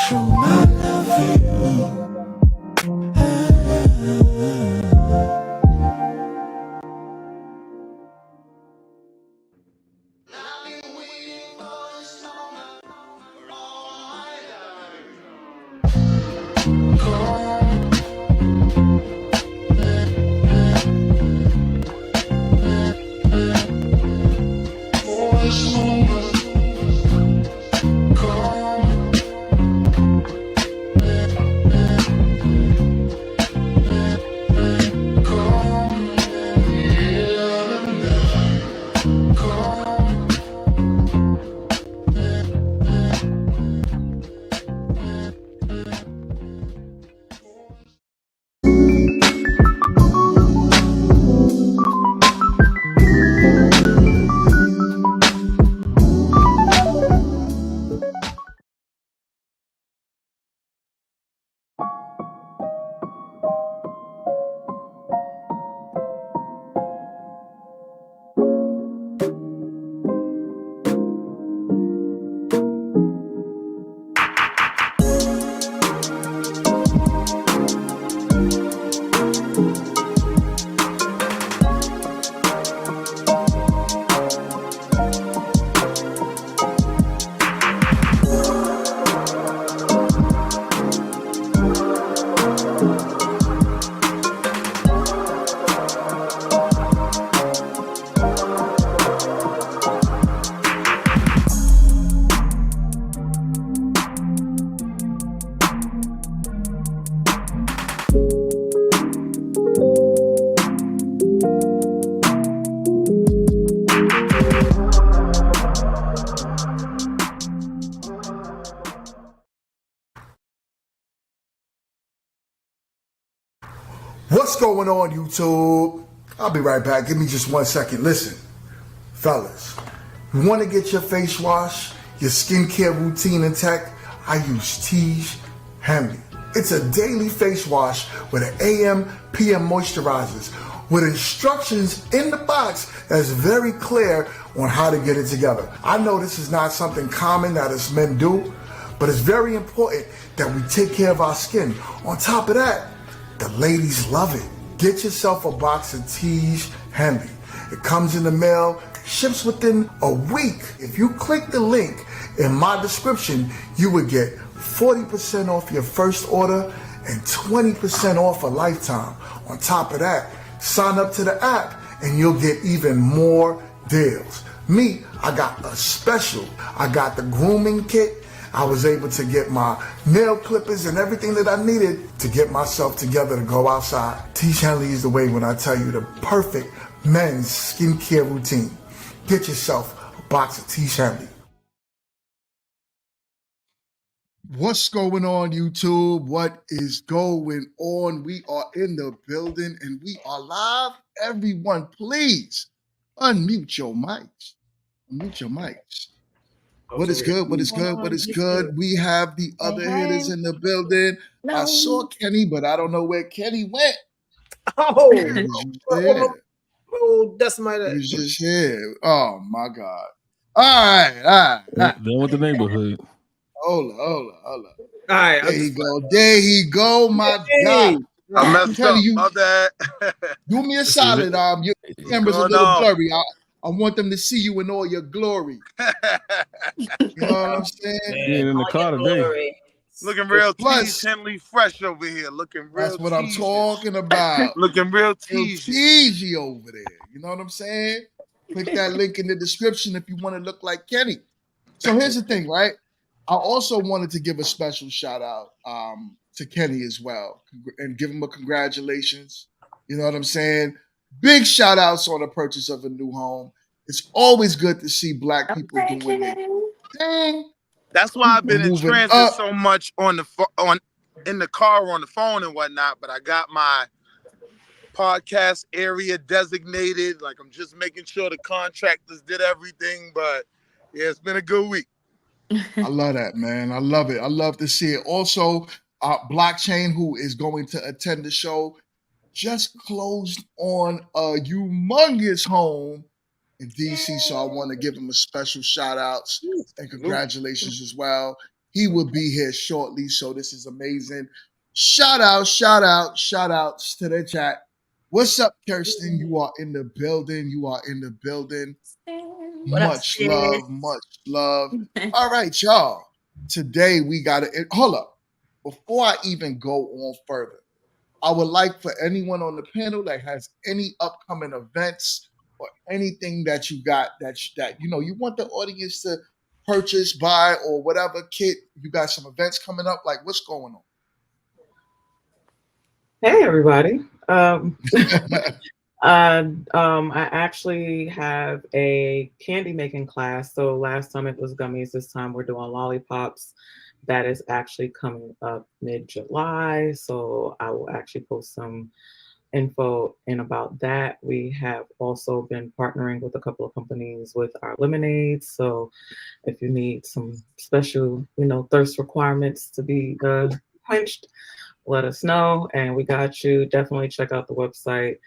show my love for you. What's going on, YouTube? I'll be right back. Give me just 1 second. Listen, fellas, you want to get your face wash, your skincare routine intact? I use Tige Handy. It's a daily face wash with an AM, PM moisturizers with instructions in the box that's very clear on how to get it together. I know this is not something common that us men do, but it's very important that we take care of our skin. On top of that, the ladies love it. Get yourself a box of Tige Handy. It comes in the mail, ships within a week. If you click the link in my description, you would get 40% off your first order and 20% off a lifetime. On top of that, sign up to the app and you'll get even more deals. Me, I got a special. I got the grooming kit. I was able to get my nail clippers and everything that I needed to get myself together to go outside. Tige Handy is the way when I tell you the perfect men's skincare routine. Get yourself a box of Tige Handy. What's going on, YouTube? What is going on? We are in the building and we are live. Everyone, please unmute your mics. Unmute your mics. What is good? What is good? What is good? We have the other hitters in the building. No. I saw Kenny, but I don't know where Kenny went. Oh, He was just here. that's my. He was just here. Oh my God! All right. Then with the neighborhood. Hold up. All right, There he go. My God! I messed Kenny, up. My bad. Do me a solid. Your camera's a little blurry. I want them to see you in all your glory. You know what I'm saying? Being in the car today. Looking real Tige fresh over here. Looking real. That's what I'm talking about. Looking real Tige over there. You know what I'm saying? Click that link in the description if you want to look like Kenny. So here's the thing, right? I also wanted to give a special shout out to Kenny as well and give him a congratulations. You know what I'm saying? Big shout outs on the purchase of a new home. It's always good to see Black people doing their thing. That's why I've been in transit so much in the car, on the phone and whatnot. But I got my podcast area designated. Like, I'm just making sure the contractors did everything. But yeah, it's been a good week. I love that, man. I love it. I love to see it. Also, Blockchain, who is going to attend the show, just closed on a humongous home in DC. So I want to give him a special shout outs and congratulations as well. He will be here shortly. So this is amazing. Shout outs to the chat. What's up, Kirsten? You are in the building. What up, Much sis? love. All right, y'all. Today we got to hold up. Before I even go on further, I would like for anyone on the panel that has any upcoming events or anything that you got that you want the audience to purchase, buy, or whatever kit. You got some events coming up. Like, what's going on? Hey, everybody. I actually have a candy making class. So last time it was gummies. This time we're doing lollipops. That is actually coming up mid-July. So I will actually post some info in about that. We have also been partnering with a couple of companies with our lemonades. So if you need some special, thirst requirements to be quenched, let us know, and we got you. Definitely check out the website,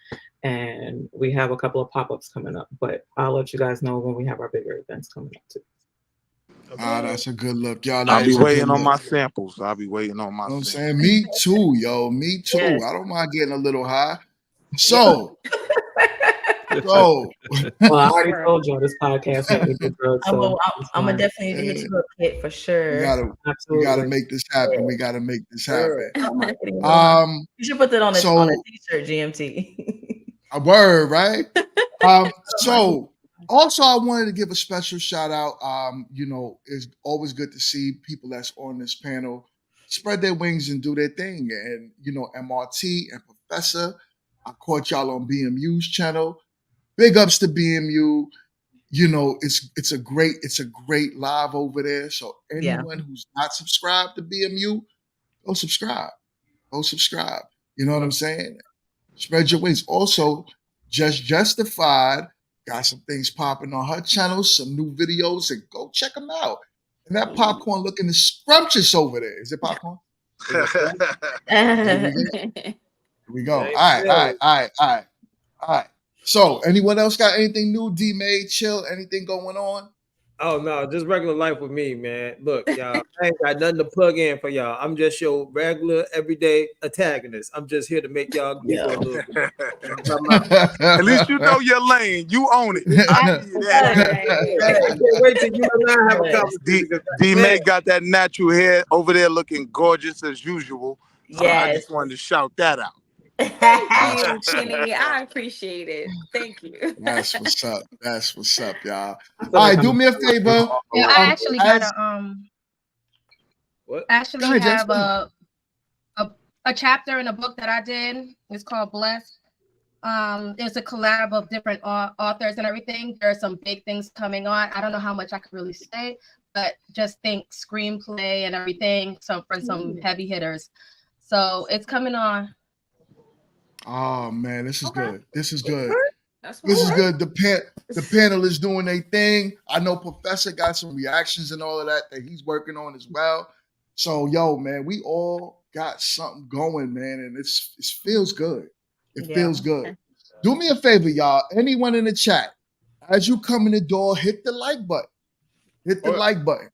and we have a couple of pop-ups coming up, but I'll let you guys know when we have our bigger events coming up too. That's a good look, y'all. I'll be waiting on my samples. You know what I'm saying? Me too, yo. Me too. Yes. I don't mind getting a little high. So, well, I already told y'all this podcast made me do drugs. So I'm gonna definitely hit you up, Kit, for sure. We gotta make this happen. We gotta make this happen. You should put that on a t-shirt, GMT. A word, right? So also I wanted to give a special shout out. It's always good to see people that's on this panel spread their wings and do their thing. And MRT and Professor, I caught y'all on BMU's channel. Big ups to BMU. It's a great live over there. So anyone who's not subscribed to BMU, go subscribe. You know what I'm saying? Spread your wings. Also, Just Justified got some things popping on her channel, some new videos, and go check them out. And that popcorn looking scrumptious over there. Is it popcorn? Here we go. All right. So, anyone else got anything new? D-May, chill, anything going on? Oh no, just regular life with me, man. Look, y'all, I ain't got nothing to plug in for y'all. I'm just your regular, everyday antagonist. I'm just here to make y'all giggle a little bit. At least you know your lane. You own it. I can't wait till you and I have a conversation. D-May got that natural hair over there looking gorgeous as usual. So I just wanted to shout that out. Thank you, Chinny. I appreciate it. Thank you. That's what's up, y'all. All right, do me a favor. Yeah, I actually got have a chapter in a book that I did. It's called Blessed. There's a collab of different authors and everything. There are some big things coming on. I don't know how much I can really say, but just think screenplay and everything. So for some heavy hitters. So it's coming on. Oh man, this is good. This is good. The panel is doing their thing. I know Professor got some reactions and all of that he's working on as well. So yo, man, we all got something going, man, and it feels good. It feels good. Do me a favor, y'all. Anyone in the chat, as you come in the door, hit the like button. Like button.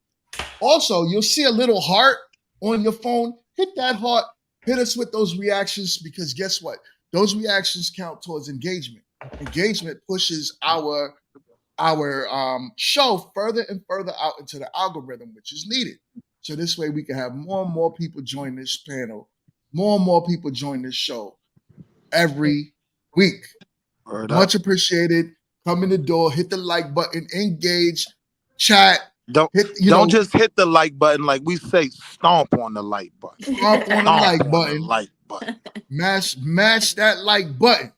Also, you'll see a little heart on your phone. Hit that heart. Hit us with those reactions because guess what? Those reactions count towards engagement. Engagement pushes our show further and further out into the algorithm, which is needed. So this way we can have more and more people join this panel, more and more people join this show every week. Much appreciated. Come in the door, hit the like button, engage, chat. Don't just hit the like button like we say. Stomp on the like button. Stomp on the like button. Match that like button.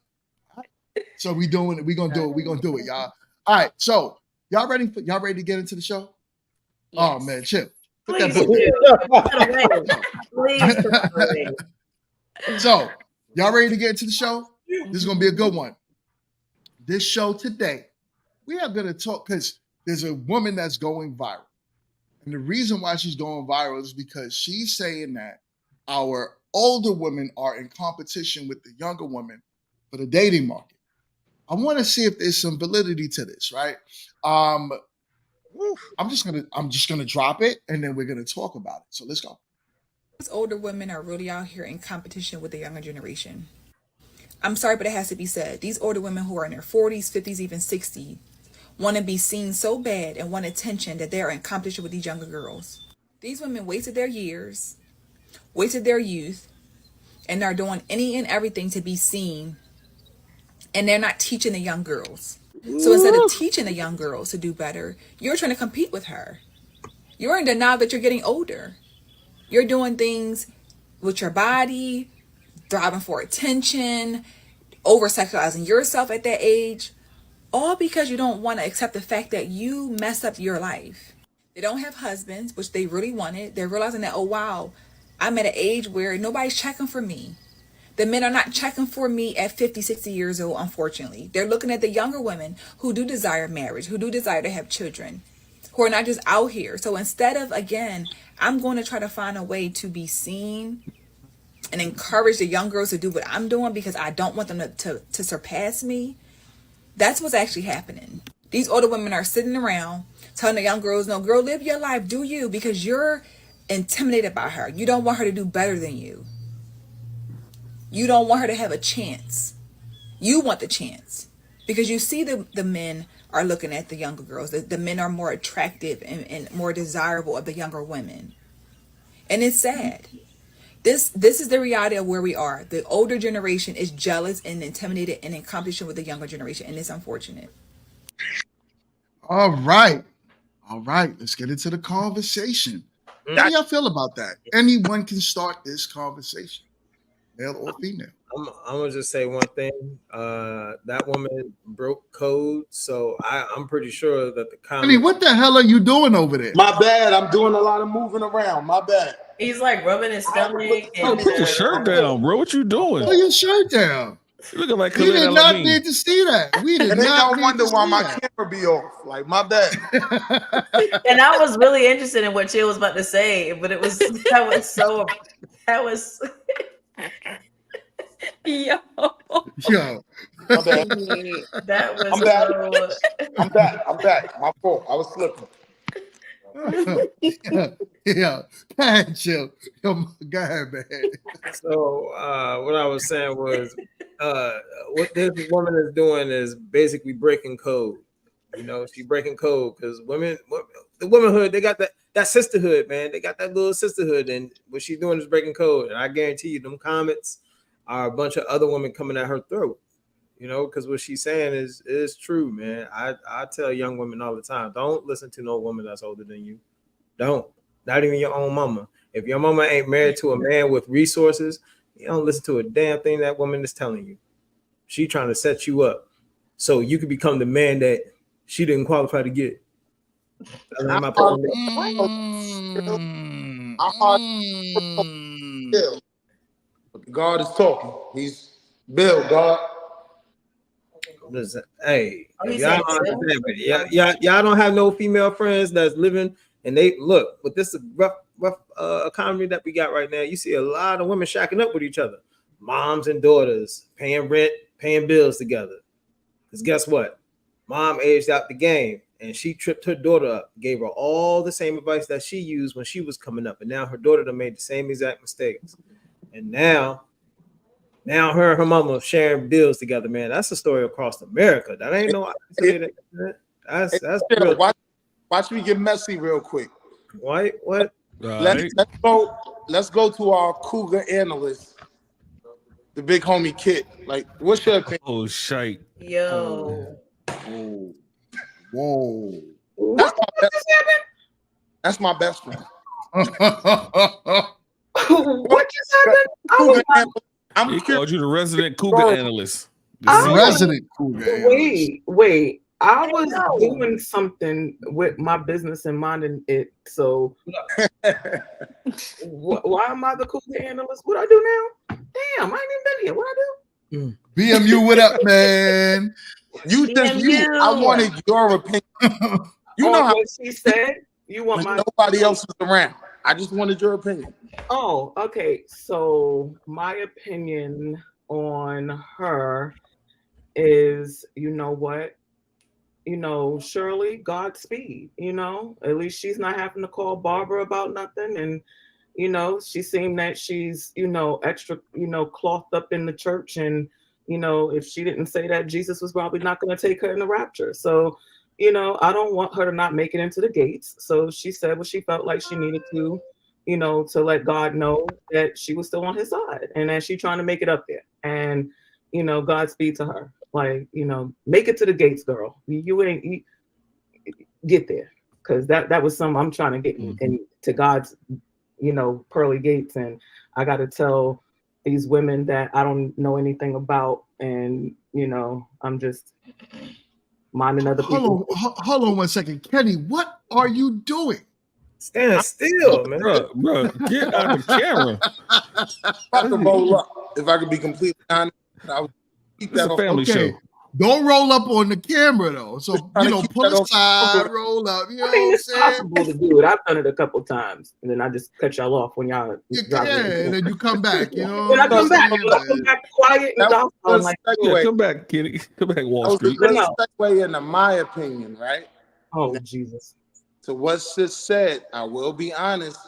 So we doing it. We gonna do it. We gonna do it, y'all. All right. So y'all ready to get into the show? Yes. Oh man, Chip. Please. So y'all ready to get into the show? This is gonna be a good one. This show today, we are gonna talk because there's a woman that's going viral. And the reason why she's going viral is because she's saying that our older women are in competition with the younger women for the dating market. I want to see if there's some validity to this, right? I'm just gonna drop it, and then we're gonna talk about it. So let's go. These older women are really out here in competition with the younger generation. I'm sorry, but it has to be said. These older women who are in their 40s, 50s, even 60s want to be seen so bad and want attention that they are in competition with these younger girls. These women wasted their years, wasted their youth, and are doing any and everything to be seen, and they're not teaching the young girls. So instead of teaching the young girls to do better, you're trying to compete with her. You're in denial that you're getting older. You're doing things with your body, thriving for attention, over-sexualizing yourself at that age, all because you don't want to accept the fact that you messed up your life. They don't have husbands, which they really wanted. They're realizing that, oh wow, I'm at an age where nobody's checking for me. The men are not checking for me at 50, 60 years old, unfortunately. They're looking at the younger women who do desire marriage, who do desire to have children, who are not just out here. So instead of, again, I'm going to try to find a way to be seen and encourage the young girls to do what I'm doing because I don't want them to surpass me. That's what's actually happening. These older women are sitting around telling the young girls, no, girl, live your life, do you, because you're intimidated by her. You don't want her to do better than you. You don't want her to have a chance. You want the chance because you see the men are looking at the younger girls. The men are more attractive and more desirable of the younger women. And it's sad. This is the reality of where we are. The older generation is jealous and intimidated and in competition with the younger generation. And it's unfortunate. All right. Let's get into the conversation. How do y'all feel about that? Anyone can start this conversation, male or female. I'm gonna just say one thing. That woman broke code, so I'm pretty sure that the comments. I mean, what the hell are you doing over there? My bad. I'm doing a lot of moving around. My bad. He's like rubbing his stomach. Oh, put your shirt down, bro. What you doing? Put your shirt down. You looking like we did not need to see that. We did and then not y'all wonder why my that. camera be off. Like, my bad. And I was really interested in what Chill was about to say, but that was yo. My bad. That was I'm back. My fault. I was slipping. Yeah. Man, Chill. Yo, go ahead, man. So what I was saying was what this woman is doing is basically breaking code. You know, she's breaking code because the womanhood, they got that sisterhood, man. They got that little sisterhood, and what she's doing is breaking code. And I guarantee you, them comments are a bunch of other women coming at her throat. You know, because what she's saying is true, man. I tell young women all the time, don't listen to no woman that's older than you. Don't. Not even your own mama. If your mama ain't married to a man with resources, you don't listen to a damn thing that woman is telling you. She trying to set you up so you can become the man that she didn't qualify to get. God is talking. He's Bill, God. Listen, hey, y'all don't have no female friends that's living, and they look with this rough economy that we got right now. You see a lot of women shacking up with each other, moms and daughters, paying rent, paying bills together. Because guess what? Mom aged out the game, and she tripped her daughter up, gave her all the same advice that she used when she was coming up, and now her daughter done made the same exact mistakes, and now her and her mama sharing bills together, man. That's a story across America. That ain't no. That's real. Watch me get messy real quick. What? Let's go to our cougar analyst, the big homie Kit. Like, what's your opinion? Oh, shite. Yo. Whoa. That's my best friend. What just happened? He called you the resident cougar analyst. Resident cougar analyst. Wait. I was doing something with my business and minding it. So why am I the cougar analyst? What I do now? Damn, I ain't even been here. What I do? BMU, what up, man? I wanted your opinion. You know how what she said. You want my nobody else is around. I just wanted your opinion. Oh, okay. So my opinion on her is, you know what? Shirley, Godspeed. At least she's not having to call Barbara about nothing. And, she seemed that she's, extra, clothed up in the church. And, if she didn't say that, Jesus was probably not going to take her in the rapture. So, I don't want her to not make it into the gates. So she said what she felt like she needed to, to let God know that she was still on his side and that she's trying to make it up there. And, Godspeed to her. Like, make it to the gates, girl. You get there. Because that was something I'm trying to get into God's, pearly gates. And I got to tell these women that I don't know anything about. And, I'm just minding other people. Hold on 1 second. Kenny, what are you doing? Stand still, man. Bro, get out of the camera. About to roll up. If I could be completely honest, I would keep It's that a family show. Don't roll up on the camera though. So pull aside, roll up. You know what I'm saying? It's possible to do it. I've done it a couple times, and then I just cut y'all off when y'all. And then you come back. You know. When I come back, I'm back quiet and docile. Like, come back, Kenny. Come back, Wall Street. That was a great segue into my opinion, right? Oh Jesus. To what sis said, I will be honest.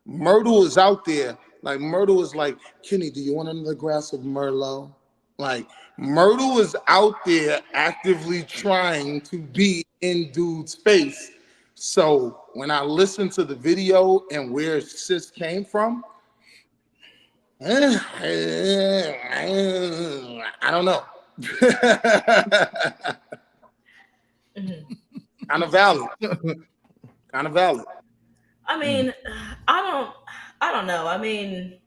Myrtle is out there. Like Myrtle is like, Kenny, do you want another glass of Merlot? Like Myrtle is out there actively trying to be in dude's face. So when I listen to the video and where sis came from, I don't know. Kind of valid. Kind of valid. I mean, I don't know. I mean,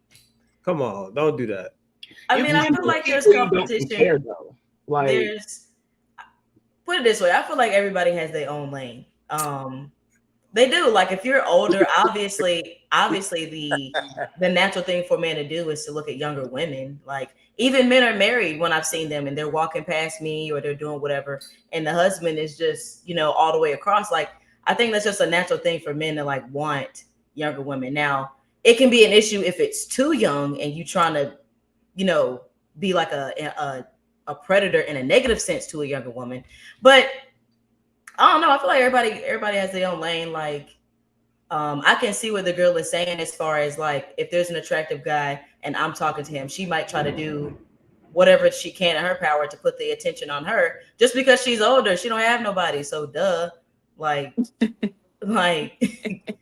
come on, don't do that. I mean, I feel like there's competition. There's, put it this way, I feel like everybody has their own lane. They do. Like if you're older, obviously the natural thing for men to do is to look at younger women. Like even men are married when I've seen them and they're walking past me or they're doing whatever, and the husband is just, all the way across. Like I think that's just a natural thing for men to like want younger women. Now, it can be an issue if it's too young and you trying to, be like a predator in a negative sense to a younger woman. But I don't know. I feel like everybody has their own lane. Like, I can see what the girl is saying as far as like, if there's an attractive guy and I'm talking to him, she might try to do whatever she can in her power to put the attention on her. Just because she's older, she don't have nobody. So duh, like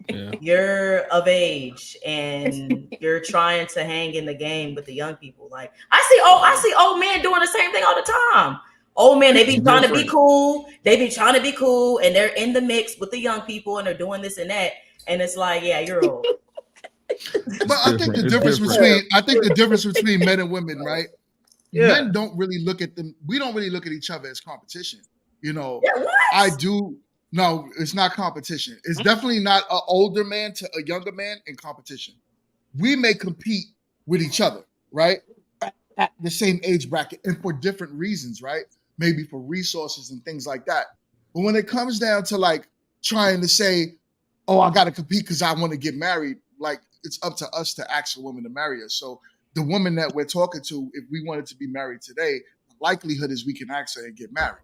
yeah. You're of age and you're trying to hang in the game with the young people. Like I see old men doing the same thing all the time. Old men, they be trying to be cool. They be trying to be cool, and they're in the mix with the young people, and they're doing this and that. And it's like, yeah, you're old. But I think the difference between men and women, right? Yeah. Men don't really look at them. We don't really look at each other as competition. Yeah, I do. No, it's not competition. It's definitely not an older man to a younger man in competition. We may compete with each other, right? At the same age bracket and for different reasons, right? Maybe for resources and things like that. But when it comes down to like trying to say, oh, I got to compete because I want to get married, like it's up to us to ask a woman to marry us. So the woman that we're talking to, if we wanted to be married today, the likelihood is we can ask her and get married.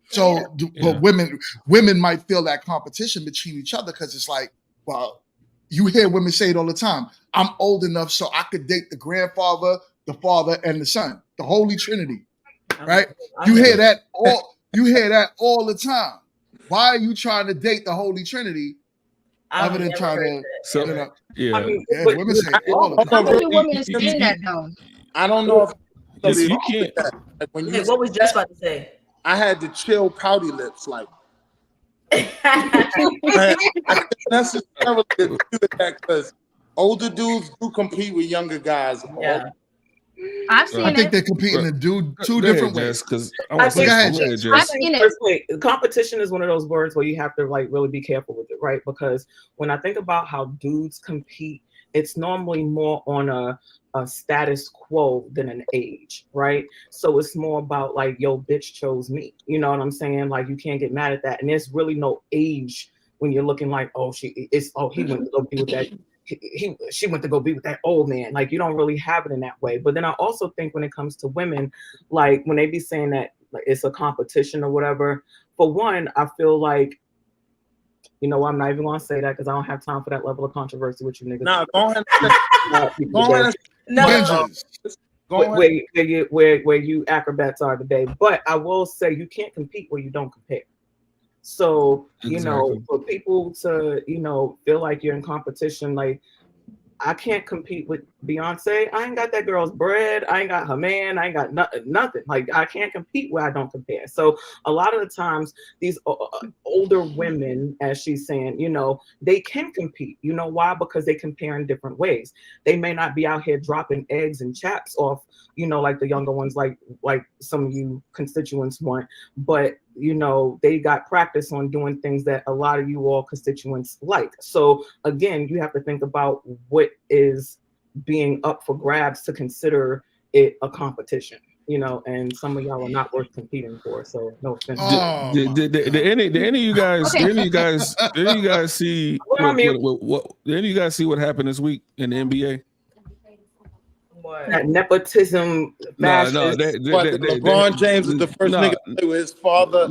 So, but women might feel that competition between each other because it's like, well, you hear women say it all the time. I'm old enough so I could date the grandfather, the father, and the son, the Holy Trinity, right? You hear that all the time. Why are you trying to date the Holy Trinity other than trying to? Women say all the time. How many women is saying that though? I don't know if you can't. What was just about to say? I had to chill pouty lips, like I couldn't necessarily do that because older dudes do compete with younger guys. Yeah. I've seen I think they're competing in two different ways. Because I've seen it. Competition is one of those words where you have to like really be careful with it, right? Because when I think about how dudes compete, it's normally more on a status quo than an age, right? So it's more about like, yo, bitch chose me. You know what I'm saying? Like you can't get mad at that. And there's really no age when you're looking like, he went to go be with that. She went to go be with that old man. Like you don't really have it in that way. But then I also think when it comes to women, like when they be saying that like it's a competition or whatever. For one, I feel like, you know, I'm not even gonna say that because I don't have time for that level of controversy with you niggas. Nah, go ahead. Go ahead. No. Where you acrobats are today. But I will say you can't compete where you don't compare. So, you know, for people to, you know, feel like you're in competition, like I can't compete with Beyonce. I ain't got that girl's bread. I ain't got her man. I ain't got nothing. Like I can't compete where I don't compare. So a lot of the times these older women, as she's saying, you know, they can compete. You know why? Because they compare in different ways. They may not be out here dropping eggs and chaps off, you know, like the younger ones, like some of you constituents want, but you know, they got practice on doing things that a lot of you all constituents like. So again, you have to think about what is being up for grabs to consider it a competition, you know, and some of y'all are not worth competing for. So no offense. Did any of you guys see what happened this week in the NBA? That nepotism. LeBron James is the first nigga to play with his father.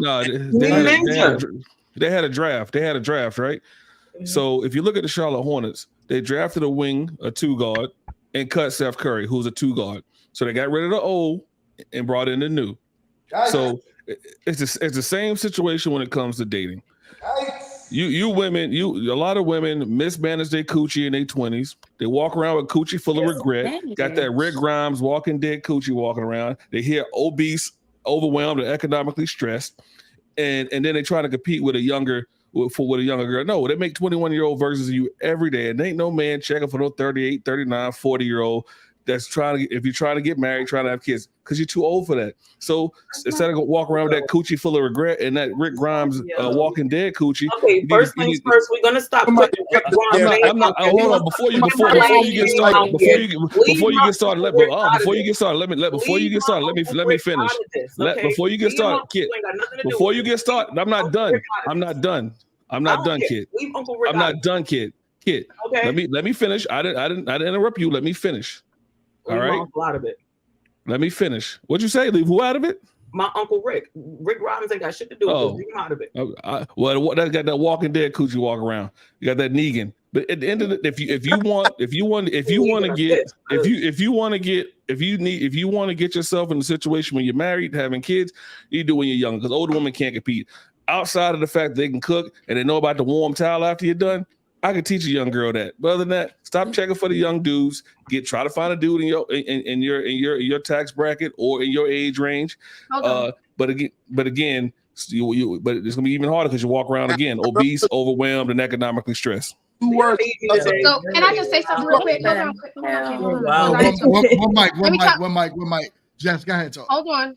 They had a draft. Right? Mm-hmm. So if you look at the Charlotte Hornets, they drafted a wing, a 2 guard, and cut Steph Curry, who's a 2 guard. So they got rid of the old and brought in the new. So it's the same situation when it comes to dating. You women, a lot of women mismanage their coochie in their 20s. They walk around with coochie full of regret. Got that Rick Grimes Walking Dead coochie walking around. They hear obese, overwhelmed, and economically stressed. And then they try to compete with a younger girl. No, they make 21-year-old versions of you every day. And ain't no man checking for no 38, 39, 40-year-old that's if you're trying to get married, trying to have kids, because you're too old for that. So instead of walk around with that coochie full of regret and that Rick Grimes Walking Dead coochie. Okay, first things first, we're gonna stop. I'm not. Hold on. Before you get started, let me finish. Before you get started, kid. Before you get started, I'm not done. Kid. I'm not done, kid. Kid. Okay. Let me finish. I didn't interrupt you. Let me finish. All right. Out of it. Let me finish. What'd you say? Leave who out of it? My Uncle Rick. Rick Robbins ain't got shit to do with it. Leave him out of it. Well, that got that Walking Dead coochie walk around. You got that Negan. But at the end of the, if you want to get yourself in a situation when you're married, having kids, you do when you're young, because older women can't compete. Outside of the fact they can cook and they know about the warm towel after you're done, I could teach a young girl that. But other than that, stop checking for the young dudes. Try to find a dude in your tax bracket or in your age range. But it's gonna be even harder because you walk around again obese, overwhelmed, and economically stressed. So can I just say something real quick? One mic. Jess, go ahead. Talk. Hold on.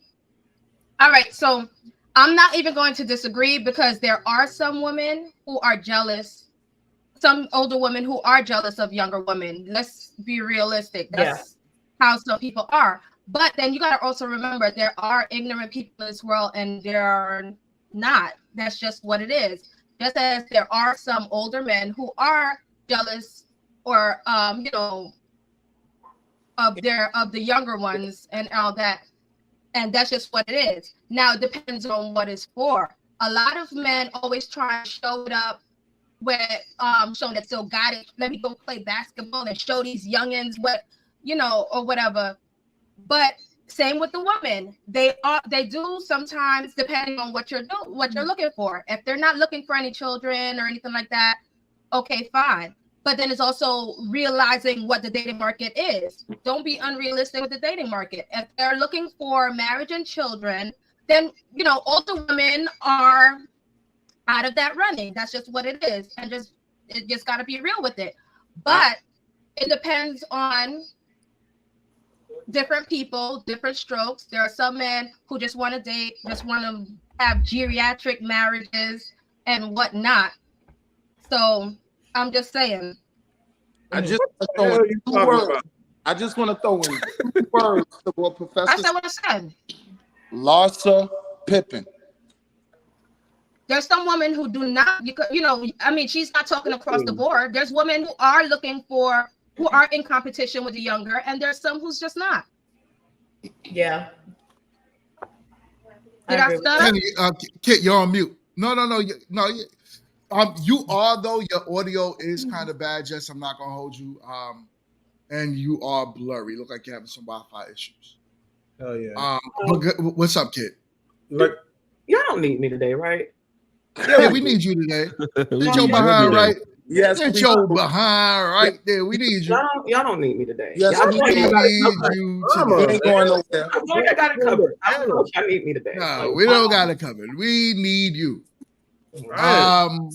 All right, so I'm not even going to disagree because there are some women who are jealous. Some older women who are jealous of younger women. Let's be realistic. That's how some people are. But then you got to also remember there are ignorant people in this world and there are not. That's just what it is. Just as there are some older men who are jealous or of the younger ones and all that. And that's just what it is. Now it depends on what it's for. A lot of men always try and show it up where showing that still got it. Let me go play basketball and show these youngins what, or whatever. But same with the women. They do sometimes, depending on what you're looking for. If they're not looking for any children or anything like that, okay, fine. But then it's also realizing what the dating market is. Don't be unrealistic with the dating market. If they're looking for marriage and children, then older women are out of that running. That's just what it is. And it just got to be real with it. But it depends on different people, different strokes. There are some men who just want to date, just want to have geriatric marriages and whatnot. So I'm just saying. I just want to throw in 2 words to what Professor. I said what I said. Larsa Pippen. There's some women who do not, she's not talking across the board. There's women who are who are in competition with the younger, and there's some who's just not. Yeah. Did I stop? Kenny, Kit, you're on mute. No. You are though. Your audio is kind of bad, Jess. I'm not gonna hold you. And you are blurry. Look like you're having some Wi-Fi issues. Oh yeah. What's up, Kit? Y'all don't need me today, right? Yeah, we need you today. Get your behind right. Yes, Get your behind right there. We need you. Y'all don't need me today. Yes, we need you today. You ain't going nowhere. I got it covered. I don't know if y'all need me today. No, we don't got it covered. We need you. Right.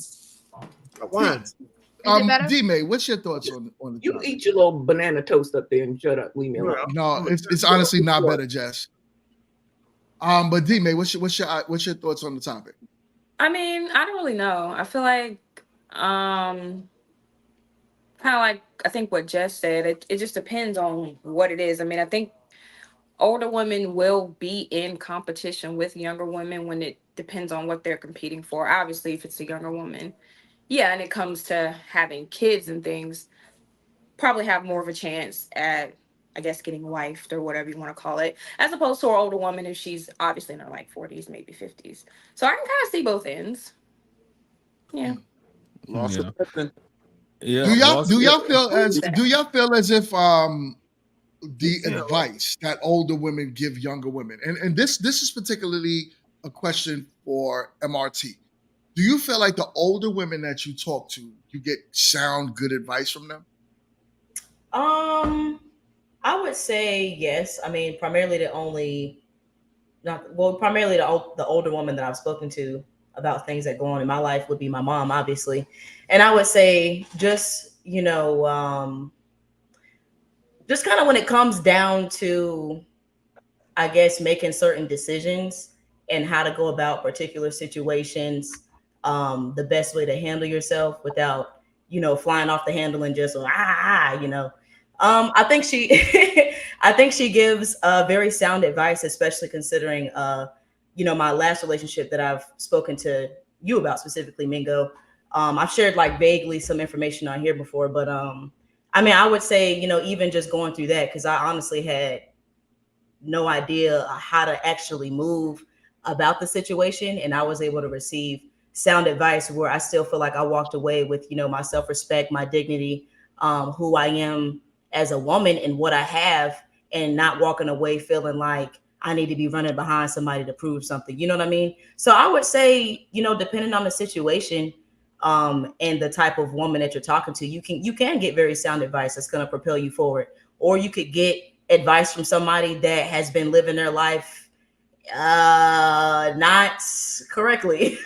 D-May, what's your thoughts on the You topic? eat your little banana toast up there and shut up. Leave me alone. No, it's honestly not better, Jess. But D-May, what's your thoughts on the topic? I mean, I don't really know. I feel like kind of like I think what Jess said, it just depends on what it is. I mean, I think older women will be in competition with younger women when it depends on what they're competing for. Obviously, if it's a younger woman, yeah, and it comes to having kids and things, probably have more of a chance at, I guess, getting wifed or whatever you want to call it, as opposed to an older woman if she's obviously in her like 40s, maybe 50s. So I can kind of see both ends. Yeah. Yeah. Do y'all feel as if the advice that older women give younger women, and this is particularly a question for MRT. Do you feel like the older women that you talk to, you get sound good advice from them? I would say yes. I mean, primarily the older woman that I've spoken to about things that go on in my life would be my mom, obviously. And I would say just kind of when it comes down to, I guess, making certain decisions and how to go about particular situations, the best way to handle yourself without, flying off the handle and just, I think she gives very sound advice, especially considering, my last relationship that I've spoken to you about specifically, Mingo. I've shared like vaguely some information on here before, but I mean, I would say, even just going through that, because I honestly had no idea how to actually move about the situation. And I was able to receive sound advice where I still feel like I walked away with, my self-respect, my dignity, who I am as a woman and what I have, and not walking away feeling like I need to be running behind somebody to prove something. You know what I mean? So I would say, depending on the situation, and the type of woman that you're talking to, you can get very sound advice that's going to propel you forward. Or you could get advice from somebody that has been living their life not correctly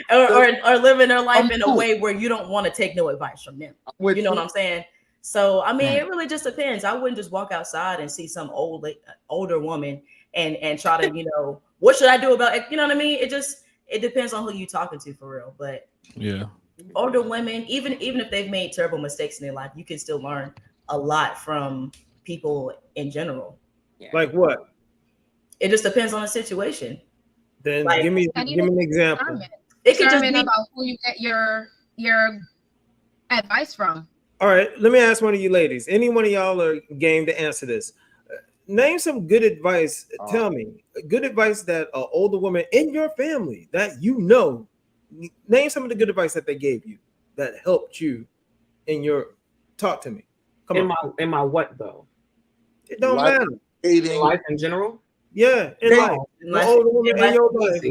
or living their life in a way where you don't want to take no advice from them. You know what I'm saying? So I mean, it really just depends. I wouldn't just walk outside and see some older woman and try to, what should I do about it? You know what I mean? It depends on who you're talking to for real. But yeah, older women, even if they've made terrible mistakes in their life, you can still learn a lot from people in general. Yeah. Like what? It just depends on the situation. Then Like, give me an example. It could just be about who you get your advice from. All right, let me ask one of you ladies. Any one of y'all are game to answer this. Name some good advice. Tell me good advice that an older woman in your family that name some of the good advice that they gave you that helped you in your talk to me. Come on. In my what though? It don't matter. Life in general? Yeah, in life. The older woman in your life.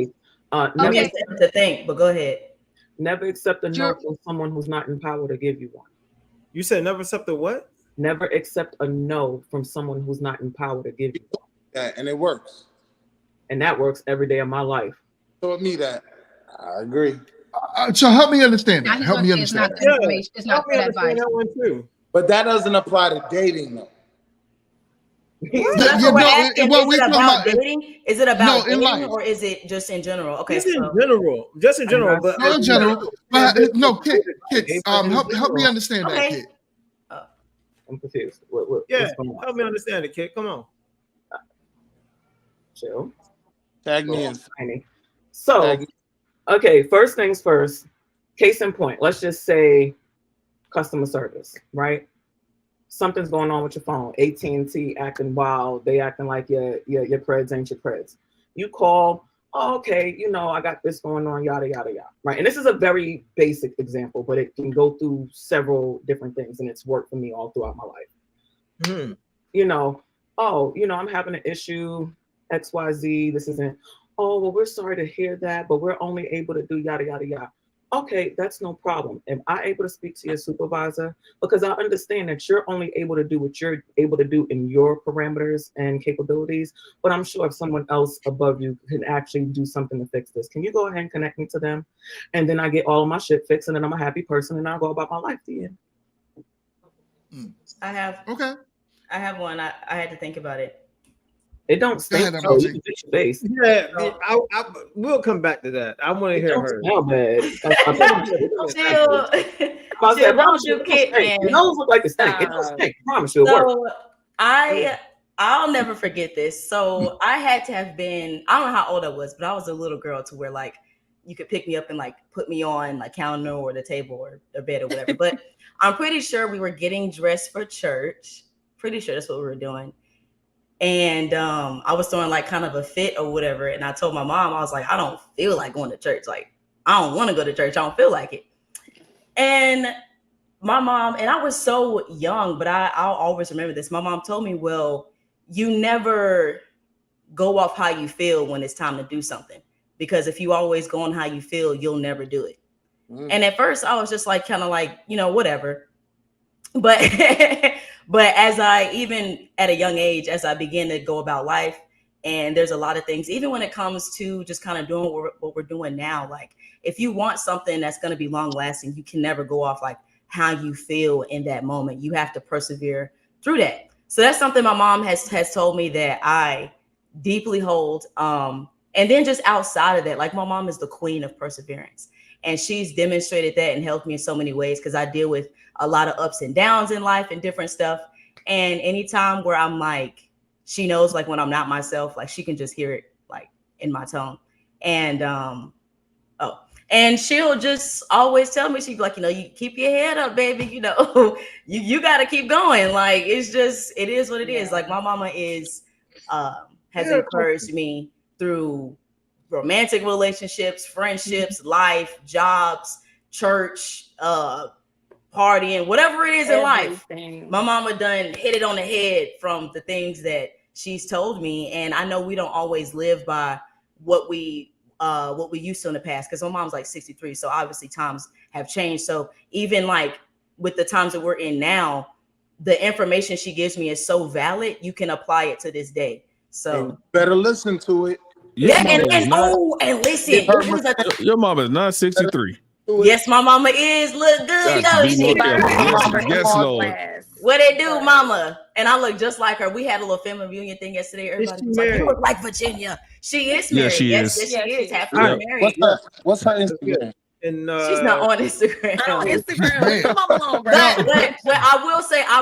Never to think, but go ahead. Never accept a no from someone who's not in power to give you one. You said never accept a what? Never accept a no from someone who's not in power to give you one. Yeah, and it works. And that works every day of my life. Told me that. I agree. So help me understand that. Help me understand that. It's not good advice. That one too. But that doesn't apply to dating though. That's what we're asking. Is it about dating? Is it about dating, or is it just in general? Okay, just in general. But in general. No, Kit, help me understand that, Kit. I'm confused. Help me understand it, Kit. Come on. Chill. Tag me in. So, okay, first things first. Case in point, let's just say customer service, right? Something's going on with your phone. AT&T acting wild. They acting like your creds ain't your creds. You call, oh, okay, I got this going on, yada, yada, yada, right? And this is a very basic example, but it can go through several different things, and it's worked for me all throughout my life. I'm having an issue, XYZ, this isn't, oh, well, we're sorry to hear that, but we're only able to do yada, yada, yada. Okay, that's no problem. Am I able to speak to your supervisor? Because I understand that you're only able to do what you're able to do in your parameters and capabilities, but I'm sure if someone else above you can actually do something to fix this, can you go ahead and connect me to them? And then I get all of my shit fixed, and then I'm a happy person, and I'll go about my life to the end. I have one. I had to think about it. It don't stink. So you can fix your face. Yeah, we'll come back to that. I want to hear her. Smell bad. Chill, kid, man. It don't look like a stink. It don't stink. I promise you, it works. I'll never forget this. So I had to have been, I don't know how old I was, but I was a little girl to where like you could pick me up and like put me on like counter or the table or the bed or whatever. But I'm pretty sure we were getting dressed for church. Pretty sure that's what we were doing. And I was throwing like kind of a fit or whatever. And I told my mom, I was like, I don't feel like going to church. Like, I don't want to go to church. I don't feel like it. And my mom, and I was so young, but I'll always remember this. My mom told me, well, you never go off how you feel when it's time to do something. Because if you always go on how you feel, you'll never do it. And at first I was just like, kind of like, whatever. But but as I, even at a young age, as I begin to go about life, and there's a lot of things, even when it comes to just kind of doing what we're doing now, like if you want something that's going to be long lasting, you can never go off like how you feel in that moment. You have to persevere through that. So that's something my mom has told me that I deeply hold. And then just outside of that, like my mom is the queen of perseverance. And she's demonstrated that and helped me in so many ways because I deal with a lot of ups and downs in life and different stuff. And anytime where I'm like, she knows like when I'm not myself, like she can just hear it like in my tone. And and she'll just always tell me, she'd be like, you keep your head up, baby, you got to keep going. Like, it is what it is. Like my mama has encouraged me through romantic relationships, friendships, life, jobs, church, partying, whatever it is in life. My mama done hit it on the head from the things that she's told me. And I know we don't always live by what we used to in the past, because my mom's like 63. So obviously times have changed. So even like with the times that we're in now, the information she gives me is so valid. You can apply it to this day. So and better listen to it. And listen, your mama is not 63. Yes, my mama is. Look good though. Yes, Lord. What it do, mama? And I look just like her. We had a little family reunion thing yesterday. Everybody was like, "You look like Virginia." She is married. Yes, she is. Happily married. What's her Instagram? And she's not on Instagram. On Instagram. Come on along, bro. But I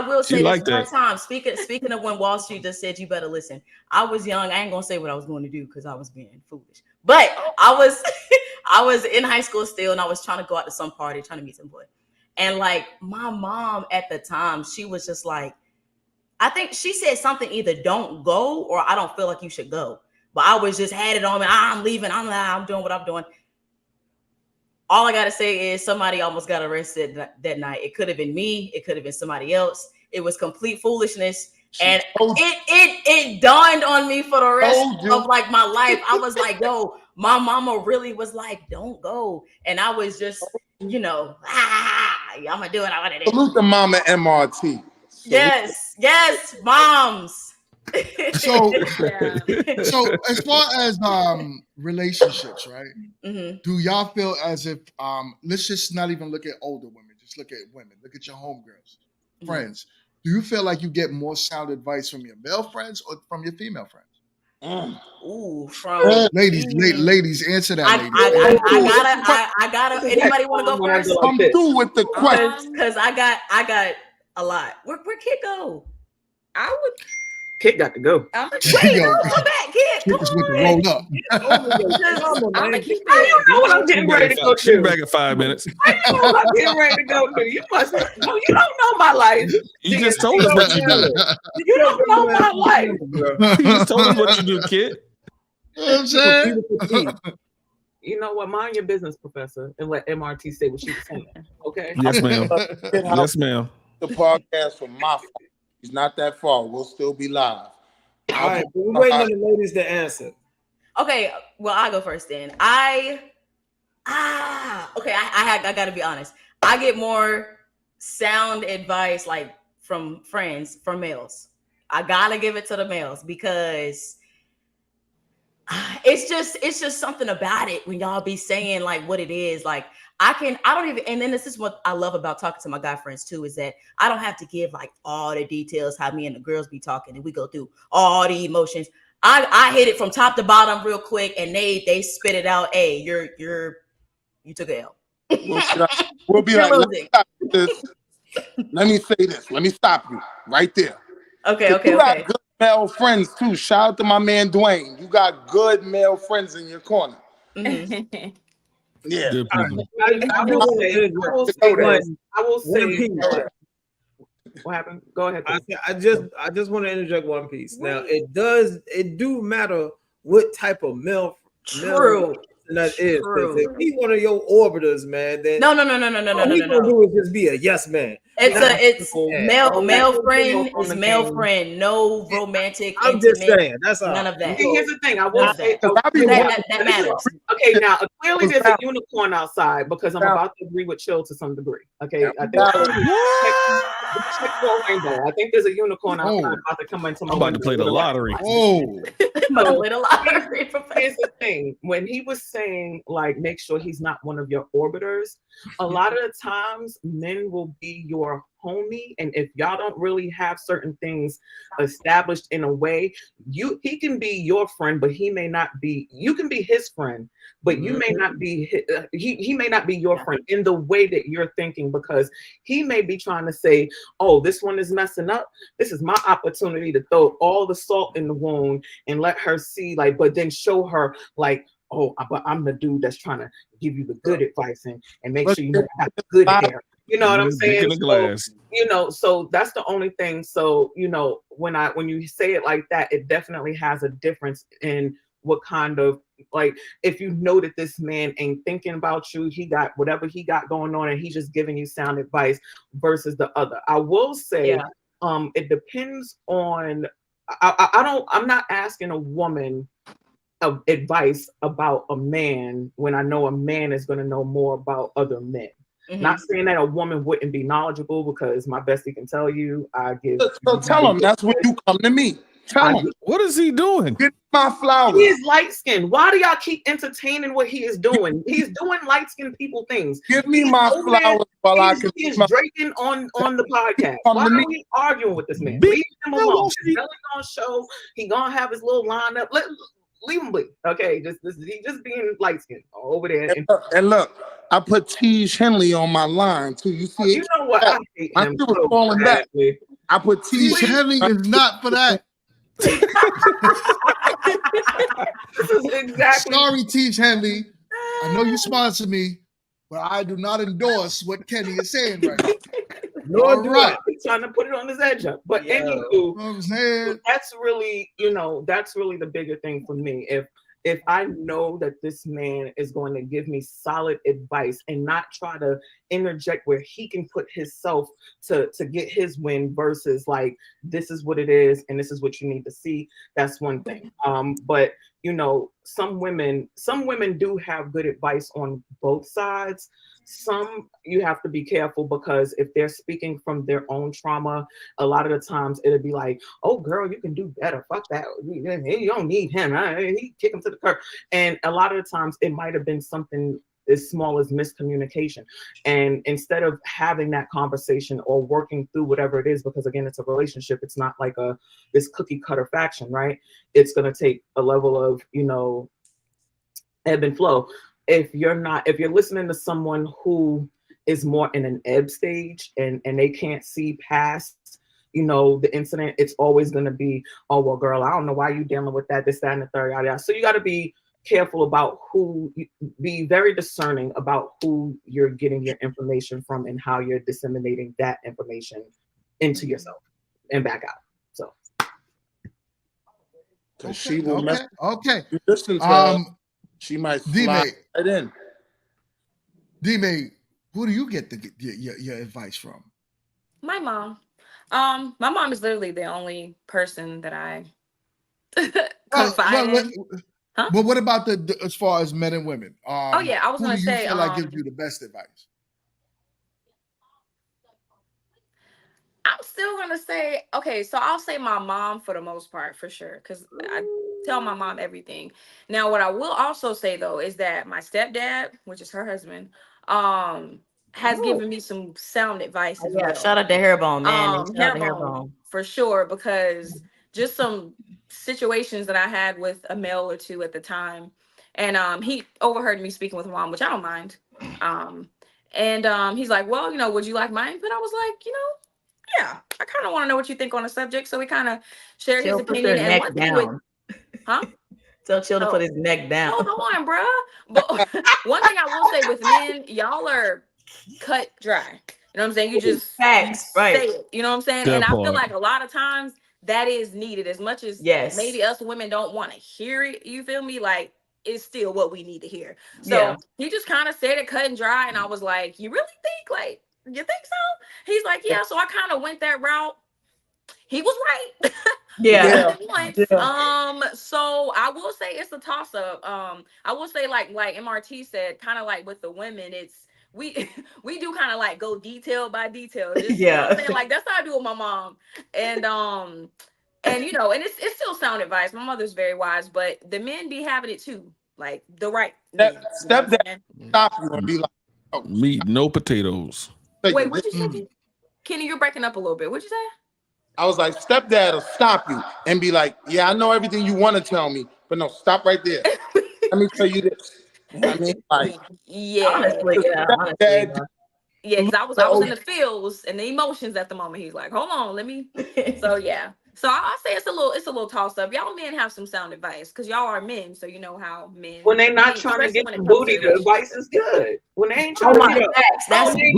will say like this one time. Speaking of when Wall Street just said you better listen. I was young. I ain't gonna say what I was going to do because I was being foolish. But I was in high school still, and I was trying to go out to some party, trying to meet some boy. And like my mom at the time, she was just like, I think she said something either don't go or I don't feel like you should go. But I was just had it on me. I'm leaving. I'm doing what I'm doing. All I got to say is somebody almost got arrested that night. It could have been me. It could have been somebody else. It was complete foolishness. And it dawned on me for the rest of like my life. I was like, yo, my mama really was like, don't go. And I was just, I'm going to do it. I want to do it. Salute the mama MRT. Yes, moms. So as far as relationships, right? Mm-hmm. Do y'all feel as if let's just not even look at older women, just look at women, look at your homegirls, friends. Do you feel like you get more sound advice from your male friends or from your female friends? Ooh, from ladies, answer that. I gotta. Anybody want to go first? I'm through with the question because I got a lot. Where Kid go? I would. Kid got to go. Come back, Kid. Come on. With the roll up. I don't know what I'm getting ready to go to. She's back in 5 minutes. I don't know what I'm getting ready to go to. You must. No, you don't know my life. You just told us what you do. You don't know my life. You just told us what you do, Kid. You know what I'm saying? Beautiful teeth. You know what? Mind your business, Professor, and let MRT say what she was saying. Okay. Yes, ma'am. Yes, ma'am. The podcast from my phone. He's not that far. We'll still be live. All right, we're waiting on the ladies to answer. Okay, well, I'll go first then. Okay, I gotta be honest. I get more sound advice like from friends, from males. I gotta give it to the males because it's just something about it when y'all be saying like what it is. Like I don't even, and then this is what I love about talking to my guy friends too, is that I don't have to give like all the details how me and the girls be talking and we go through all the emotions. I hit it from top to bottom real quick and they spit it out. Hey, you took a L. We'll be like, let me say this. Let me stop you right there. Okay. You got good male friends too. Shout out to my man Dwayne. You got good male friends in your corner. Mm-hmm. Yeah. Good people. I will say. What happened? Go ahead. I just want to interject one piece. Now it do matter what type of male that is. If he's one of your orbiters, man, then no. All he's gonna do is just be a yes man. It's male friend is male friend. No romantic. I'm intimate, just saying. That's all. None of that. Here's the thing. I will say that matters. Okay, now clearly there's a unicorn outside because I'm about to agree with Chill to some degree. Okay, I think check for a rainbow. I think there's a unicorn outside about to come into my. I'm about to play the lottery. Here's the thing. When he was saying like make sure he's not one of your orbiters, a lot of the times men will be your homie, and if y'all don't really have certain things established in a way, he can be your friend, but he may not be. You can be his friend, but you may not be. He may not be your friend in the way that you're thinking, because he may be trying to say, "Oh, this one is messing up. This is my opportunity to throw all the salt in the wound and let her see." Like, but then show her like, "Oh, but I'm the dude that's trying to give you the good advice and make sure you have good hair." You know what I'm saying? So that's the only thing. So, when you say it like that, it definitely has a difference in what kind of, like, if you know that this man ain't thinking about you, he got whatever he got going on and he's just giving you sound advice versus the other. I will say, it depends on, I'm not asking a woman of advice about a man when I know a man is going to know more about other men. Mm-hmm. Not saying that a woman wouldn't be knowledgeable, because my bestie can tell you. So tell him that's when you come to me. Tell him. What is he doing? Get my flowers. He is light skinned. Why do y'all keep entertaining what he is doing? He's doing light skinned people things. Give me my flowers while I can. He's drinking on the podcast. Why are we arguing with this man? Leave him alone. He's gonna show. He gonna have his little lineup. Leave him be. Okay, he just being light skinned over there. And look, I put Tej Henley on my line too. You see, you know what? I hate him. Was falling back. I put Tej Henley is not for that. This is exactly. Sorry, Tej Henley. I know you sponsor me, but I do not endorse what Kenny is saying right now. All right. He's trying to put it on his edge up. But anywho, that's really the bigger thing for me. If I know that this man is going to give me solid advice and not try to interject where he can put himself to get his win versus like, this is what it is and this is what you need to see, that's one thing. But some women do have good advice on both sides. Some you have to be careful, because if they're speaking from their own trauma, a lot of the times it'll be like, "Oh, girl, you can do better. Fuck that. You don't need him. He kick him to the curb." And a lot of the times it might have been something as small as miscommunication. And instead of having that conversation or working through whatever it is, because again, it's a relationship. It's not like this cookie cutter faction, right? It's going to take a level of, ebb and flow. If you're listening to someone who is more in an ebb stage and they can't see past, the incident, it's always going to be, "Oh, well, girl, I don't know why you dealing with that, this, that, and the third, yada, yada." So you got to be careful about be very discerning about who you're getting your information from and how you're disseminating that information into yourself and back out. So Because she will Okay. mess. Okay. You listen to her, she might slide D-Mate. right in. D-Mate, who do you get your advice from? My mom. My mom is literally the only person that I confide in. Huh? But what about the as far as men and women? Oh yeah, I was who gonna do you say. feel like gives you the best advice? I'm still gonna say okay. So I'll say my mom for the most part, for sure, because I tell my mom everything. Now, what I will also say though is that my stepdad, which is her husband, has given me some sound advice as well. Shout out to Hairbone, man. Shout out to Hairbone for sure, because just some situations that I had with a male or two at the time, and he overheard me speaking with mom, which I don't mind. And he's like, well, would you like my input? I was like, yeah, I kind of want to know what you think on the subject. So we kind of shared his opinion. And one thing with, huh? Tell Chill to put his neck down. Hold on, bruh. But one thing I will say with men, y'all are cut dry. You know what I'm saying? You just facts, right? Say it. You know what I'm saying? That and I part. feel like a lot of times that is needed. As much as maybe us women don't want to hear it, you feel me? Like, it's still what we need to hear. So he just kind of said it cut and dry, and I was like, you really think, like, you think so? He's like, yeah. So I kind of went that route. He was right. Yeah. So I will say it's a toss up. I will say like MRT said, kind of like with the women, it's we do kind of like go detail by detail. Just, you know what I'm saying? Like that's how I do with my mom. And and it's still sound advice. My mother's very wise, but the men be having it too. Like the right Stepdad stop you and be like, oh, meat, no potatoes. Wait, what'd you say? Kenny, you're breaking up a little bit. What'd you say? I was like, stepdad will stop you and be like, yeah, I know everything you want to tell me, but no, stop right there. Let me tell you this. I mean, like, honestly, yeah. Yeah, because I was in the feels and the emotions at the moment. He's like, hold on, let me. So yeah. So I say it's a little toss up. Y'all men have some sound advice because y'all are men, so you know how men. When they're not trying to get the booty, the advice is good. When they ain't trying to get that's damn. We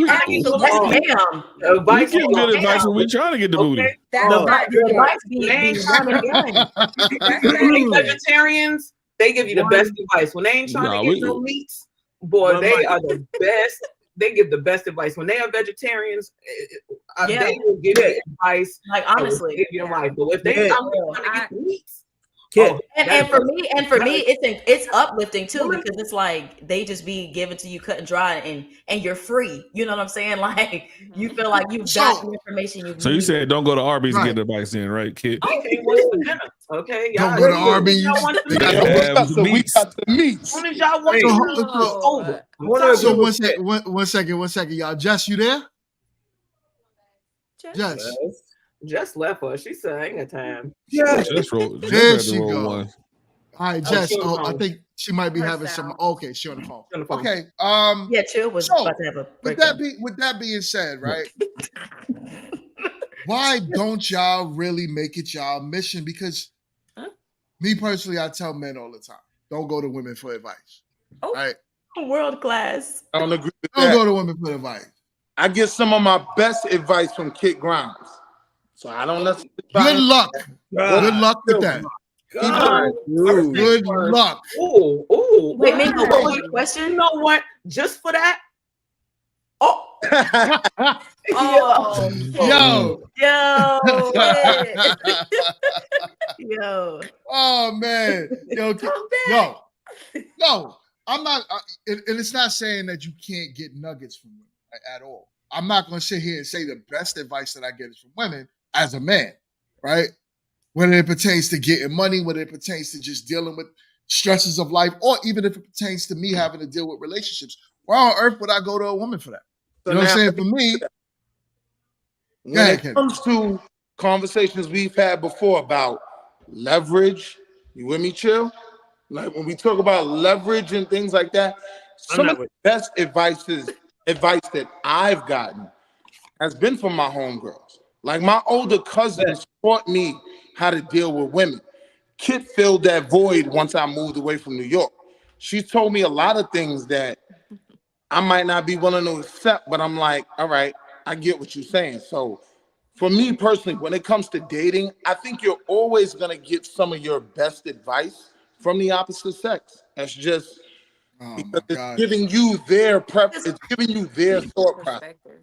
give good advice when we trying to get the booty. The advice be vegetarians, they give you the best advice. When they ain't trying to get no meats, boy, they are the best. They give the best advice. When they are vegetarians, they will give you advice. Like honestly, give you advice. But if they trying to get meats, and for me, it's uplifting too, because it's like they just be given to you cut and dry, and you're free. You know what I'm saying? Like you feel like you've got the information you need. So you said don't go to Arby's and get advice in, right, kid? Okay, what's for dinner? Okay, don't go to Arby's. We got the meats. As soon as y'all want So one second, y'all. Jess, you there? Jess. Just left her. She said, "I ain't got time." Yeah, there she go. One. All right, Jess. I think she might be having some. Okay, she on the phone. Okay. Yeah, Chill was about to have a breakdown. With that being said, right? Why don't y'all really make it y'all mission? Because me personally, I tell men all the time, don't go to women for advice. Right? World class. I don't agree with don't that. Go to women for advice. I get some of my best advice from Kit Grimes. So I don't necessarily. Good luck. Good luck with that. Good luck. Ooh. Wait, Mingo, what was your question? You know what? Just for that. Yo. Oh man. Yo. I'm not, and it's not saying that you can't get nuggets from women at all. I'm not going to sit here and say the best advice that I get is from women as a man, right? Whether it pertains to getting money, whether it pertains to just dealing with stresses of life, or even if it pertains to me having to deal with relationships. Why on earth would I go to a woman for that? You know what I'm saying? For me, when it comes to conversations we've had before about leverage, you with me, Chill? Like when we talk about leverage and things like that, some of the best advice that I've gotten has been from my homegirls. Like my older cousins taught me how to deal with women. Kit filled that void once I moved away from New York. She told me a lot of things that I might not be willing to accept, but I'm like, all right, I get what you're saying. So for me personally, when it comes to dating, I think you're always gonna get some of your best advice from the opposite sex. That's just because it's giving you their it's giving you their thought process. Perspective.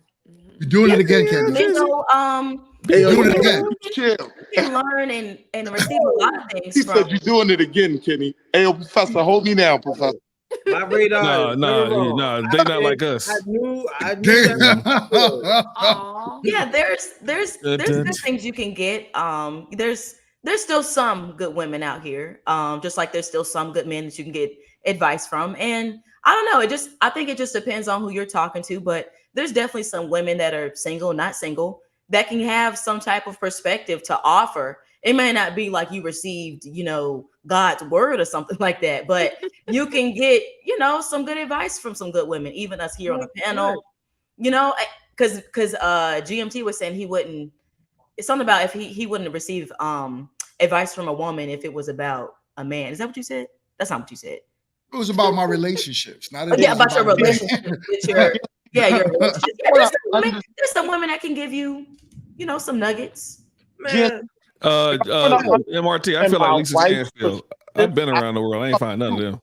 You're doing Yeah, it again, Candace. you know, Hey, You're doing it you again. chill. can learn and receive a lot of things He from. said you're doing it again, Kenny. Hey, yo, Professor, hold me down, Professor. My radar is never wrong. Nah, they not like us. I knew that. Aw. Yeah, there's good Dun-dun. things you can get. There's still some good women out here. Just like there's still some good men that you can get advice from. And I don't know, I think it just depends on who you're talking to, but there's definitely some women that are single, not single, that can have some type of perspective to offer. It may not be like you received, God's word or something like that, but you can get, some good advice from some good women, even us here on the panel, because GMT was saying he wouldn't. It's something about if he wouldn't receive advice from a woman if it was about a man. Is that what you said? That's not what you said. It was about my relationships, not about your relationship with your relationship. Yeah, there's some women that can give you, some nuggets. Man. MRT, I feel like Lisa Stansfield. I've been around the world. I ain't find none of them.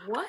What?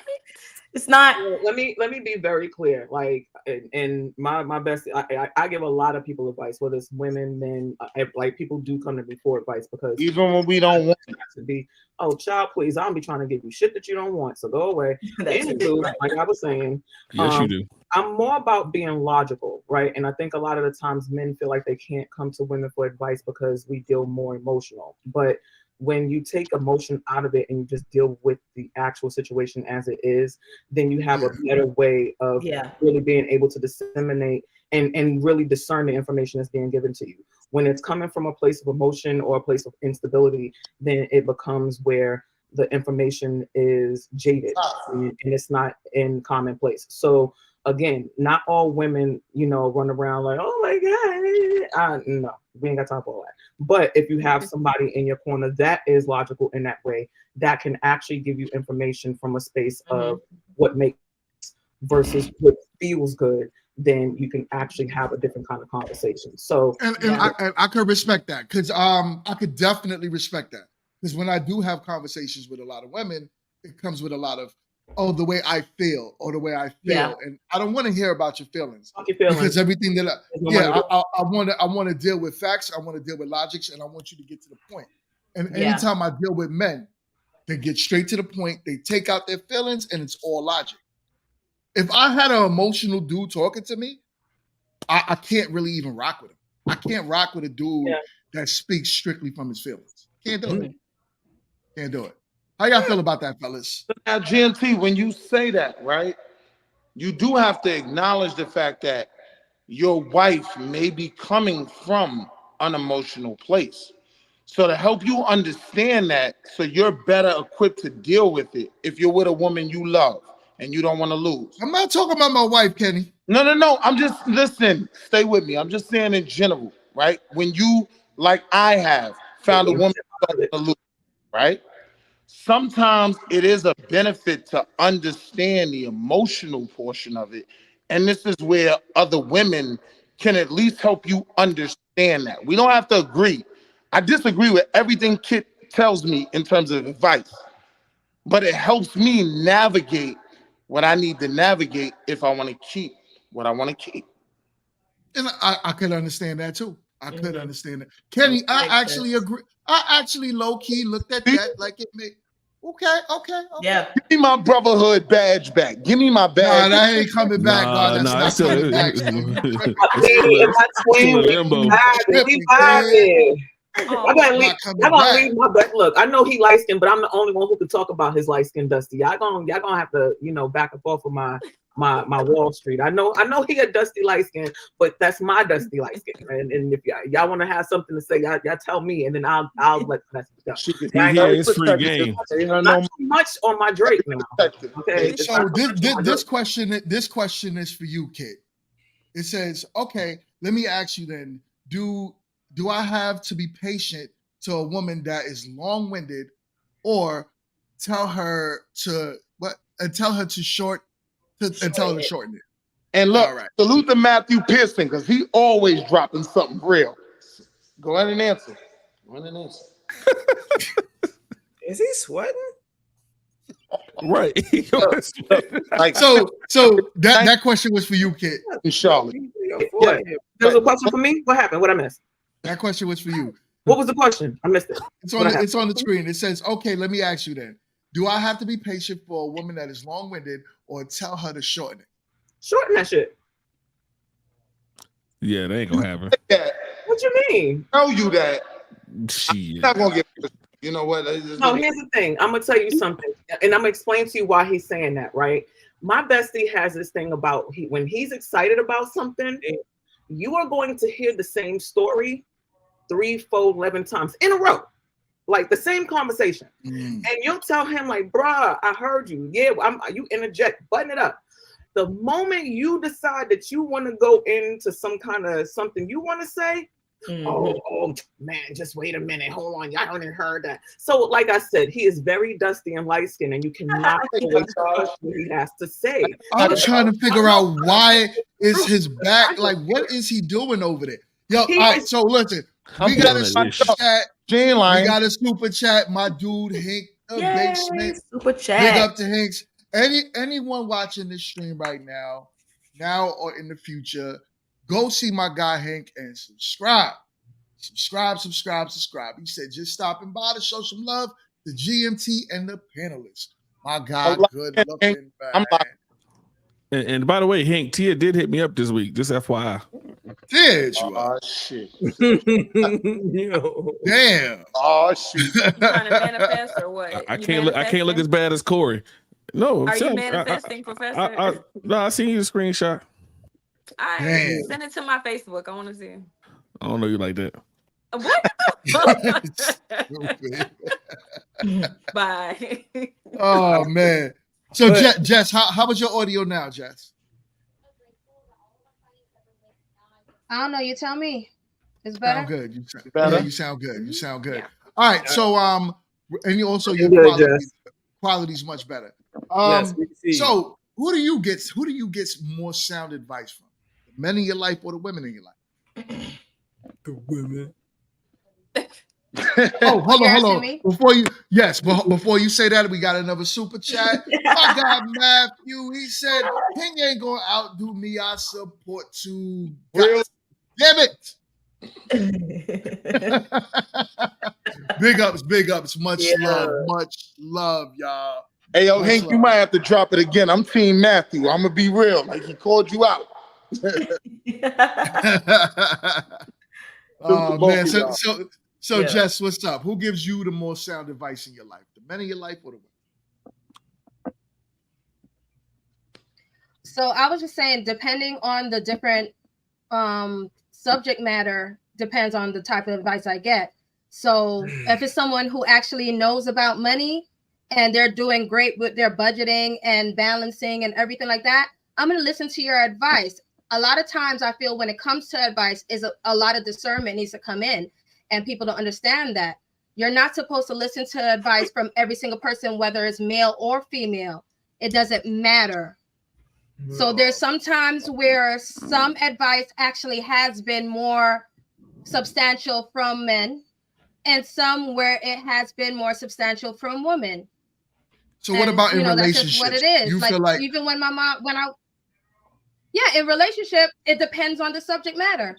It's not. Let me be very clear. Like, and my best, I give a lot of people advice, whether it's women, men. Like, people do come to me for advice because even when we don't want to be, oh, child, please, I don't be trying to give you shit that you don't want, so go away. Anywho, like I was saying, yes, you do. I'm more about being logical, right? And I think a lot of the times men feel like they can't come to women for advice because we deal more emotional, but when you take emotion out of it and you just deal with the actual situation as it is, then you have a better way of really being able to disseminate and really discern the information that's being given to you. When it's coming from a place of emotion or a place of instability, then it becomes where the information is jaded and it's not in commonplace. So again, not all women, run around like, oh my God. No, we ain't got time for all that. But if you have somebody in your corner that is logical in that way, that can actually give you information from a space of what makes versus what feels good, then you can actually have a different kind of conversation. So, I could respect that because I could definitely respect that because when I do have conversations with a lot of women, it comes with a lot of the way I feel or the way I feel, and I don't want to hear about your feelings because everything that I want to deal with facts, I want to deal with logics, and I want you to get to the point. And anytime I deal with men, they get straight to the point. They take out their feelings, and it's all logic. If I had an emotional dude talking to me, I can't really even rock with him. I can't rock with a dude that speaks strictly from his feelings. Can't do it. Can't do it. How y'all feel about that, fellas? Now, GMT, when you say that, right, you do have to acknowledge the fact that your wife may be coming from an emotional place. So to help you understand that, so you're better equipped to deal with it if you're with a woman you love and you don't want to lose. I'm not talking about my wife, Kenny. No. I'm just, listen, stay with me. I'm just saying in general, right? When you, like I have, found a woman you don't want to lose, right? Sometimes it is a benefit to understand the emotional portion of it. And this is where other women can at least help you understand that. We don't have to agree. I disagree with everything Kit tells me in terms of advice, but it helps me navigate what I need to navigate if I want to keep what I want to keep. And I could understand that too. I could understand that. Kenny, I actually agree. I actually low-key looked at that like it made okay. Yeah. Give me my brotherhood badge back. Give me my badge. Nah, that ain't coming back, God. That's not still, coming back. I'm gonna leave my back. Look, I know he light skinned, but I'm the only one who can talk about his light skin, Dusty. Y'all gonna have to, back and forth with my Wall Street. I know he a Dusty light skin, but that's my Dusty light skin. And if y'all want to have something to say, y'all tell me, and then I'll let the message go. It's free game. Not too much on my Drake now. Okay. So this question is for you, kid. It says, okay, let me ask you then, do I have to be patient to a woman that is long-winded, or tell her to shorten it? And look, salute to Matthew Pearson because he always dropping something real. Go ahead and answer. Is he sweating? Right. Like, so that question was for you, Kit. Charlotte. Yeah. There was a question for me. What happened? What I missed? That question was for you. What was the question? I missed it. It's on the screen. It says, okay, let me ask you then. Do I have to be patient for a woman that is long-winded or tell her to shorten it? Shorten that shit. Yeah, that ain't gonna happen. What you mean? Tell you that. Shit. I'm not gonna get. You know what? No, here's the thing. I'm gonna tell you something, and I'm gonna explain to you why he's saying that. Right? My bestie has this thing about when he's excited about something, you are going to hear the same story 3, 4, 11 times in a row, like the same conversation, and you'll tell him like, "Bruh, I heard you. Yeah, you interject, button it up." The moment you decide that you want to go into some kind of something you want to say, oh man, just wait a minute, hold on, y'all haven't heard that. So, like I said, he is very dusty and light skinned, and you cannot always trust what he has to say. I'm trying to figure out why is his back like, what is he doing over there? Yo, all right, so listen, we got a super chat. We got a super chat. My dude Hank the Basement. Super chat. Big up to Hanks. Anyone watching this stream right now or in the future, go see my guy Hank and subscribe. Subscribe. He said, just stopping by to show some love to GMT and the panelists. My guy, good looking man. And by the way, Hank, Tia did hit me up this week. Just FYI. Did you? Oh shit. Damn. Oh shit. You trying to manifest or what? I can't look as bad as Corey. No. Are you manifesting, Professor? No, I seen you the screenshot. All right, send it to my Facebook. I want to see it. I don't know you like that. What? Bye. Oh man. So Jess, how was your audio now, Jess? I don't know. You tell me. It's better. Sound good. You sound good. You sound good. Yeah. All right. So and you also your quality's much better. So who do you get more sound advice from? The men in your life or the women in your life? The women. Oh, hold on. Before you say that, we got another super chat. My guy Matthew, he said, King ain't gonna outdo me. I support two. Damn it. Big ups. Much love, y'all. Hey, yo, Hank, you might have to drop it again. I'm Team Matthew. I'm gonna be real. Like, he called you out. Oh man, so Jess, what's up? Who gives you the more sound advice in your life? The men in your life or the women? So I was just saying, depending on the different subject matter, depends on the type of advice I get. So if it's someone who actually knows about money and they're doing great with their budgeting and balancing and everything like that, I'm going to listen to your advice. A lot of times I feel when it comes to advice is a lot of discernment needs to come in, and people don't understand that. You're not supposed to listen to advice from every single person, whether it's male or female. It doesn't matter. So there's some times where some advice actually has been more substantial from men, and some where it has been more substantial from women. So what about in relationships? That's just what it is. You feel like even when in relationship, it depends on the subject matter.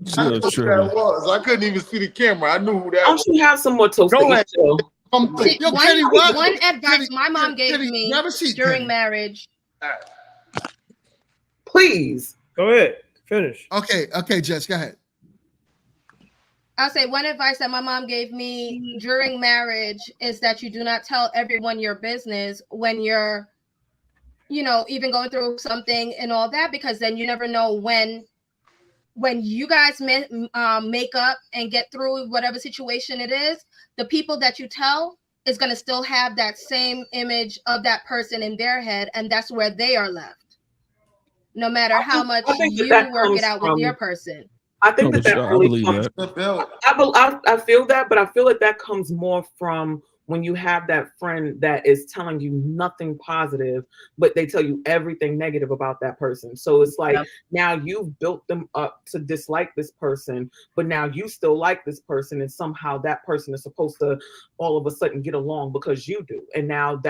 That was. I couldn't even see the camera. I knew who that was. Don't you have some more toast? One advice my mom gave me during marriage. Please. Go ahead. Finish. Okay, Jess, go ahead. I'll say one advice that my mom gave me during marriage is that you do not tell everyone your business when you're, even going through something and all that, because then you never know when you guys make up and get through whatever situation it is, the people that you tell is going to still have that same image of that person in their head, and that's where they are left. No matter how much you work it out with your person. I think that really comes. I feel that, but I feel like that comes more from when you have that friend that is telling you nothing positive, but they tell you everything negative about that person. So it's like now you've built them up to dislike this person, but now you still like this person, and somehow that person is supposed to all of a sudden get along because you do. And now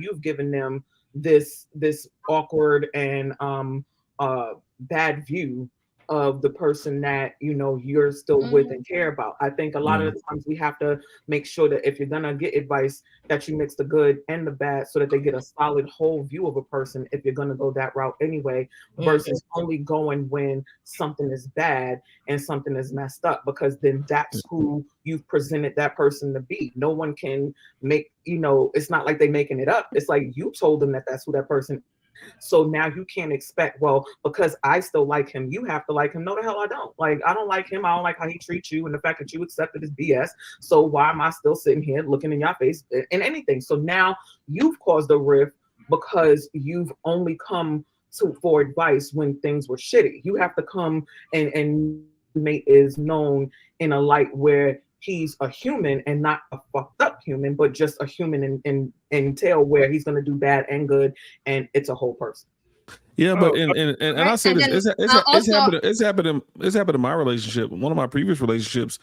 you've given them this awkward and bad view of the person that you're still with and care about. I think a lot of the times we have to make sure that if you're gonna get advice, that you mix the good and the bad so that they get a solid whole view of a person if you're gonna go that route anyway, versus only going when something is bad and something is messed up, because then that's who you've presented that person to be. No one can make, it's not like they making it up. It's like you told them that that's who that person is. So now you can't expect, well, because I still like him, you have to like him. No, the hell I don't. Like, I don't like him. I don't like how he treats you. And the fact that you accepted his BS. So why am I still sitting here looking in your face and anything? So now you've caused a rift because you've only come for advice when things were shitty. You have to come and mate is known in a light where he's a human and not a fucked up human, but just a human and tell where he's going to do bad and good, and it's a whole person. Yeah, but and I say this, it's happened in my relationship. One of my previous relationships,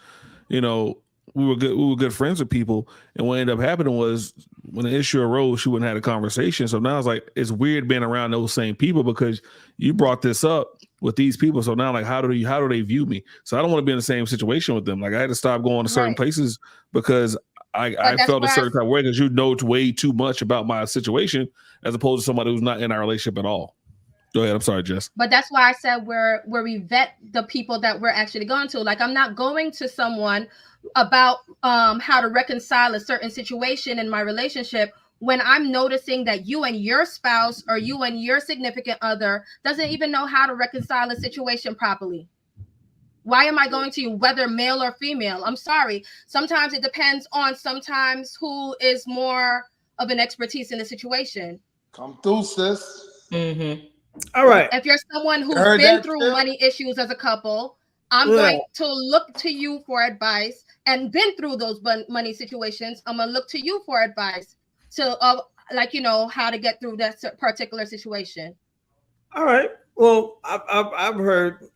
we were good friends with people, and what ended up happening was when the issue arose, she wouldn't have a conversation. So now it's like it's weird being around those same people because you brought this up with these people. So now, like, how do they view me? So I don't want to be in the same situation with them. Like, I had to stop going to certain places because I felt a certain type of way because you know way too much about my situation as opposed to somebody who's not in our relationship at all. Go ahead. I'm sorry, Jess. But that's why I said where we vet the people that we're actually going to. Like, I'm not going to someone about how to reconcile a certain situation in my relationship when I'm noticing that you and your spouse or you and your significant other doesn't even know how to reconcile a situation properly. Why am I going to you, whether male or female? I'm sorry. Sometimes it depends on who is more of an expertise in the situation. Come through, sis. Mm-hmm. All right. If you're someone who's been through money issues as a couple, I'm going to look to you for advice and been through those money situations. I'm going to look to you for advice to how to get through that particular situation. All right. Well, I've heard,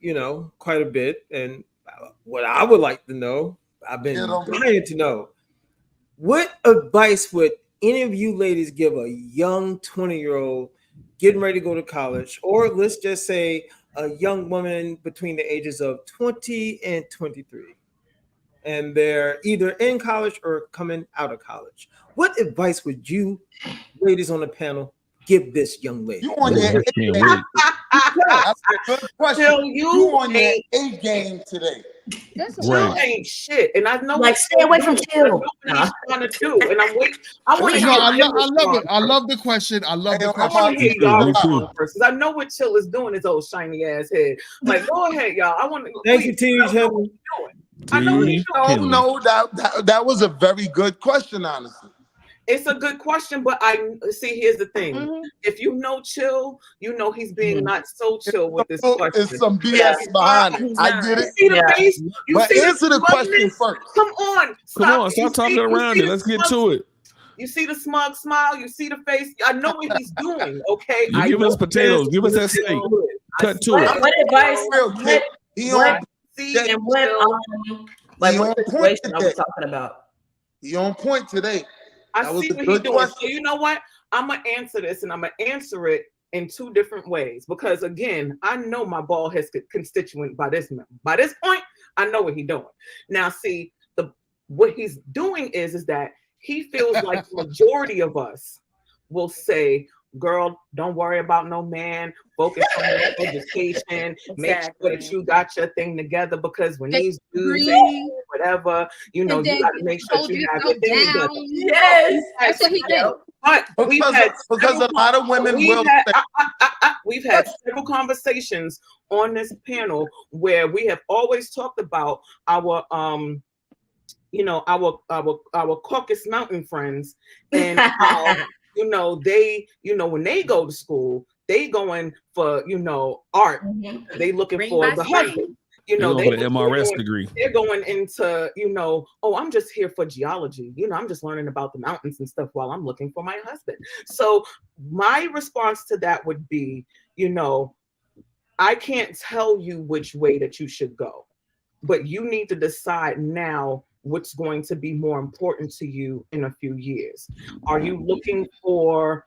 quite a bit. And what I would like to know, I've been trying to know, what advice would any of you ladies give a young 20-year-old getting ready to go to college, or let's just say a young woman between the ages of 20 and 23, and they're either in college or coming out of college? What advice would you ladies on the panel give this young lady? You on your A game. That's a good question. You on your A game today. Chill ain't shit, and I know stay away from chill. And I'm waiting. I love it. I love the question. I want to hear y'all respond first, because I know what Chill is doing his old shiny ass head. Like, go ahead, y'all. I want to. Thank you, T. I know what he's doing. No, that was a very good question, honestly. It's a good question, but I see. Here's the thing: if you know Chill, you know he's being not so chill with this question. There's some BS behind it. I get it. You see the face? But answer the question first. Come on, stop talking around it. Let's get to it. You see the smug smile. You see the face. I know what he's doing. Okay, you give us potatoes. Give us that steak. Cut to it. What advice? What situation are we talking about? He on point today. I see what he's doing. So you know what? I'm gonna answer this, and I'm gonna answer it in two different ways. Because again, I know my bald head constituent by this point. I know what he's doing. Now, see, what he's doing is that he feels like the majority of us will say, "Girl, don't worry about no man. Focus on your education. Make sure that you got your thing together, because when these dudes whatever, you got to make sure you have your thing together." Yes, that's what he did. But because a lot of women we've had several conversations on this panel where we have always talked about our our Caucasus Mountain friends, and how they when they go to school, they going for art. They looking for the husband. You know, for the MRS degree. They're going into, oh, I'm just here for geology. I'm just learning about the mountains and stuff while I'm looking for my husband. So my response to that would be, I can't tell you which way that you should go, but you need to decide now what's going to be more important to you in a few years. Are you looking for,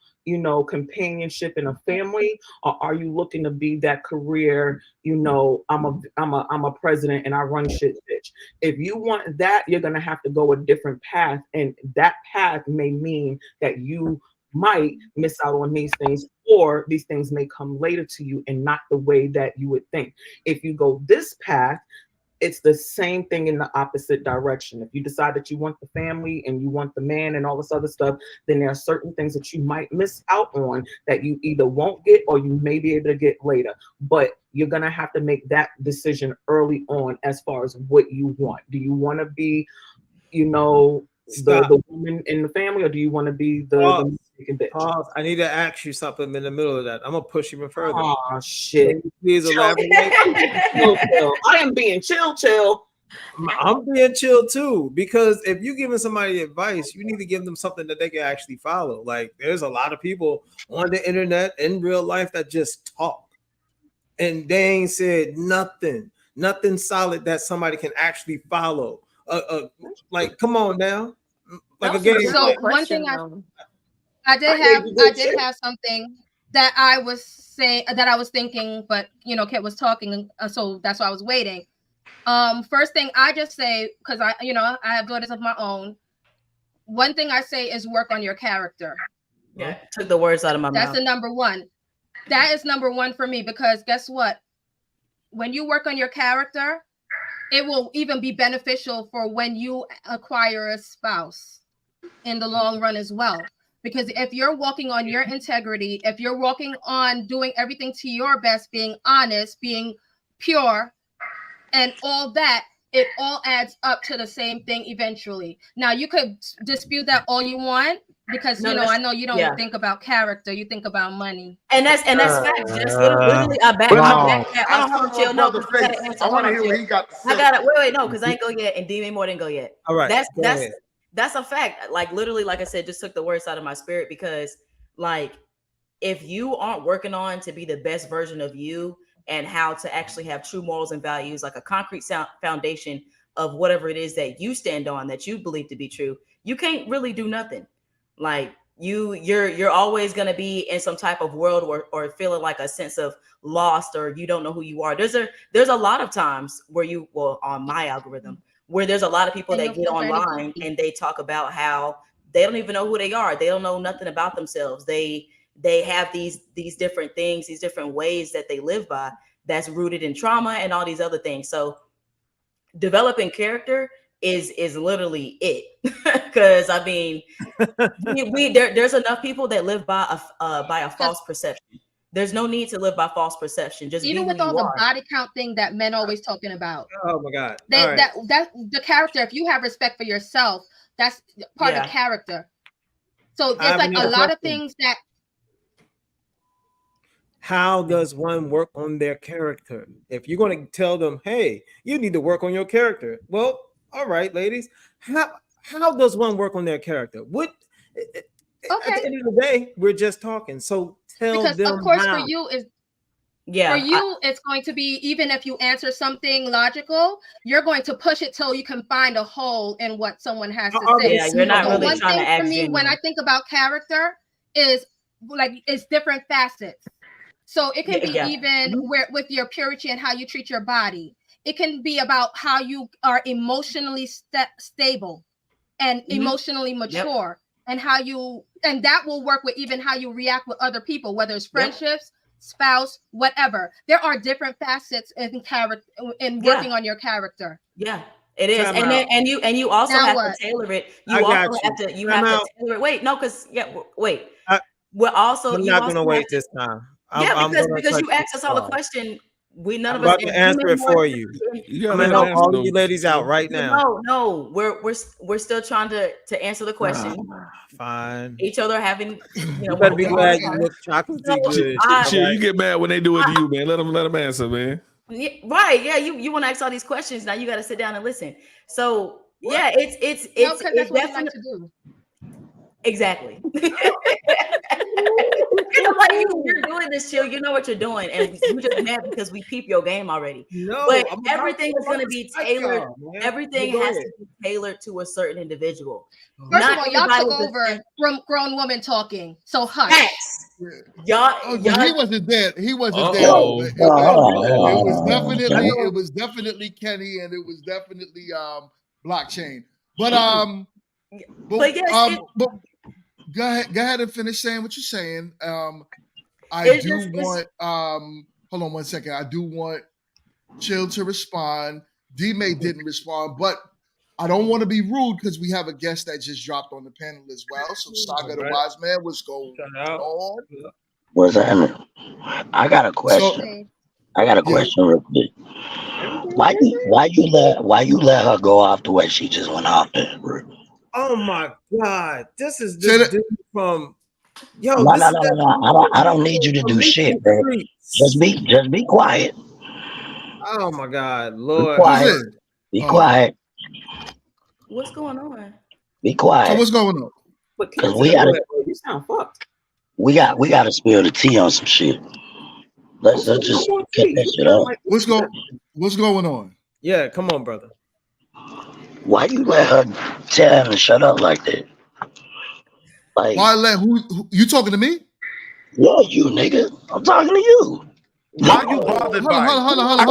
companionship in a family, or are you looking to be that career, I'm a president and I run shit, bitch. If you want that, you're going to have to go a different path, and that path may mean that you might miss out on these things, or these things may come later to you and not the way that you would think. If you go this path, it's the same thing in the opposite direction. If you decide that you want the family and you want the man and all this other stuff, then there are certain things that you might miss out on that you either won't get or you may be able to get later. But you're going to have to make that decision early on as far as what you want. Do you want to be, the woman in the family, or do you want to be the bitch? Pause. I need to ask you something in the middle of that. I'm gonna push even further. Oh shit! Please elaborate. Chill. I am being chill. I'm being chill too, because if you're giving somebody advice, you need to give them something that they can actually follow. Like, there's a lot of people on the internet in real life that just talk, and they ain't said nothing solid that somebody can actually follow. Like, come on now. Like, again, so one thing I did have something that I was saying, that I was thinking, but Kit was talking, so that's why I was waiting. First thing I just say, because I have daughters of my own. One thing I say is work on your character. Yeah, took the words out of my mouth. That's the number one. That is number one for me, because guess what? When you work on your character, it will even be beneficial for when you acquire a spouse in the long run as well. Because if you're walking on your integrity, if you're walking on doing everything to your best, being honest, being pure, and all that, it all adds up to the same thing eventually. Now, you could dispute that all you want, because I know you don't think about character, you think about money. And that's fact. Just literally I back I want to hear what he got to say. I got it. Wait, no, because I ain't go yet, and D Moore didn't go yet. All right. That's a fact. Like, literally, like I said, just took the words out of my spirit, because like, if you aren't working on to be the best version of you and how to actually have true morals and values, like a concrete foundation of whatever it is that you stand on, that you believe to be true, you can't really do nothing. Like, you're always going to be in some type of world or feeling like a sense of lost, or you don't know who you are. There's a lot of times where on my algorithm, where there's a lot of people that get online and they talk about how they don't even know who they are. They don't know nothing about themselves. They have these different things, these different ways that they live by, that's rooted in trauma and all these other things. So developing character is literally it. Because I mean, there's enough people that live by a false perception. There's no need to live by false perception. Just even with all the body count thing that men always talking about. Oh my God! That the character. If you have respect for yourself, that's part of character. So there's like a lot of things that. How does one work on their character? If you're going to tell them, hey, you need to work on your character. Well, all right, ladies. How does one work on their character? At the end of the day, we're just talking. So tell them. Because of course, how. for you, it's going to be, even if you answer something logical, you're going to push it till you can find a hole in what someone has to say. Yeah, you're not really one trying thing to act for me, when I think about character, is like it's different facets. So it can be even with your purity and how you treat your body. It can be about how you are emotionally stable and emotionally mature, and and that will work with even how you react with other people, whether it's friendships, spouse, whatever. There are different facets in character in working on your character. Yeah, it is. And you also have to tailor it. You have to tailor it. Wait, no, because we're also I'm not gonna wait this time. Because you asked us all the question. None of us can answer it for you. I'm gonna help all of you ladies out right now. No, we're still trying to answer the question. Fine. Each other having, you better be glad you look chocolatey good. Chill, you get mad when they do it to you, man. Let them answer, man. Yeah, right. Yeah, you want to ask all these questions. Now you got to sit down and listen. So yeah, it's because that's what we like definitely to do. exactly. It's like you're doing this, chill. You know what you're doing, and you just mad because we peep your game already. No, But I'm everything is going to be tailored. Everything Go has ahead. to be tailored to a certain individual. First of Not all, y'all everybody took is the over same. from grown women talking, so hush. Facts. Y'all, Oh, well, he wasn't there. He wasn't there. Uh-oh. But it was Uh-oh. definitely Kenny, and it was definitely blockchain. But yes, but go ahead and finish saying what you're saying. I It's do just- it's- want hold on one second. I do want Chill to respond. D-May didn't respond, but I don't want to be rude because we have a guest that just dropped on the panel as well. So Saga the Right. Wise Man, what's going Shout out. on? What's happening? I got a question. I got a question real quick. Why you let her go off the way she just went off there? Oh my God, this is Say this that- dude from yo. No, this no, is no, that no, no. I don't need you to do shit, bro. Just be quiet. Oh my God, Be Lord. quiet. Who's it? Be quiet. What's going on? Be quiet. So what's going on? Because we gotta, You sound fucked. we gotta spill the tea on some shit. Let's just get that shit up. What's going on? Yeah, come on, brother. Why you let her tell him to shut up like that? Like, Why let who you talking to me? yeah, you nigga. I'm talking to you. Why you bothered by it? Hold on.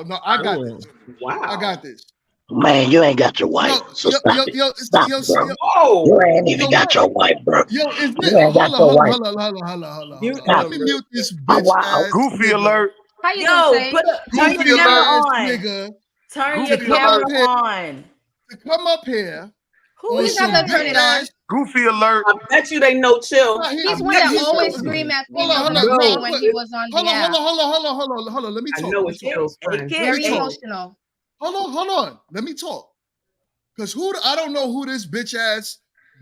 No. I got Oh. this. Wow. I got this. Man, you ain't got your wife. So stop it. Stop, bro. Oh, You ain't even got your wife, bro. Yo, is You it? ain't got your wife. Hold on. Mute Let him. me mute this I bitch ass Goofy nigga. alert. How you Yo, doing, turn Goofy your camera ass on. nigga Turn your Goofy camera alert. on. to come up here Who on is some that? Turn it on. bitch-ass- Goofy alert. I bet you they know chill. He's one that always scream at females in his name when he was on the app. Hold on. Let me I talk. know it's Chill's friend. Very emotional. Hold on. Let me talk. Because I don't know who this bitch ass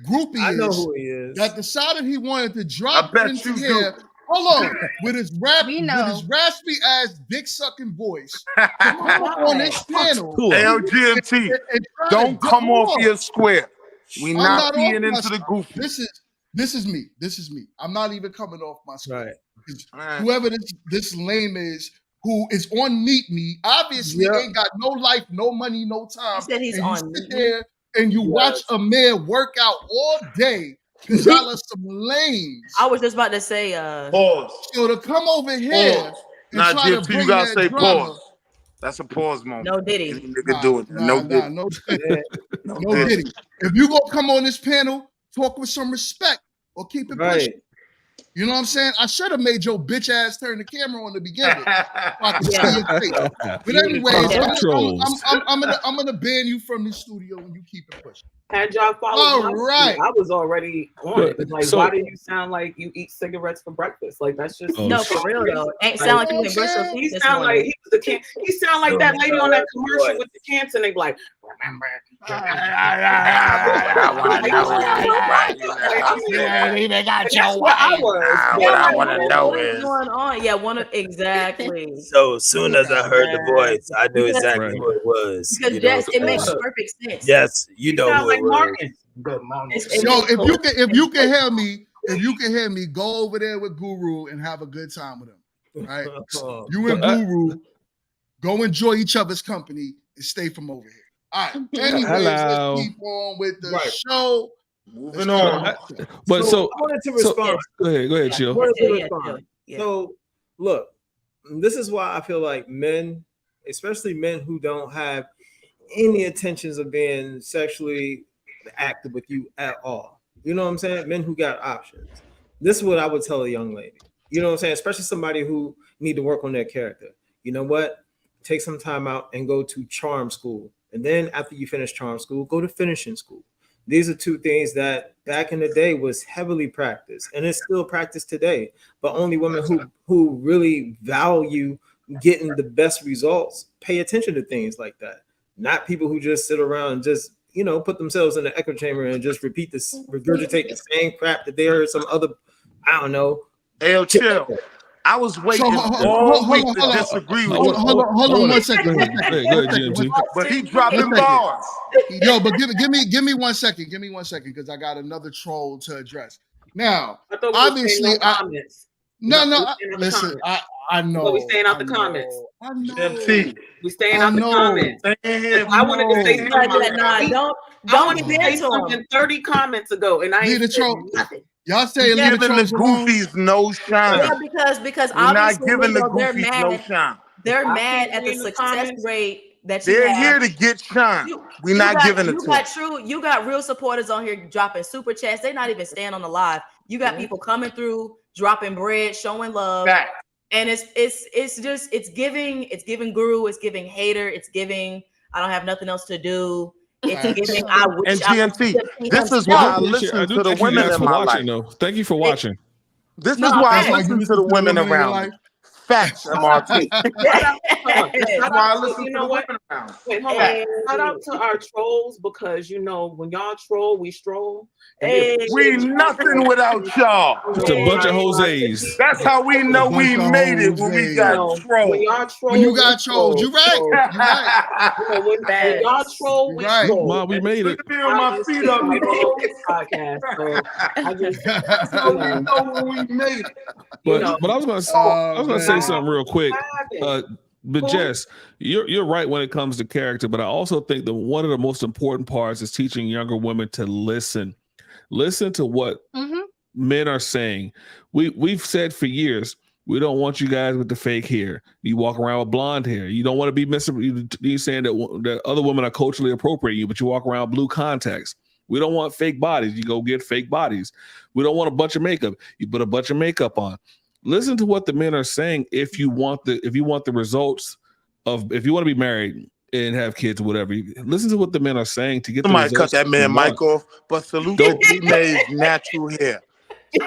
groupie I know is who he is. that decided he wanted to drop I bet into you here. do. Hold on, with his We know. raspy ass dick sucking voice to come up on this panel. Hey, GMT, and try don't to come hold off on. your square. We I'm not not off peeing my into the square. goofy. This is me. I'm not even coming off my square. Right. Whoever this lame is who is on Meet Me obviously ain't got no life, no money, no time. You said he's and you on sit Meet Me? there and you watch a man work out all day because y'all are some lames. I was just about to say, Pause. So to come over here and Nah, try to GMT, bring you gotta that say drama. pause. That's a pause moment. no Diddy. Any nigga doing that. No Diddy. No No no Diddy. Diddy. If you gonna come on this panel, talk with some respect or keep it pushing. You know what I'm saying? I should have made your bitch ass turn the camera on to begin with. So I can see your face. But anyways, I'm gonna ban you from the studio when you keep it pushing. Had y'all followed All my right. I was already on it. Like, So- why do you sound like you eat cigarettes for breakfest? Like, that's just Oh, No, for real though. Ain't sound like you didn't brush your He teeth this sound like morning. he sound like that lady on that commercial with the cancer. And they be like, remember. Even got That's what I was. What I want to know What is is, going on? Yeah, exactly. So as soon as I heard the voice, I knew Because- exactly Right. who it was. Because you know, yes, it makes perfect sense. yes, you He know sound who like it was. Martin. Good morning. Yo, if you can hear me, go over there with Guru and have a good time with him. Right? You and Guru go enjoy each other's company and stay from over here. All right. Anyways, Hello. let's keep on with the show. moving on. But so I wanted to respond. go ahead, Chill. I wanted to Yeah, respond. yeah. So look, this is why I feel like men, especially men who don't have any intentions of being sexually active with you at all. You know what I'm saying? Men who got options. This is what I would tell a young lady. You know what I'm saying? Especially somebody who need to work on their character. You know what? Take some time out and go to charm school. And then after you finish charm school, go to finishing school. These are two things that back in the day was heavily practiced, and it's still practiced today. But only women who really value getting the best results pay attention to things like that. Not people who just sit around and just, you know, put themselves in the echo chamber and just regurgitate the same crap that they heard some other, I don't know. Hey, chill. I was waiting hold all week on, to disagree with hold you. on 1 second. Go ahead, GMT. But he dropping bars. Yo, but give me 1 second. Give me 1 second because I got another troll to address. Now, obviously, listen. I know. But we staying out the comments. I know. GMT. We staying out the comments. I wanted to say something. Don't say something 30 comments ago, and I ain't said nothing. Y'all say giving the goofies no shine. Yeah, because we're not obviously giving the they're goofies mad. no shine. They're mad at the success rate that you They're have. here to get shine. We're not giving it to them. You got real supporters on here dropping super chats. They're not even staying on the live. You got people coming through, dropping bread, showing love. And it's giving guru, it's giving hater, it's giving I don't have nothing else to do. It's giving I wish. And GMT, this is why I listen to the women in my life. Thank you for watching. This is why I listen to the women around me. Facts, MRT. That's why I listen to the women around. Wait, hold on. Shout out to our trolls because when y'all troll, we stroll. We nothing without y'all. Just a bunch of Jose's. That's how we know we made it when we got trolls. When you got trolls, you right. When y'all troll, we troll. Well, we made it. My feet up. Podcast. So I just know when we made it. But I was gonna say something real quick. But Jess, you're right when it comes to character, but I also think that one of the most important parts is teaching younger women to listen. Listen to what men are saying. We've said for years, we don't want you guys with the fake hair. You walk around with blonde hair. You don't want to be you saying that other women are culturally appropriating you, but you walk around blue contacts. We don't want fake bodies. You go get fake bodies. We don't want a bunch of makeup. You put a bunch of makeup on. Listen to what the men are saying if you want the results of if you want to be married and have kids or whatever. Listen to what the men are saying to get Somebody the results. cut that man mic off, but salute to D-May's natural hair.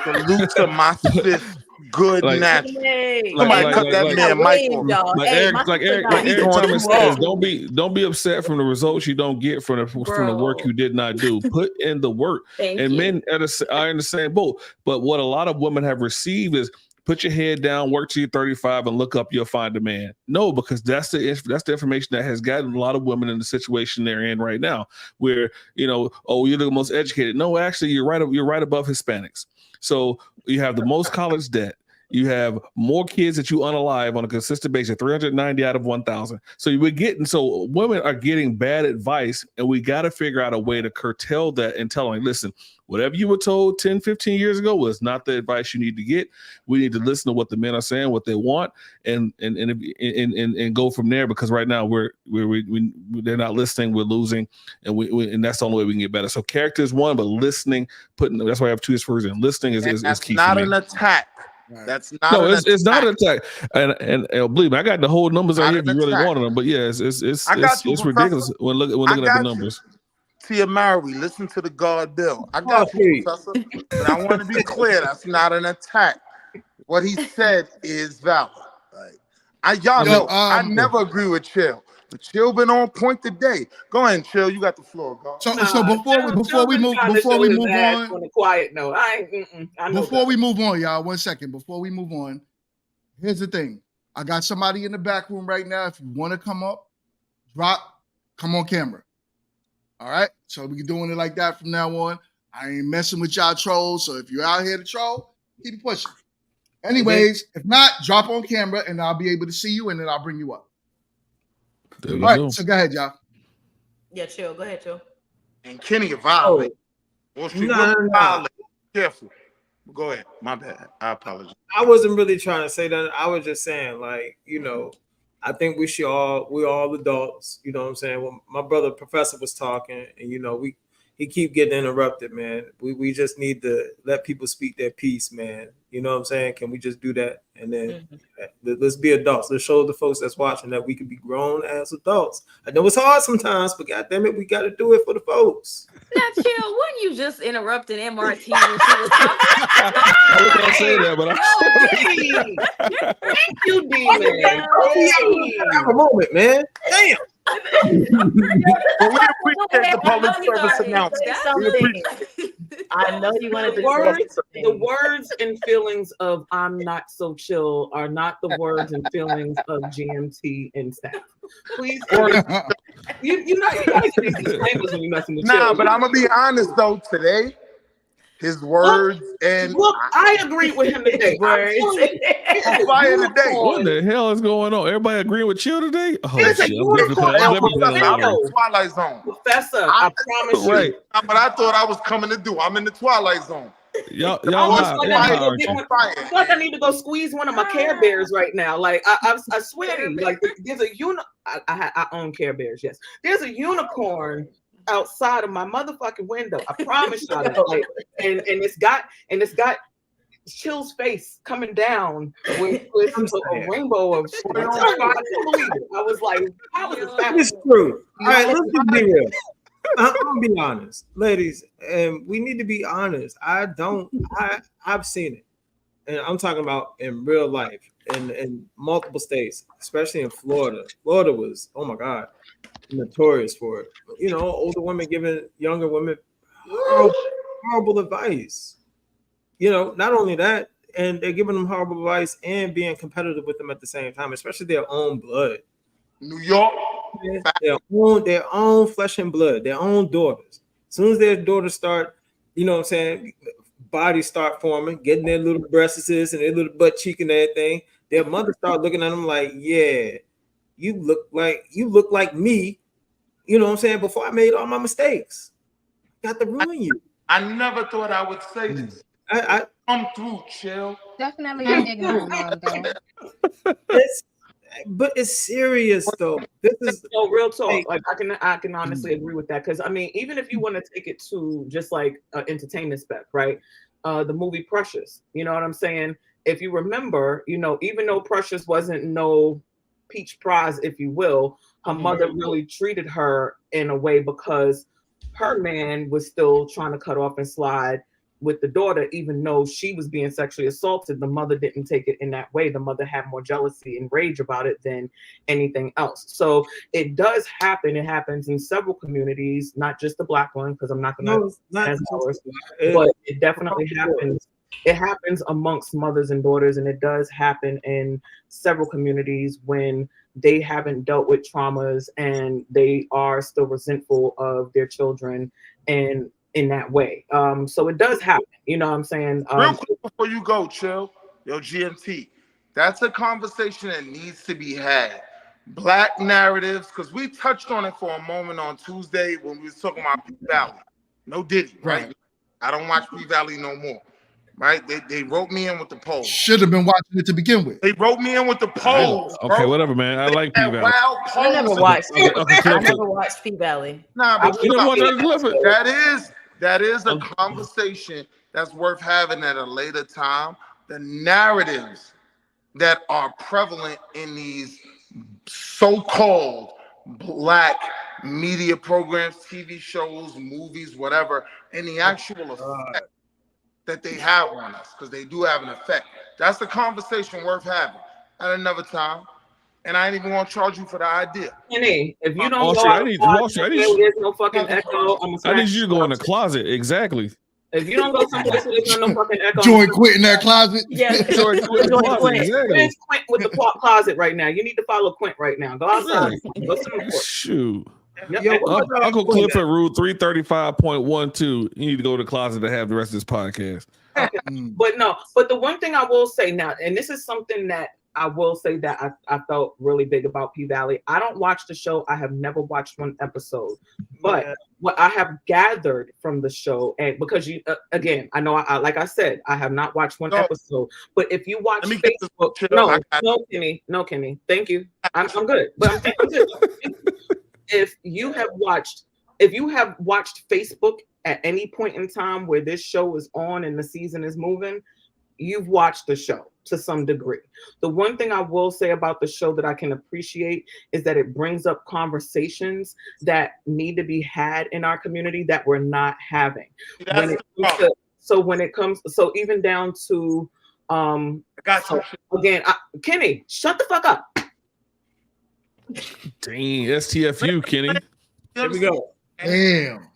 Salute to my sis, good natural. Somebody cut that man mic off. Like Eric Thomas says, don't be upset from the results you don't get from the work you did not do. Put in the work. Men are in the same boat. But what a lot of women have received is put your head down, work till you're 35, and look up, you'll find a man. No, because that's the information that has gotten a lot of women in the situation they're in right now, where you're the most educated. No, actually, you're right above Hispanics. So you have the most college debt. You have more kids that you unalive on a consistent basis, 390 out of 1,000. So women are getting bad advice, and we got to figure out a way to curtail that and tell them, listen, whatever you were told 10, 15 years ago was not the advice you need to get. We need to listen to what the men are saying, what they want, and go from there. Because right now they're not listening, we're losing, and that's the only way we can get better. So character is one, but listening, that's why I have two words in. Listening is key. Not an attack. Right. That's not. No, it's not an attack. And believe me, I got the whole numbers out here if you really wanted them. But yeah, it's ridiculous when looking at the numbers. Tia Mowry, listen to the God Bill. I got you, Professor, but I want to be clear. That's not an attack. What he said is valid. I never agree with Chill. But Chill been on point today. Go ahead, Chill. You got the floor. Go. So before we move on, on a quiet note, before we move on, y'all, 1 second. Before we move on, here's the thing. I got somebody in the back room right now. If you want to come up, come on camera. All right. So we're doing it like that from now on. I ain't messing with y'all trolls. So if you're out here to troll, keep pushing. Anyways, if not, drop on camera and I'll be able to see you and then I'll bring you up. All right, so go ahead, y'all. Yeah, Chill. Go ahead, Chill. And Kenny violate. Violate. Careful. Go ahead. My bad. I apologize. I wasn't really trying to say that. I was just saying, I think we're all adults. You know what I'm saying? When my brother Professor was talking, and he keep getting interrupted, man. We just need to let people speak their piece, man. You know what I'm saying? Can we just do that? And then let's be adults. Let's show the folks that's watching that we can be grown as adults. I know it's hard sometimes, but goddamn it, we got to do it for the folks. Now, Chill, wasn't you just interrupting MRT when she was talking? I was going to say that, but thank you, D-Man. Have a moment, man. Damn. But we appreciate the public service announcement. I know you wanted the words and feelings of "I'm not so chill" are not the words and feelings of GMT and staff. Please, you gotta get these disclaimers when you're messing with Nah, chill. but I'm gonna be honest though. Today, his words look, I agree with him today. I'm fire today. What the hell is going on? Everybody agreeing with Chill today? Oh, There's a unicorn. I'm in the Twilight Zone. Professor, I promise you. Right. But I thought I was coming to do. I'm in the Twilight Zone. Y'all I feel like I need to go squeeze one of my Care Bears right now. Like I swear to you, like there's a I own Care Bears. Yes, there's a unicorn outside of my motherfucking window. I promise y'all that. Like, and it's got Chill's face coming down with a rainbow of shit. I couldn't believe it. I was like, how is this happening? It's true. All right, let's just be real. I'm gonna be honest, ladies, and we need to be honest. I've seen it, and I'm talking about in real life in multiple states, especially in Florida. Florida was, oh my God, notorious for it. You know, older women giving younger women horrible advice. You know, not only that, and they're giving them horrible advice and being competitive with them at the same time, especially their own blood. New York. Their own flesh and blood, their own daughters. As soon as their daughters start, you know what I'm saying, bodies start forming, getting their little breasts and their little butt cheek and everything, their mother start looking at them like, yeah, you look like me, you know what I'm saying, before I made all my mistakes. Got to ruin you. I never thought I would say this. I come through, Chill. Definitely an ignorant mom, though. But it's serious though. This is no real talk. Like I can honestly agree with that, because I mean, even if you want to take it to just like entertainment spec, right? The movie Precious, you know what I'm saying? If you remember, you know, even though Precious wasn't no peach prize, if you will, her mother really treated her in a way because her man was still trying to cut off and slide with the daughter, even though she was being sexually assaulted. The mother didn't take it in that way. The mother had more jealousy and rage about it than anything else. So it does happen. It happens in several communities, not just the Black one, because I'm not going to but it definitely happens. It happens amongst mothers and daughters, and it does happen in several communities when they haven't dealt with traumas and they are still resentful of their children and in that way. So it does happen, you know what I'm saying? Real quick before you go, Chill, yo, GMT, that's a conversation that needs to be had. Black narratives, because we touched on it for a moment on Tuesday when we was talking about P Valley. No Diddy, right? I don't watch P Valley no more, right? They wrote me in with the poll. Should have been watching it to begin with. They wrote me in with the polls. Okay, whatever, man. I like P Valley. I never watched P Valley. Nah, but that is a conversation that's worth having at a later time. The narratives that are prevalent in these so-called Black media programs, TV shows, movies, whatever, and the actual effect that they have on us, because they do have an effect. That's a conversation worth having at another time. And I ain't even gonna charge you for the idea. Kenny, if you don't there's no fucking echo. I need you to go in the closet. Exactly. If you don't go someplace where there's no fucking echo, join Quint in that closet. Yeah, join Quint. Exactly. Quint with the closet right now. You need to follow Quint right now. Go outside. Shoot. Yep. Uncle Clifford rule 335.12. You need to go to the closet to have the rest of this podcast. Okay. But the one thing I will say now, and this is something that I will say that I felt really big about P Valley. I don't watch the show. I have never watched one episode, but what I have gathered from the show, and because you again, I know like I said, I have not watched one episode. But if you watch Facebook, no, Kenny, thank you. I'm good, but I'm good. If you have watched Facebook at any point in time where this show is on and the season is moving, you've watched the show to some degree. The one thing I will say about the show that I can appreciate is that it brings up conversations that need to be had in our community that we're not having. When it comes to even down to Kenny, shut the fuck up. Dang, STFU, Kenny. Here we go. Damn.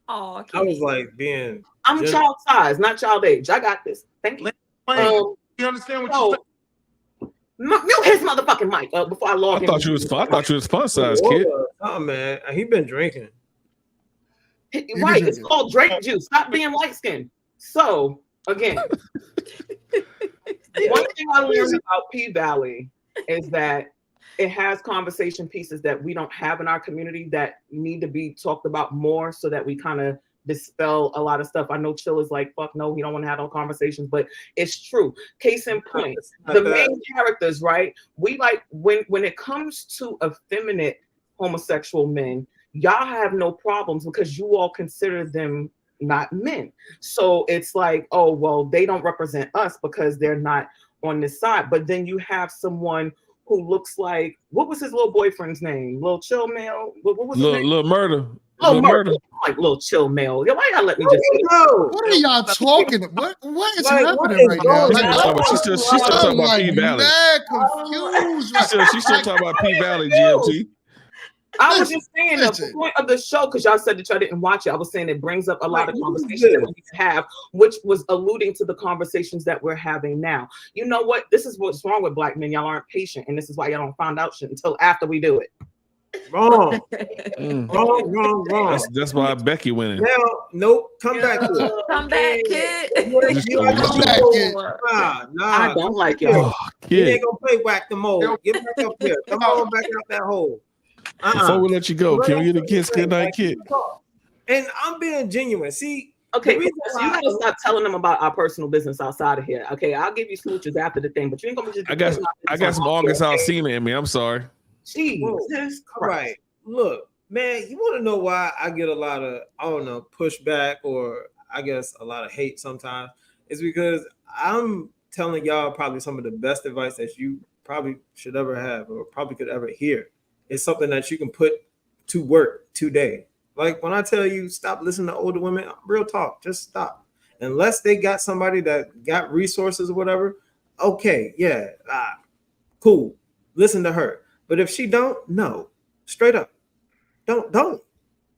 Oh, I was like being I'm child size, not child age. I got this. Thank you. You understand what you're saying? Mute his motherfucking mic before I log in. I thought you was fun size, kid. Oh man, he been drinking. Right, it's called Drake juice. Stop being light skinned. So again, one thing I learned about P Valley is that it has conversation pieces that we don't have in our community that need to be talked about more, so that we kind of dispel a lot of stuff. I know Chill is like, fuck no, he don't want to have no conversations, but it's true. Case in point, the main characters, right? We like when it comes to effeminate homosexual men, y'all have no problems because you all consider them not men. So it's like, oh, well, they don't represent us because they're not on this side. But then you have someone who looks like, what was his little boyfriend's name? Lil Chill Male? What was his name? Little Murder. Little Murder. Like Lil Chill Male. Why y'all let me just What are y'all talking? What is happening right now? She's still talking about P Valley. Mad confused. She's still talking about P Valley, GMT. I was just saying the point of the show, because y'all said that y'all didn't watch it. I was saying it brings up a lot of conversations that we need to have, which was alluding to the conversations that we're having now. You know what? This is what's wrong with black men. Y'all aren't patient, and this is why y'all don't find out shit until after we do it. Wrong. Wrong. That's why Becky winning. Now, nope. Come back, kid. Come back, kid. I don't like y'all. You ain't gonna play whack the mole. Get back up here. Come on back out that hole. Before we let you go, can we get a kiss? Good night, kid. And I'm being genuine. See, okay, you gotta stop telling them about our personal business outside of here. Okay, I'll give you smooches after the thing, but you ain't gonna just. I got some August Alsina in me. I'm sorry. Jesus Christ. Right. Look, man, you want to know why I get a lot of, I don't know, pushback, or I guess a lot of hate sometimes? It's because I'm telling y'all probably some of the best advice that you probably should ever have, or probably could ever hear. It's something that you can put to work today. Like when I tell you stop listening to older women, real talk, just stop. Unless they got somebody that got resources or whatever, okay, yeah, cool, listen to her. But if she don't, no, straight up, don't.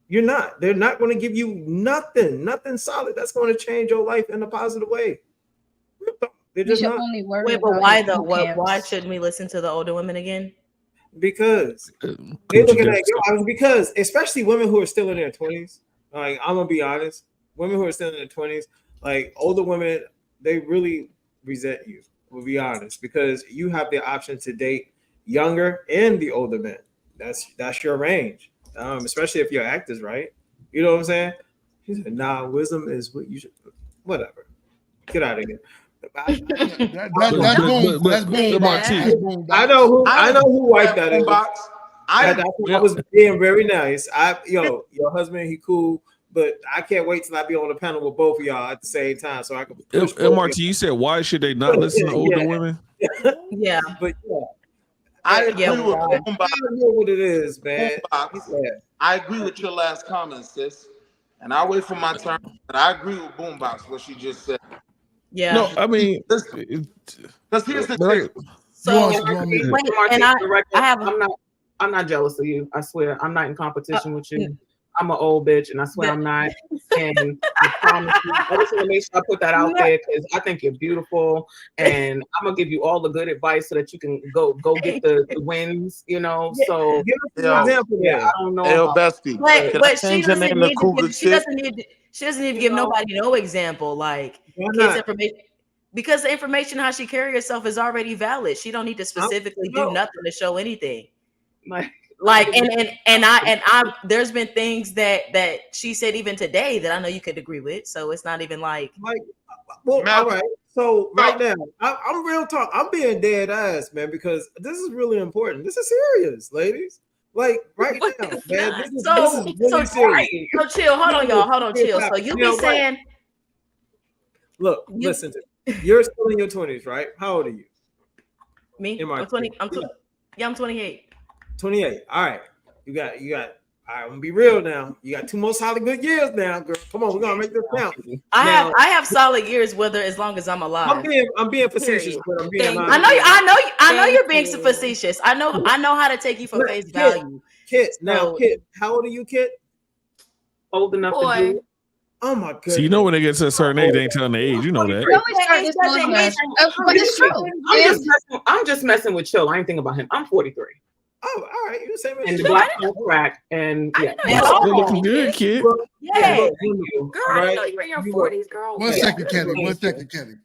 You're not. They're not going to give you nothing solid that's going to change your life in a positive way. They're just not. Wait, but why though? Why shouldn't we listen to the older women again? Because they looking at you. Because especially women who are still in their 20s. Like, I'm gonna be honest, women who are still in their 20s, like older women, they really resent you. We'll be honest, because you have the option to date younger and the older men. That's your range, especially if your act is right. You know what I'm saying? He said, "Nah, wisdom is what you should." Whatever. Get out of here. That's boom. I know who wiped that in. I was being very nice. Your husband, he cool, but I can't wait till I be on the panel with both of y'all at the same time, so I can. MRT, you said why should they not listen to older women? Yeah, but I agree with Boombox. I know what it is, man. I agree with your last comment, sis, and I'll wait for my turn. But I agree with Boombox what she just said. Yeah. No, I mean, because here's the thing. I'm not jealous of you. I swear, I'm not in competition with you. I'm an old bitch, and I swear I'm not. And I promise you, I just want to make sure I put that out there because I think you're beautiful, and I'm gonna give you all the good advice so that you can go get the wins. You know, so I don't know. Bestie, but she doesn't need to give nobody no example. Like kids' information, because the information how she carry herself is already valid. She don't need to specifically do nothing to show anything. I there's been things that she said even today that I know you could agree with. So it's not even like well, all right. So right now, I'm real talk. I'm being dead ass, man, because this is really important. This is serious, ladies. Like right now, man. This is really serious. So chill. Hold on, y'all. Hold on, chill. So you be saying, look, listen to me. You're still in your 20s, right? How old are you? Me? I'm 20. I'm 28. 28. All right. You got. All right, I'm gonna be real now. You got 2 more solid good years now, girl. Come on, we're gonna make this count. I have solid years, whether as long as I'm alive. I'm being facetious, but I'm being honest. I know you're being facetious. I know how to take you for face value. Kit, how old are you, Kit? Old enough to do. Oh my goodness. So you know when they get to a certain age, they ain't telling the age. You know that. But it's true. I'm just messing with Chill. I ain't thinking about him. I'm 43. Oh, all right. You the same as And the black don't crack. And yeah. You're looking good, kid. Yeah. Girl, I didn't know you were in your 40s, girl. One second, Kelly. One second, Kelly.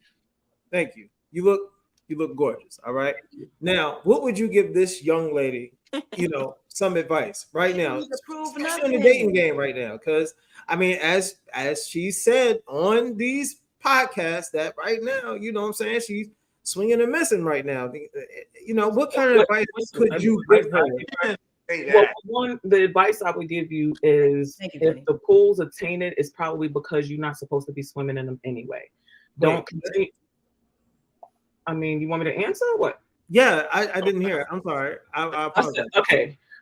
Thank you. You look gorgeous. All right. Now, what would you give this young lady, some advice right now, especially in the dating game right now? Because I mean, as she said on these podcasts, that right now, you know what I'm saying, she's swinging and missing right now. What kind of advice could you give her? Well, one, the advice I would give you is if the pools are tainted, it's probably because you're not supposed to be swimming in them anyway. Don't continue. I mean, you want me to answer or what? Yeah, I didn't hear it. I'm sorry. I apologize.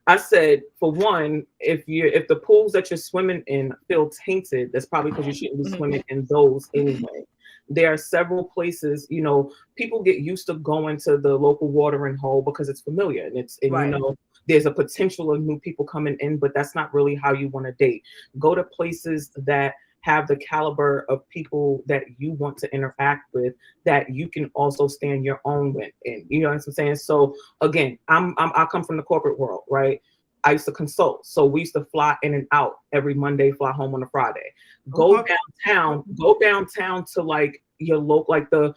I said, for one, if the pools that you're swimming in feel tainted, that's probably because you shouldn't be swimming in those anyway. There are several places, people get used to going to the local watering hole because it's familiar and there's a potential of new people coming in, but that's not really how you want to date. Go to places that have the caliber of people that you want to interact with, that you can also stand your own with. And you know what I'm saying? So again, I come from the corporate world, right? I used to consult. So we used to fly in and out every Monday, fly home on a Friday. Go downtown to like your local, like the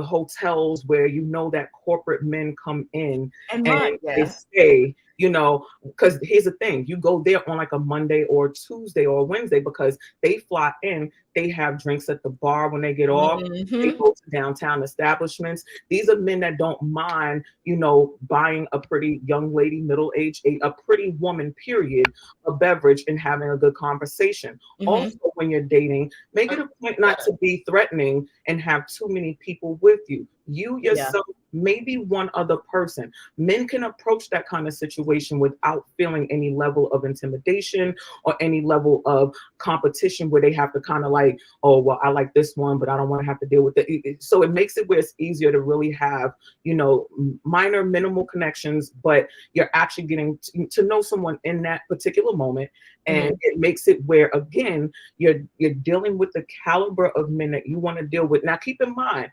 hotels where that corporate men come in and they stay, because here's the thing, you go there on like a Monday or Tuesday or Wednesday because they fly in, they have drinks at the bar when they get off, they go to downtown establishments. These are men that don't mind, buying a pretty young lady, middle-aged, a pretty woman, period, a beverage and having a good conversation. Also, when you're dating, make it a point not to be threatening and have too many people with you. You yourself, maybe one other person. Men can approach that kind of situation without feeling any level of intimidation or any level of competition where they have to kind of like, oh, well, I like this one, but I don't want to have to deal with it. So it makes it where it's easier to really have, minor, minimal connections, but you're actually getting to know someone in that particular moment. And it makes it where, again, you're dealing with the caliber of men that you want to deal with. Now, keep in mind,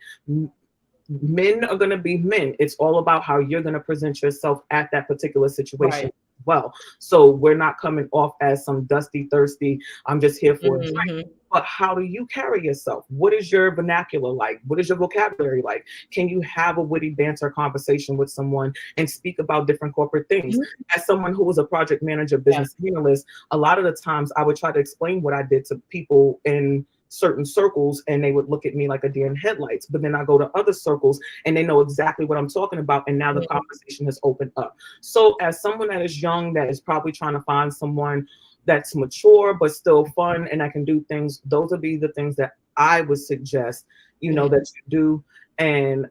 men are going to be men. It's all about how you're going to present yourself at that particular situation as well. So we're not coming off as some dusty, thirsty, I'm just here for a drink. But how do you carry yourself? What is your vernacular like? What is your vocabulary like? Can you have a witty banter conversation with someone and speak about different corporate things? As someone who was a project manager, business analyst, a lot of the times I would try to explain what I did to people in certain circles and they would look at me like a deer in headlights, but then I go to other circles and they know exactly what I'm talking about, and now the conversation has opened up. So as someone that is young, that is probably trying to find someone that's mature but still fun and I can do things, those would be the things that I would suggest that you do, and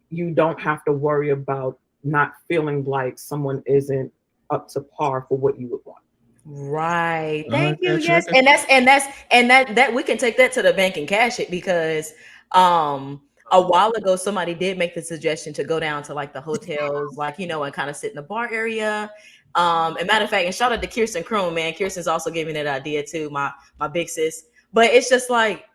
you don't have to worry about not feeling like someone isn't up to par for what you would want. Right. Thank you. Yes. And that we can take that to the bank and cash it, because a while ago somebody did make the suggestion to go down to like the hotels, like, and kind of sit in the bar area. And matter of fact, and shout out to Kirsten Kroon, man. Kirsten's also giving that idea too, my big sis. But it's just like,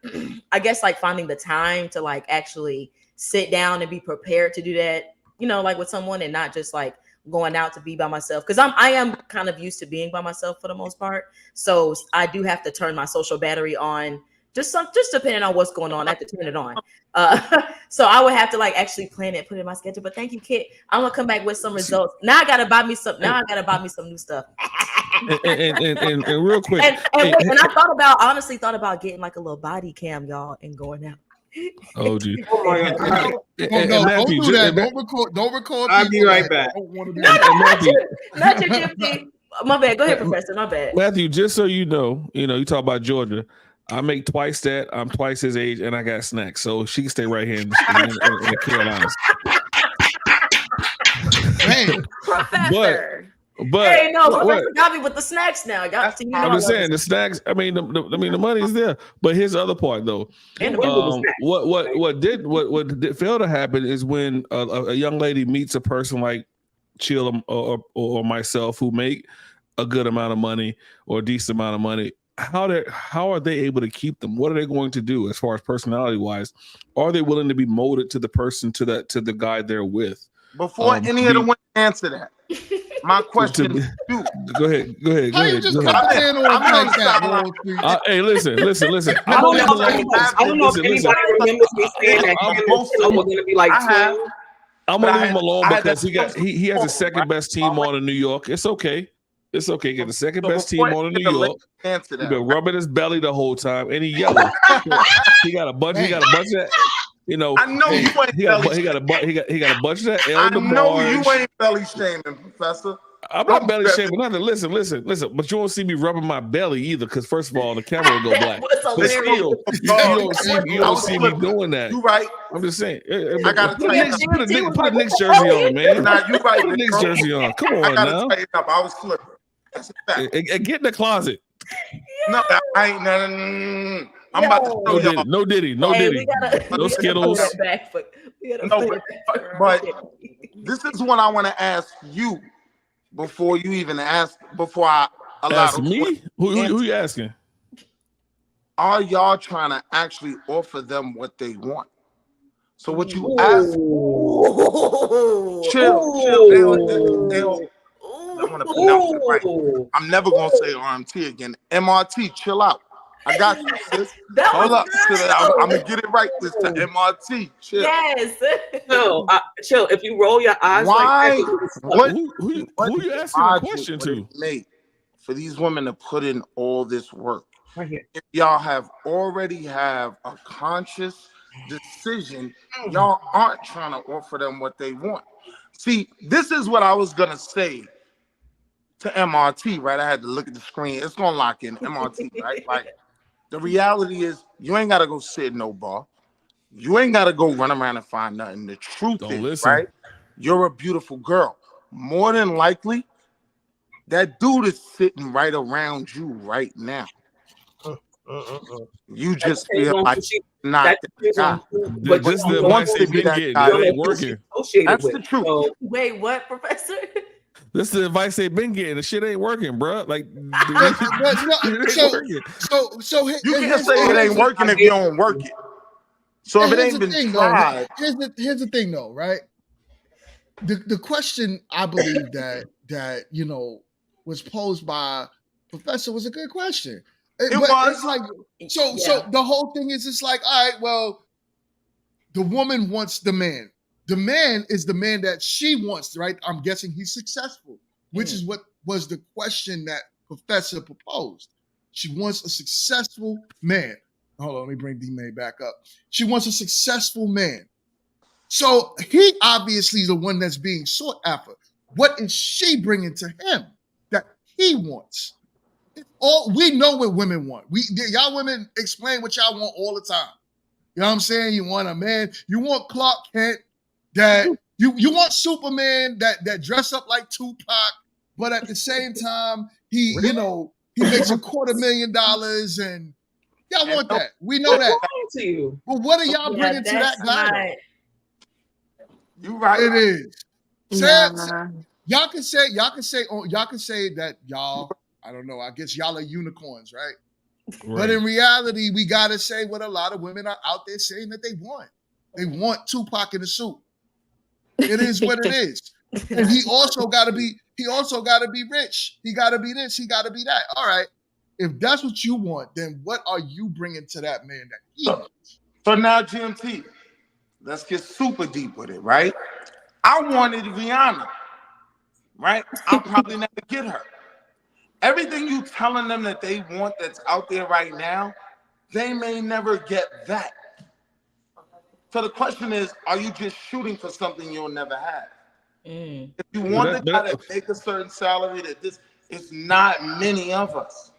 I guess like finding the time to like actually sit down and be prepared to do that, like with someone, and not just like going out to be by myself, because I am kind of used to being by myself for the most part. So I do have to turn my social battery on, just depending on what's going on. I have to turn it on. So I would have to like actually plan it, put it in my schedule. But thank you, Kit. I'm gonna come back with some results. Now I gotta buy me some new stuff. and real quick, and I honestly thought about getting like a little body cam, y'all, and going out. Oh, gee. Oh my God. Matthew, don't do that. Don't record. I'll be right back. Not your gypsy. My bad. Go ahead, Professor. My bad. Matthew, just so you know, you talk about Georgia. I make twice that. I'm twice his age, and I got snacks, so she can stay right here in the Carolinas. Hey, Professor. But hey, no, Professor got me with the snacks now. I'm just saying the snacks. I mean, the money is there. But here's the other part, though. What did fail to happen is when a young lady meets a person like Chill or myself who make a good amount of money or a decent amount of money. how are they able to keep them? What are they going to do as far as personality wise? Are they willing to be molded to the person to the guy they're with? Before any of the women answer that, my question to you. Go ahead. How you just cut the man off like that? Hey, listen. I don't know if anybody remembers me saying that him and Phil were going to be like twins. I'm gonna leave him alone because he has the second best team on in New York. It's okay. It's okay. Get the second best team on in New York. He's been rubbing his belly the whole time, and he yelling. He got a bunch. He got a bunch of that. You know. I know you ain't he got a bunch of that. I know you ain't belly shaming, Professor. I'm not belly shaming nothing. Listen. But you won't see me rubbing my belly either, because first of all, the camera will go black. But still, you don't see me doing that. You right. I'm just saying. I gotta put a Knicks jersey on, man. Nah, you right. Put a Knicks jersey on. Come on now. I was flipping. That's a fact. Get in the closet. No, I ain't nothing. I'm about to show y'all. No Diddy. No Skittles. But this is what I want to ask you before you even ask. Before I allow ask me, who you asking? Are y'all trying to actually offer them what they want? So what you ask? Chill. I want to pronounce it right. I'm never gonna say RMT again. MRT, chill out. I got you, sis. Hold up. I'm gonna get it right this time. MRT, chill. Yes. Chill. If you roll your eyes like that, who you asking a question to? Mate, for these women to put in all this work. Right here. If y'all already have a conscious decision, y'all aren't trying to offer them what they want. See, this is what I was gonna say to MRT, right? I had to look at the screen. It's gonna lock in MRT, right? Like, the reality is, you ain't gotta go sit in no bar. You ain't gotta go run around and find nothing. The truth is, right? You're a beautiful girl. More than likely, that dude is sitting right around you right now. You just feel like not the guy. But this is the advice they've been getting. It ain't working. That's the truth. Wait, what, Professor? This is the advice they've been getting. The shit ain't working, bro. Like, so you can't say it ain't working if you don't work it. So if it ain't been tried, here's the thing, though, right? The question I believe that was posed by Professor was a good question. It was. It's like so the whole thing is just like, all right, well, the woman wants the man. The man is the man that she wants, right? I'm guessing he's successful, which is what was the question that Professor proposed. She wants a successful man. Hold on, let me bring D-May back up. She wants a successful man. So he obviously is the one that's being sought after. What is she bringing to him that he wants? All we know what women want. Y'all women explain what y'all want all the time. You know what I'm saying? You want a man. You want Clark Kent. That you want Superman that dress up like Tupac, but at the same time he makes $250,000 and y'all want that. We know that. To you. But what are y'all bringing to that guy? You right. It is. Y'all can say that y'all. I don't know. I guess y'all are unicorns, right? But in reality, we gotta say what a lot of women are out there saying that they want. They want Tupac in a suit. It is what it is. And he also gotta be rich. He gotta be this, he gotta be that. All right. If that's what you want, then what are you bringing to that man that he wants? So now, GMT, let's get super deep with it, right? I wanted Rihanna, right? I'll probably never get her. Everything you telling them that they want that's out there right now, they may never get that. So the question is, are you just shooting for something you'll never have? If you want the guy to make a certain salary, it's not many of us.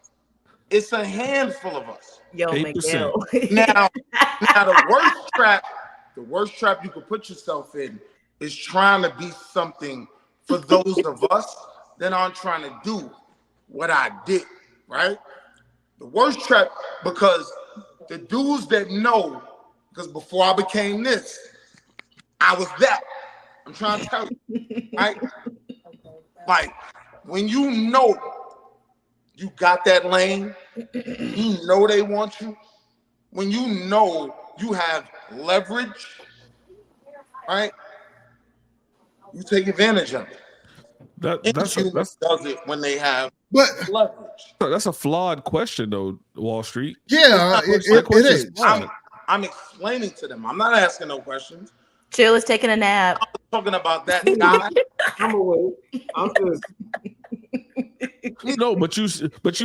It's a handful of us. Yo, Miguel. Now the worst trap you could put yourself in is trying to be something for those of us that aren't trying to do what I did, right? The worst trap, because the dudes that know, because before I became this, I was that. I'm trying to tell you, right? Like, when you know you got that lane You know they want you. When you know you have leverage, right? You take advantage of it. That's does it when they have but leverage. That's a flawed question, though. Wall Street. Yeah, it is. I'm explaining to them. I'm not asking no questions. Chill is taking a nap. I'm talking about that guy. I'm awake. I'm just. No, but you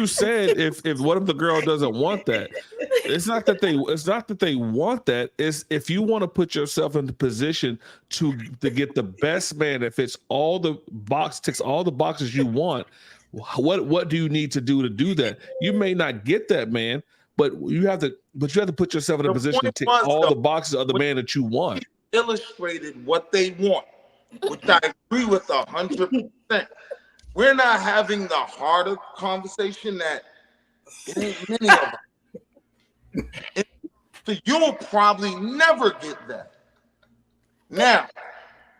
said if what if the girl doesn't want that? It's not that they want that. It's if you want to put yourself in the position to get the best man that fits ticks all the boxes you want. What do you need to do that? You may not get that man, but you have to put yourself in a position to tick all the boxes of the man that you want. Illustrated what they want, which I agree with 100%. We're not having the harder conversation that it ain't many of them. So you'll probably never get that. Now,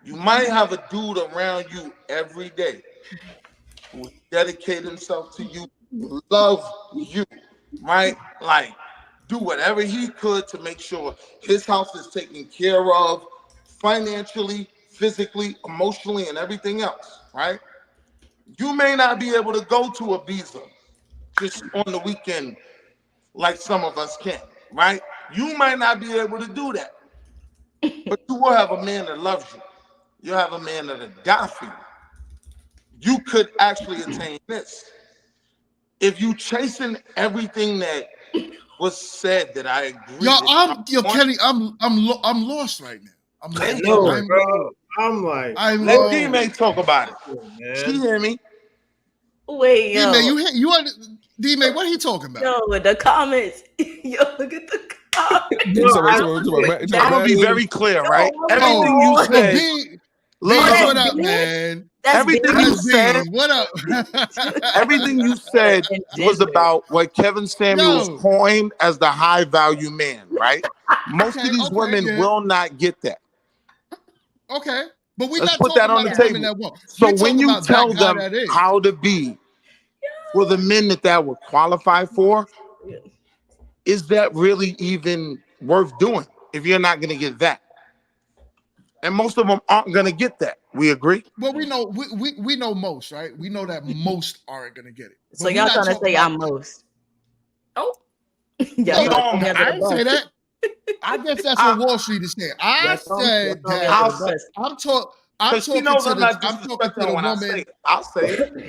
you might have a dude around you every day who dedicate himself to you, love you, right? Like, do whatever he could to make sure his house is taken care of financially, physically, emotionally, and everything else, right? You may not be able to go to Ibiza just on the weekend like some of us can, right? You might not be able to do that. But you will have a man that loves you. You'll have a man that'll die for you. You could actually attain this. If you chasing everything that was said that I agree with. Kenny, I'm lost right now. I'm lost. I know, bro. I'm like, let D-May talk about it. She hear me. Wait, yo. D-May, what are you talking about? Yo, the comments. Yo, look at the comments. I'm gonna be very clear, right? Everything you said. What up, man? Everything you said. What up? Everything you said was about what Kevin Samuels coined as the high value man, right? Most of these women will not get that. Okay, but let's put that on the table. So when you tell them how to be for the men that would qualify for, is that really even worth doing if you're not going to get that? And most of them aren't going to get that. We agree? Well, we know most, right? We know that most aren't going to get it. So y'all trying to say I'm most? Oh. Yeah, I didn't say that. I guess that's what Wall Street is saying. I said that I'm talking to the woman. I'll say it.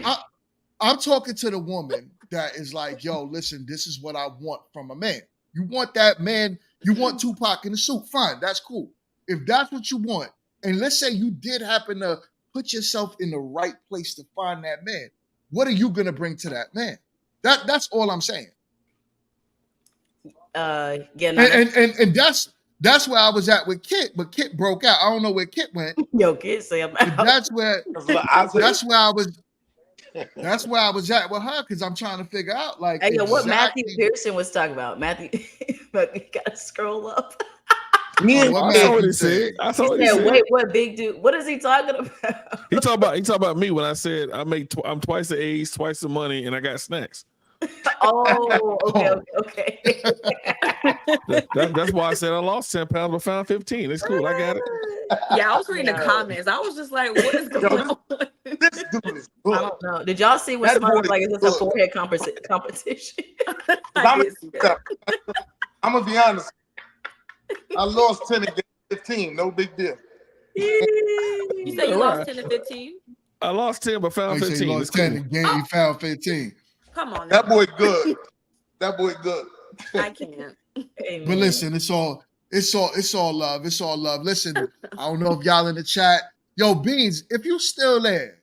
I'm talking to the woman that is like, yo, listen, this is what I want from a man. You want that man, you want Tupac in the suit, fine, that's cool. If that's what you want, and let's say you did happen to put yourself in the right place to find that man, what are you gonna bring to that man? That's all I'm saying. And that's where I was at with Kit, but Kit broke out. I don't know where Kit went. Yo, Kit say I'm out. That's where I was at with her, because I'm trying to figure out like what Matthew Pearson was talking about. Matthew, but you gotta scroll up. I saw what he said. Wait, what big dude? What is he talking about? He talking about me when I said I'm twice the age, twice the money, and I got snacks. Oh, okay. That's why I said I lost 10 pounds but found 15. It's cool. I got it. Yeah, I was reading the comments. I was just like, what is going on? This dude is good. I don't know. Did y'all see what somebody was like? Is this a forehead competition? I'm gonna be honest. I lost 10 against 15. No big deal. You said you lost 10 to 15? I lost 10 but found 15. You lost 10 again. You found 15. Come on. That boy good. That boy good. I can't. But listen, it's all love. It's all love. Listen, I don't know if y'all in the chat. Yo, Beans, if you still there,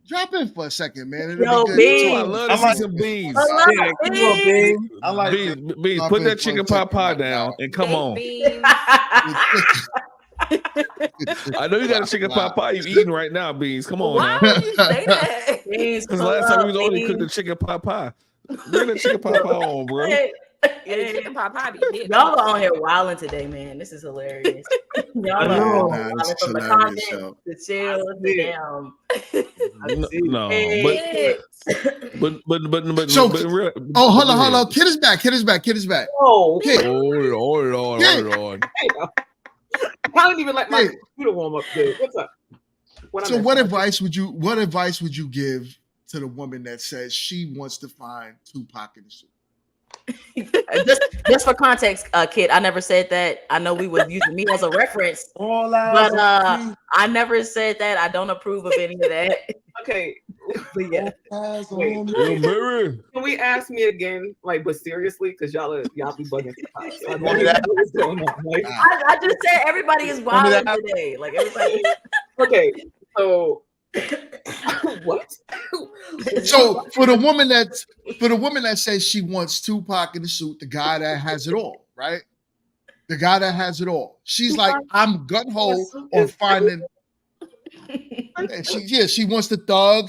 drop in for a second, man. Yo, Beans. I love to see some beans. I like beans. Put that chicken pot pie down and come on. I know you got a chicken pot pie you eating right now, Beans. Come on now. Why would you say that? Because last time we was only cooked the chicken pot pie. Bring the chicken pot pie on, bro. Chicken pot pie be hitting. Y'all are on here wilding today, man. This is hilarious. Y'all are wilding from the content, the chill, the damn. Hold on. Kid is back. Oh, Kid. Hold on. I don't even like my computer warm up good. What's up? What advice would you give to the woman that says she wants to find Tupac in the suit? just for context, Kid, I never said that. I know we was using me as a reference, but I never said that. I don't approve of any of that. Okay, but yeah. Wait, can we ask me again? Like, but seriously, because y'all be bugging. What's going on? Like, I just said everybody is wild today. Like everybody. Okay, so what? So for the woman that says she wants Tupac in the suit, the guy that has it all, right? The guy that has it all. She's like, I'm gun ho on finding. And she wants the thug.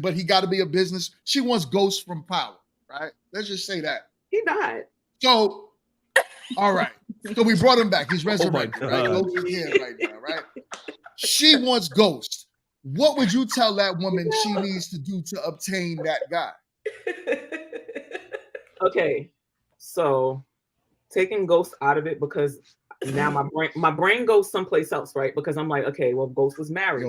But he got to be a business. She wants Ghost from Power, right? Let's just say that he died. So, all right. So we brought him back. He's resurrected, right? Ghost is here right now, right? She wants Ghost. What would you tell that woman she needs to do to obtain that guy? Okay, so taking Ghost out of it because now my brain goes someplace else, right? Because I'm like, okay, well, Ghost was married.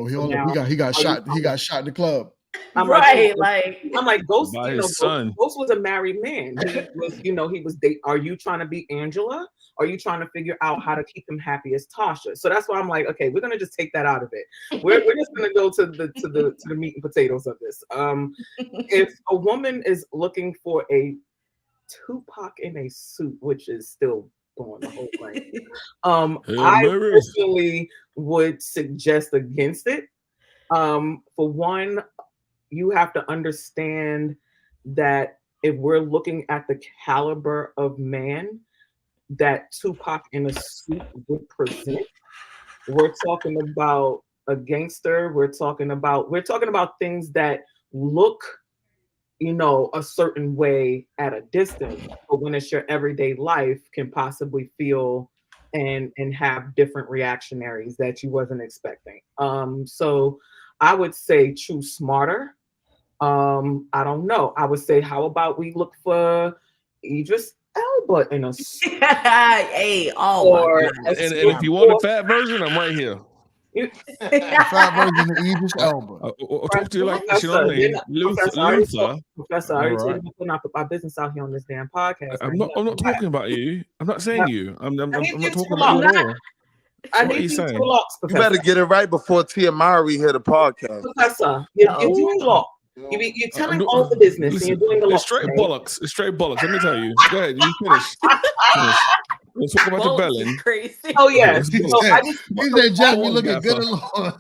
He got shot. He got shot in the club. I'm like Ghost. Ghost was a married man. He was dating. Are you trying to be Angela? Are you trying to figure out how to keep him happy as Tasha? So that's why I'm like, okay, we're gonna just take that out of it. We're just gonna go to the meat and potatoes of this. If a woman is looking for a Tupac in a suit, which is still going the whole thing, I personally would suggest against it. For one, you have to understand that if we're looking at the caliber of man that Tupac in a suit would present, we're talking about a gangster. We're talking about things that look, a certain way at a distance, but when it's your everyday life, can possibly feel and have different reactionaries that you wasn't expecting. So I would say choose smarter. I don't know. I would say, how about we look for Idris Elba in a suit? Hey, and if you want a fat version, I'm right here. Fat version of Idris Elba. Talk to you like this. You know what I mean? Luther. Professor, I already told you to not put my business out here on this damn podcast. I'm not talking about you. I'm not saying you. I'm not talking about you at all. I need you to locks, You better get it right before Tia Mowry hear the podcast. Professor, you're doing law. You're telling all the business. Listen, and you're doing the it's straight bollocks. It's straight bollocks. Let me tell you. Go ahead. You finish. Let's talk about the belly. Crazy. Oh yeah. He said, "Jeff, you looking good along."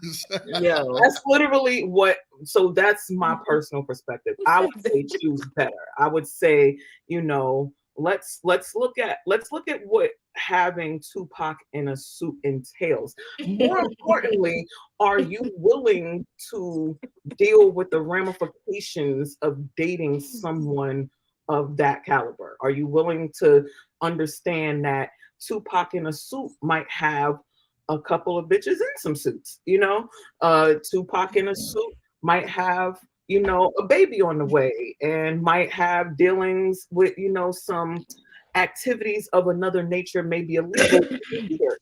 Yeah, that's literally what. So that's my personal perspective. I would say choose better. I would say, let's look at what having Tupac in a suit entails. More importantly, are you willing to deal with the ramifications of dating someone of that caliber? Are you willing to understand that Tupac in a suit might have a couple of bitches in some suits? Tupac in a suit might have a baby on the way and might have dealings with some activities of another nature, maybe illegal,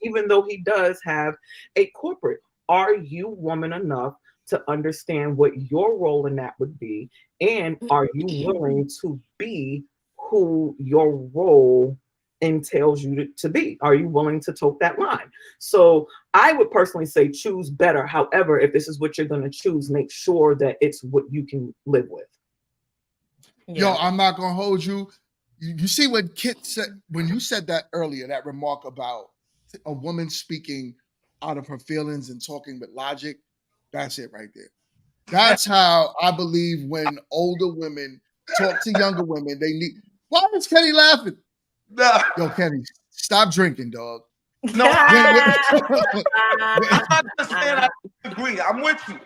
even though he does have a corporate. Are you woman enough to understand what your role in that would be? And are you willing to be who your role entails you to be? Are you willing to tote that line? So I would personally say choose better. However, if this is what you're going to choose, make sure that it's what you can live with. Yo, I'm not going to hold you. You see what Kit said when you said that earlier, that remark about a woman speaking out of her feelings and talking with logic. That's it right there. That's how I believe when older women talk to younger women, they need. Why is Kenny laughing? No. Yo, Kenny, stop drinking, dog. No, I'm not just saying I agree. I'm with you.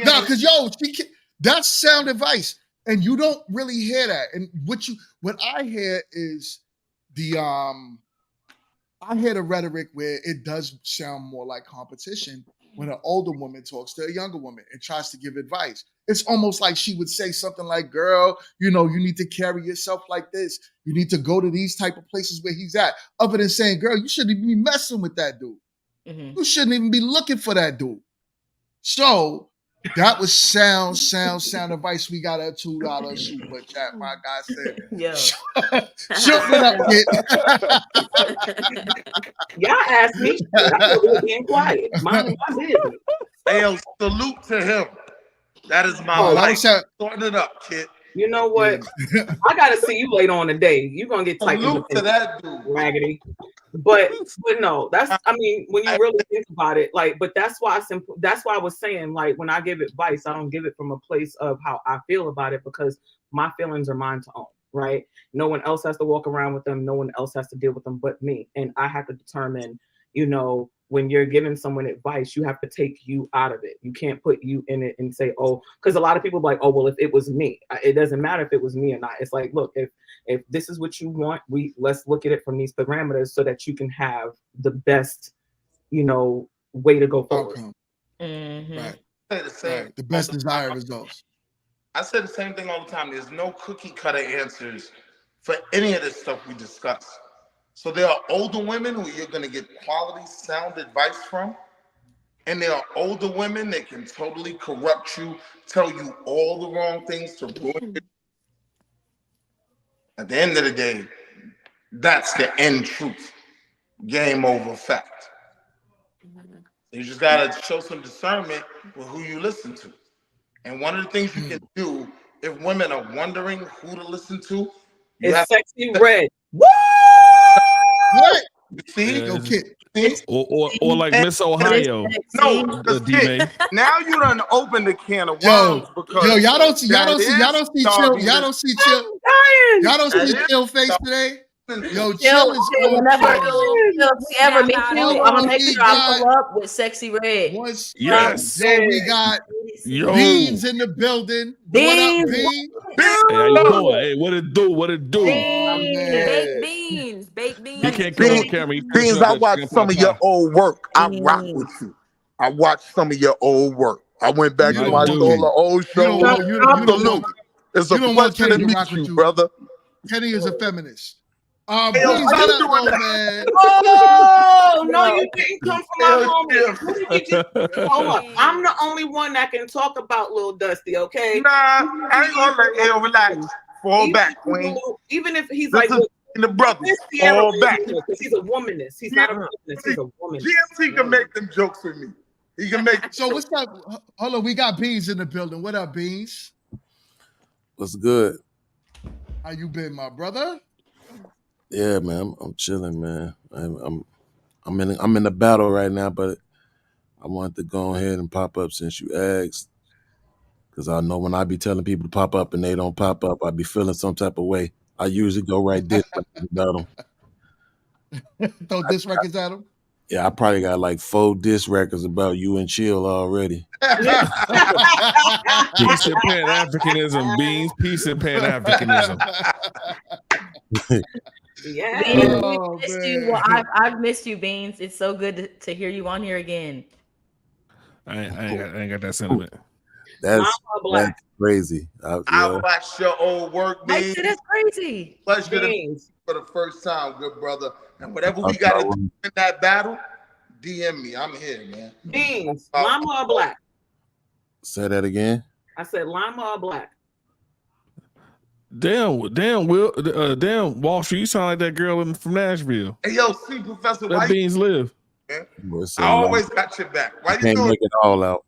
No, because that's sound advice. And you don't really hear that. And what I hear is the I hear the rhetoric where it does sound more like competition when an older woman talks to a younger woman and tries to give advice. It's almost like she would say something like, girl, you need to carry yourself like this. You need to go to these type of places where he's at. Other than saying, girl, you shouldn't even be messing with that dude. Mm-hmm. You shouldn't even be looking for that dude. So that was sound advice. We got a $2 super chat. My guy said, yeah. Shut up, kid. Y'all asked me. I was being quiet. Minding my business. Hey, salute to him. That is my life. Sorting it up, kid. You know what? I gotta see you later on today. You're gonna get tight. Salute to that dude, raggedy. But no, that's when you really think about it, but that's why I was saying, when I give advice, I don't give it from a place of how I feel about it, because my feelings are mine to own, right? No one else has to walk around with them, no one else has to deal with them but me. And I have to determine, when you're giving someone advice, you have to take you out of it. You can't put you in it and say, oh, because a lot of people are like, oh, well, if it was me, it doesn't matter if it was me or not. It's like, look, if this is what you want, let's look at it from these parameters so that you can have the best, way to go forward. Mm-hmm. Right. The best desired results. I say the same thing all the time. There's no cookie cutter answers for any of this stuff we discuss. So there are older women who you're going to get quality, sound advice from. And there are older women that can totally corrupt you, tell you all the wrong things to ruin you. At the end of the day, that's the end truth. Game over fact. You just got to show some discernment with who you listen to. And one of the things you can do if women are wondering who to listen to, it's Sexy Red. Woo! What? See? Yeah, See? Or like Miss Ohio. No, now you done opened the can of worms because y'all don't see Chill face today. Yo, Chill is on. If we ever meet you, I'm gonna make sure I pull up with Sexy Red. Yes. We got Beans in the building. Beans. What up, Beans? Hey, how you doing? Hey, what it do? What it do? Baked beans. He can't come on camera. Beans, I watched some of your old work. I rock with you. I watched some of your old work. I went back to my old show. It's a pleasure to meet you, brother. Kenny is a feminist. Beans, what up, though, man? Oh, no, you didn't come from my homie. Hold up. I'm the only one that can talk about Lil Dusty, okay? Nah, I ain't gonna let him relax. Fall back, Queen. Even if he's like the brothers, fall back. Because he's a womanist. He's not a feminist. He's a womanist. GMT can make them jokes with me. He can make. So what's up? Hold on, we got Beans in the building. What up, Beans? What's good? How you been, my brother? Yeah, man, I'm chilling, man. I'm in the battle right now, but I wanted to go ahead and pop up since you asked, because I know when I be telling people to pop up and they don't pop up, I be feeling some type of way. I usually go right this about them. Throw diss records at them. Yeah, I probably got like 4 diss records about you and Chill already. Peace and Pan-Africanism, Beans. Peace and Pan-Africanism. Yeah. Beans, we missed you. Well, I've missed you, Beans. It's so good to hear you on here again. I ain't got that sentiment. That's crazy. I watched your old work, Beans. That's crazy. Pleasure to meet you for the first time, good brother. And whatever we got to do in that battle, DM me. I'm here, man. Beans, lima or black? Say that again. I said lima or black. Damn, Wall Street. You sound like that girl from Nashville. Hey, yo, see, Professor, that Beans live. I always got your back. Why you can't doing make it all out?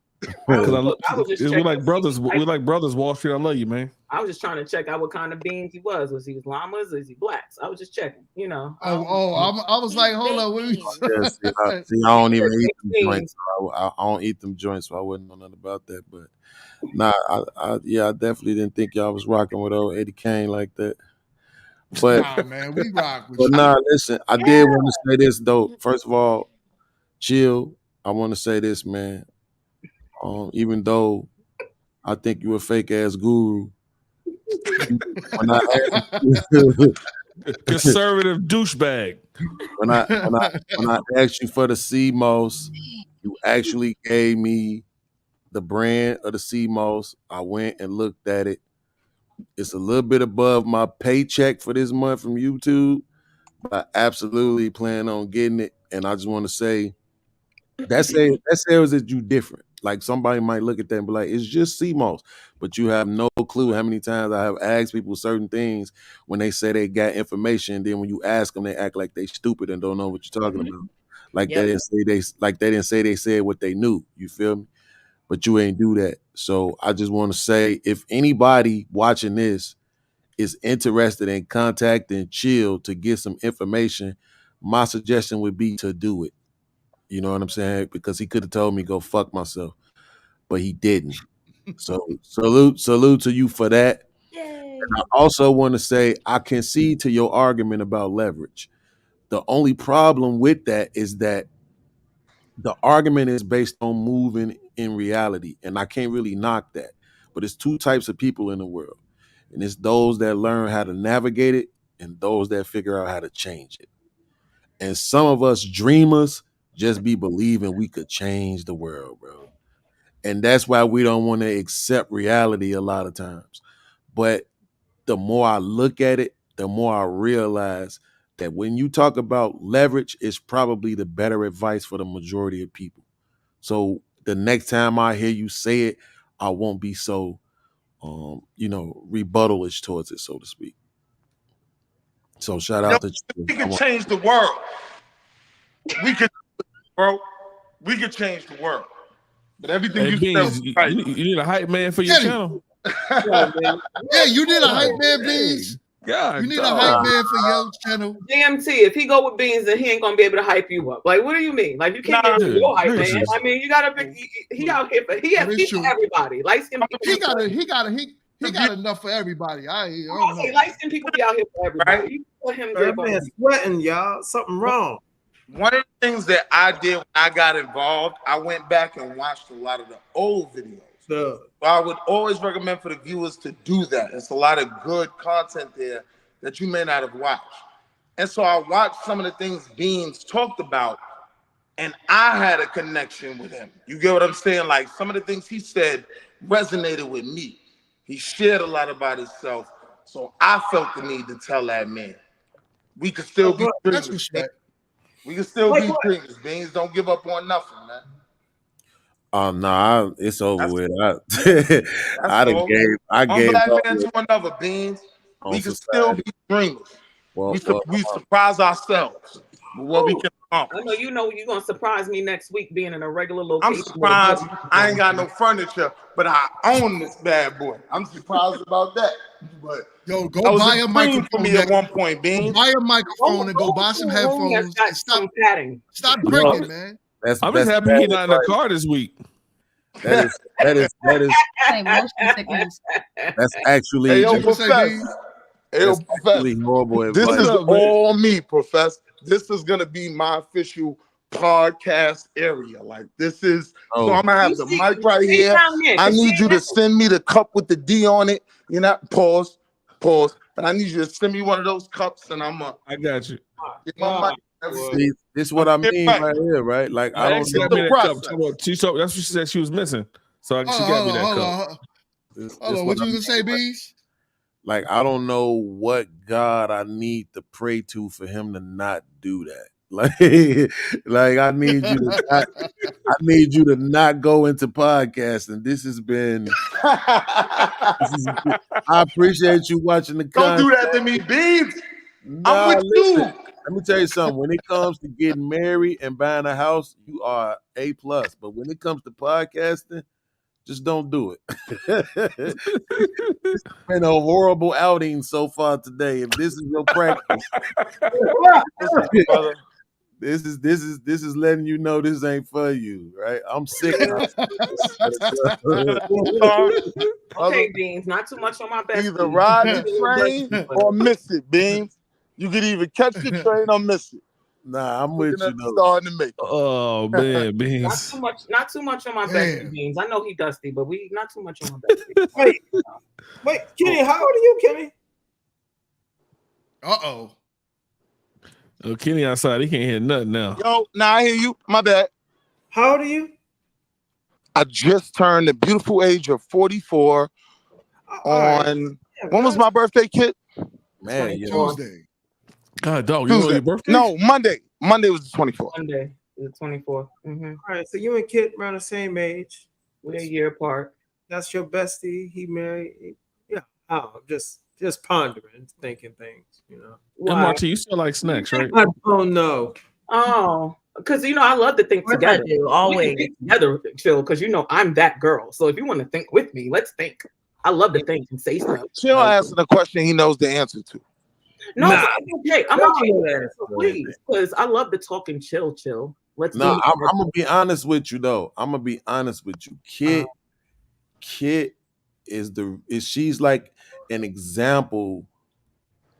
We like brothers. We like brothers. Wall Street. I love you, man. I was just trying to check out what kind of beans he was. Was he llamas? Is he blacks? I was just checking. You know. I was like, hold on. I don't even eat them joints. I don't eat them joints, so I wouldn't know nothing about that. But nah, I definitely didn't think y'all was rocking with old Eddie Kane like that. But nah, man, we rock with you. Nah, listen, I did want to say this though. First of all, Chill. I want to say this, man. Even though I think you a fake ass guru, when I Conservative douchebag. when I asked you for the sea moss, you actually gave me the brand of the sea moss. I went and looked at it. It's a little bit above my paycheck for this month from YouTube, but I absolutely plan on getting it. And I just want to say that says that you different. Like somebody might look at that and be like, it's just sea moss, but you have no clue how many times I have asked people certain things when they say they got information. Then when you ask them, they act like they stupid and don't know what you're talking about. Like they didn't say they said what they knew. You feel me? But you ain't do that. So I just want to say, if anybody watching this is interested in contacting Chill to get some information, my suggestion would be to do it. You know what I'm saying? Because he could have told me go fuck myself, but he didn't. So salute to you for that. Yay. And I also want to say I concede to your argument about leverage. The only problem with that is that the argument is based on moving in reality, and I can't really knock that. But it's two types of people in the world, and it's those that learn how to navigate it and those that figure out how to change it. And some of us dreamers just be believing we could change the world, bro. And that's why we don't want to accept reality a lot of times. But the more I look at it, the more I realize that when you talk about leverage, it's probably the better advice for the majority of people. So the next time I hear you say it, I won't be so, rebuttalish towards it, so to speak. So shout out to you. We can change the world. We could, bro. We could change the world. But everything you Beans, said, right. you need a hype man for your channel. Yeah, you need a hype man, Beans. God, you need a hype man for your channel. GMT, if he go with Beans, then he ain't gonna be able to hype you up. Like, what do you mean? Like, you can't get rid of your hype man. I mean, you gotta be. He out here for everybody. Light skin people. He got enough for everybody. I don't know. Light skin people be out here for everybody. Right? You put him That man's sweating, y'all. Something wrong. One of the things that I did when I got involved, I went back and watched a lot of the old videos. So I would always recommend for the viewers to do that. It's a lot of good content there that you may not have watched. And so I watched some of the things Beans talked about, and I had a connection with him. You get what I'm saying? Like some of the things he said resonated with me. He shared a lot about himself. So I felt the need to tell that man, we could still be dreamers. We can still be dreamers. Beans, don't give up on nothing, man. Oh no, it's over with. I gave black man to another, Beans. We can still be dreamers. We surprise ourselves with what we can accomplish. I know you're gonna surprise me next week being in a regular location. I'm surprised I ain't got no furniture, but I own this bad boy. I'm surprised about that. But yo, go buy a microphone for me at one point, Beans. Buy a microphone and go buy some headphones. And stop padding. Stop drinking, man. I'm just happy he's not in the car this week. That is that's actually hey, yo, Professor. horrible this advice. is all me, Professor. This is gonna be my official podcast area. Like this is so I'm gonna have the mic right here. I need you to send me the cup with the D on it. You know, pause. But I need you to send me one of those cups, and I got you. Get my mic. See, this is what I mean right here, right? Like I don't know. That's what she said she was missing. So she got me that cup. Hold on, what you gonna say, Bees? Like I don't know what God I need to pray to for him to not do that. Like I need you to not go into podcasting. This has been. I appreciate you watching the content. Don't do that to me, Beans. I'm with you. Let me tell you something. When it comes to getting married and buying a house, you are A+. But when it comes to podcasting, just don't do it. It's been a horrible outing so far today. If this is your practice, this is letting you know this ain't for you, right? I'm sick. Okay, Beans, not too much on my best. Either ride the train or miss it, Beans. You could either catch the train or miss it. Nah, I'm with you though. Starting to make. Oh man, Not Beans. too much on my Damn. bestie Beans. I know he dusty, but we not too much on my bestie. Wait, Kenny, how old are you, Kenny? Uh-oh. Oh, Kenny outside, he can't hear nothing now. Yo, I hear you. My bad. How old are you? I just turned the beautiful age of 44 on. When was my birthday, kid? Man, Tuesday. God, dog, you know your birthday? No, Monday. Monday was the 24th. Monday is the 24th. Mm-hmm. All right, so you and Kit around the same age. We're a year apart. That's your bestie. He married. Yeah. Oh, just pondering, thinking things, you know. And Marty, you still like snacks, right? I don't know. Oh, because I love to think together. I do, always. We can think together, Chill, because I'm that girl. So if you want to think with me, let's think. I love to think and say stuff. Chill asking a question he knows the answer to. No, I'm okay. I'm okay. Please, because I love to talk and chill. Let's. No, I'm gonna be honest with you though. I'm gonna be honest with you. Kit she's like an example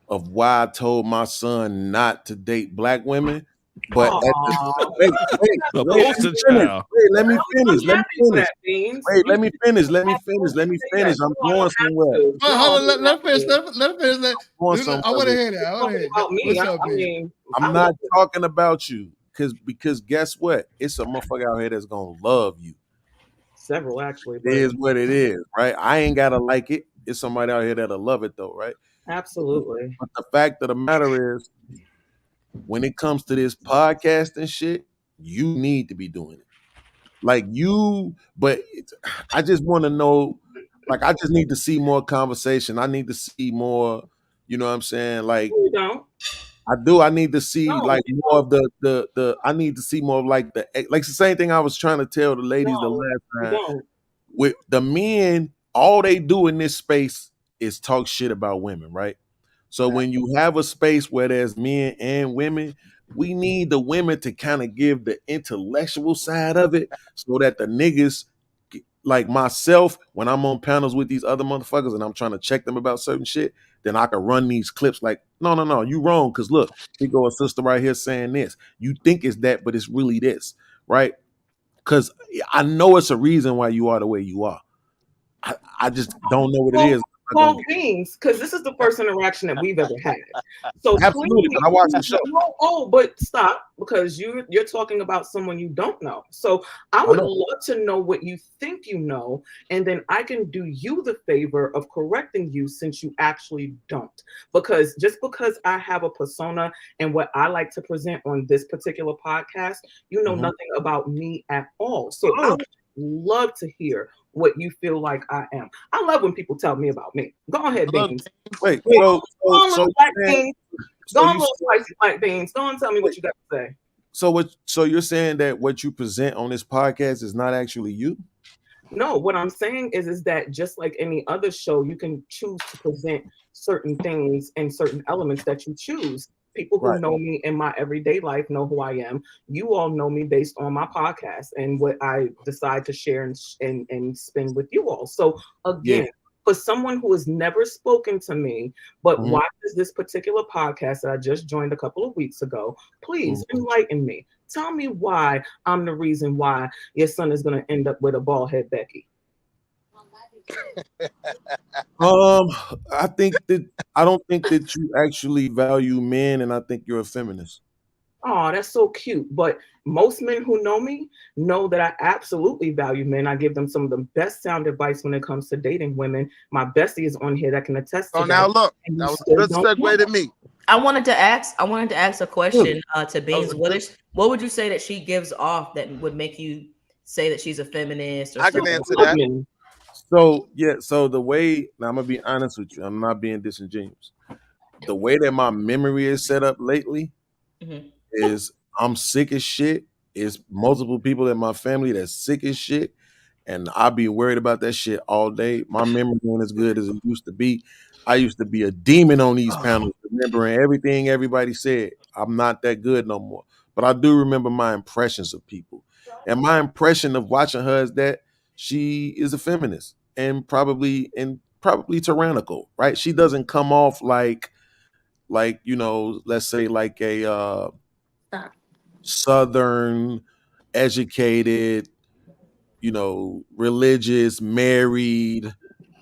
of why I told my son not to date black women. But wait, let me finish. I'm going somewhere. Let finish. I want to hear that. What's up, man? I'm not talking about you because guess what? It's a motherfucker out here that's gonna love you. Several actually. It is what it is, right? I ain't gotta like it. It's somebody out here that'll love it though, right? Absolutely. But the fact of the matter is, when it comes to this podcast and shit, you need to be doing it. I just want to know, I just need to see more conversation. I need to see more, you know what I'm saying? Like, you don't. I do. I need to see more of the I need to see more of the same thing I was trying to tell the ladies the last time. With the men, all they do in this space is talk shit about women, right? So when you have a space where there's men and women, we need the women to kind of give the intellectual side of it so that the niggas like myself, when I'm on panels with these other motherfuckers and I'm trying to check them about certain shit, then I can run these clips like, no, you wrong. Cause look, here go a sister right here saying this. You think it's that, but it's really this, right? Cause I know it's a reason why you are the way you are. I just don't know what it is. Well, Beans, because this is the first interaction that we've ever had. So absolutely, I watched the show. Oh, but stop, because you're talking about someone you don't know. So I would love to know what you think you know, and then I can do you the favor of correcting you since you actually don't. Because just because I have a persona and what I like to present on this particular podcast, you know nothing about me at all. So I would love to hear what you feel like I am. I love when people tell me about me. Go ahead, Beans. Wait, Go on, Black Beans. Go on, tell me what you got to say. So you're saying that what you present on this podcast is not actually you? No, what I'm saying is that just like any other show, you can choose to present certain things and certain elements that you choose. People who know me in my everyday life know who I am. You all know me based on my podcast and what I decide to share and spend with you all. So again, for someone who has never spoken to me, but watches this particular podcast that I just joined a couple of weeks ago, please enlighten me. Tell me why I'm the reason why your son is going to end up with a bald head Becky. I don't think that you actually value men, and I think you're a feminist. Oh, that's so cute. But most men who know me know that I absolutely value men. I give them some of the best sound advice when it comes to dating women. My bestie is on here that can attest to that. Now look, that was a good segue to me. I wanted to ask a question to Beans. What would you say that she gives off that would make you say that she's a feminist? Or I can answer that. So the way, now I'm gonna be honest with you, I'm not being disingenuous. The way that my memory is set up lately is I'm sick as shit. It's multiple people in my family that's sick as shit, and I be worried about that shit all day. My memory ain't as good as it used to be. I used to be a demon on these panels, remembering everything everybody said. I'm not that good no more, but I do remember my impressions of people, and my impression of watching her is that she is a feminist and probably tyrannical, right? She doesn't come off like let's say like a Southern, educated, religious, married,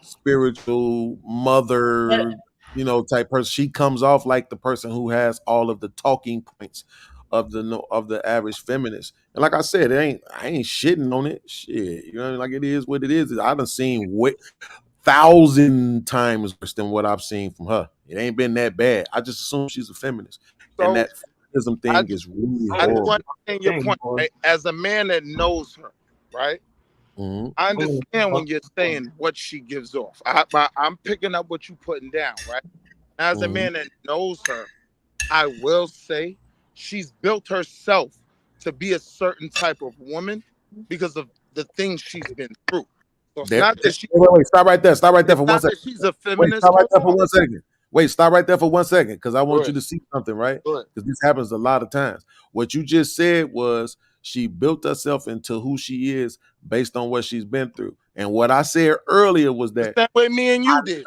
spiritual, mother, type person. She comes off like the person who has all of the talking points of the average feminist. And like I said, I ain't shitting on it. Shit, like it is what it is. I done seen 1,000 times worse than what I've seen from her. It ain't been that bad. I just assume she's a feminist, and So that feminism thing is really I do horrible. understand your point. Right? As a man that knows her, right? Mm-hmm. I understand when you're saying what she gives off. I'm picking up what you're putting down, right? As a man that knows her, I will say she's built herself to be a certain type of woman because of the things she's been through. So it's not that she. Wait, stop right there. Stop right there for 1 second. She's a feminist. Wait, stop right there for 1 second. Wait, stop right there for 1 second, because I want you to see something, right? Because this happens a lot of times. What you just said was she built herself into who she is based on what she's been through. And what I said earlier was that the way me and you did.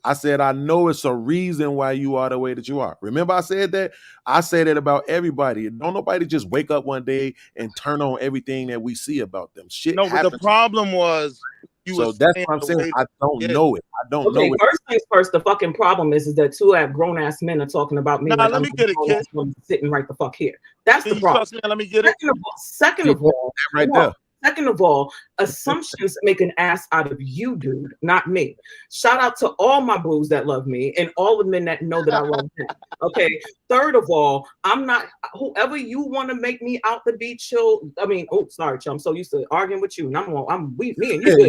I said I know it's a reason why you are the way that you are. Remember, I said that? I said it about everybody. Don't nobody just wake up one day and turn on everything that we see about them. Shit happens. But the problem was so that's what I'm saying. I don't know it. I don't know it. First things first, the fucking problem is that two grown ass men are talking about me. Let me get it, kid. Sitting right the fuck here. That's the problem. Let me get it. Second of all, right there. Second of all, assumptions make an ass out of you, dude, not me. Shout out to all my bros that love me and all the men that know that I love them. Okay. Third of all, I'm not whoever you want to make me out to be chill. I mean, sorry, I'm so used to arguing with you. And me and you.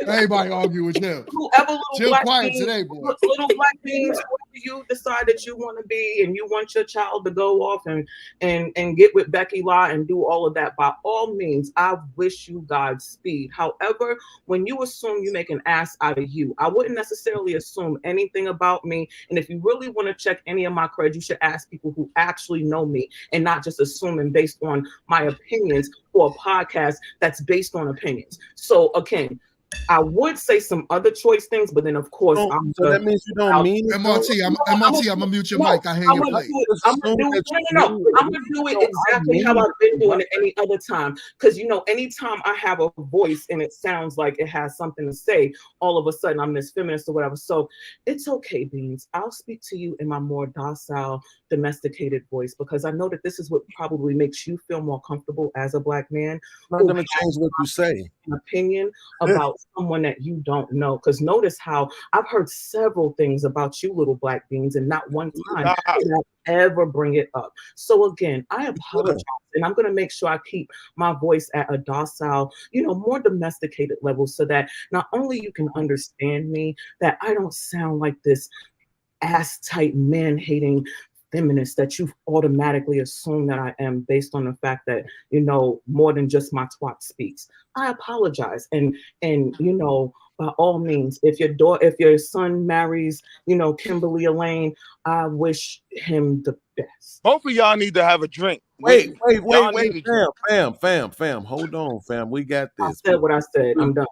Everybody argue with him. Whoever chill quiet today, boy. Little black beings, whoever you decide that you want to be, and you want your child to go off and get with Becky La and do all of that, by all means, I wish you Godspeed. However, when you assume you make an ass out of you, I wouldn't necessarily assume anything about me. And if you really want to check any of my cred, you should ask people who actually know me and not just assuming based on my opinions for a podcast that's based on opinions. So again, I would say some other choice things, but then of course, that means you don't mean it. MRT, I'm gonna mute your mic. I hear you play. I'm gonna do it exactly how I've been doing it any other time. Because anytime I have a voice and it sounds like it has something to say, all of a sudden I'm this feminist or whatever. So it's okay, Beans. I'll speak to you in my more docile, domesticated voice, because I know that this is what probably makes you feel more comfortable as a black man. I'm not gonna change what you say. An opinion about someone that you don't know, because notice how I've heard several things about you, little black beans, and not one time did I ever bring it up. So again, I apologize, and I'm going to make sure I keep my voice at a docile, more domesticated level, so that not only you can understand me, that I don't sound like this ass tight man hating feminist that you automatically assume that I am based on the fact that more than just my twat speaks. I apologize, and by all means, if your son marries Kimberly Elaine, I wish him the best. Both of y'all need to have a drink. Wait, fam. Hold on, fam. We got this. I said what I said. I'm done.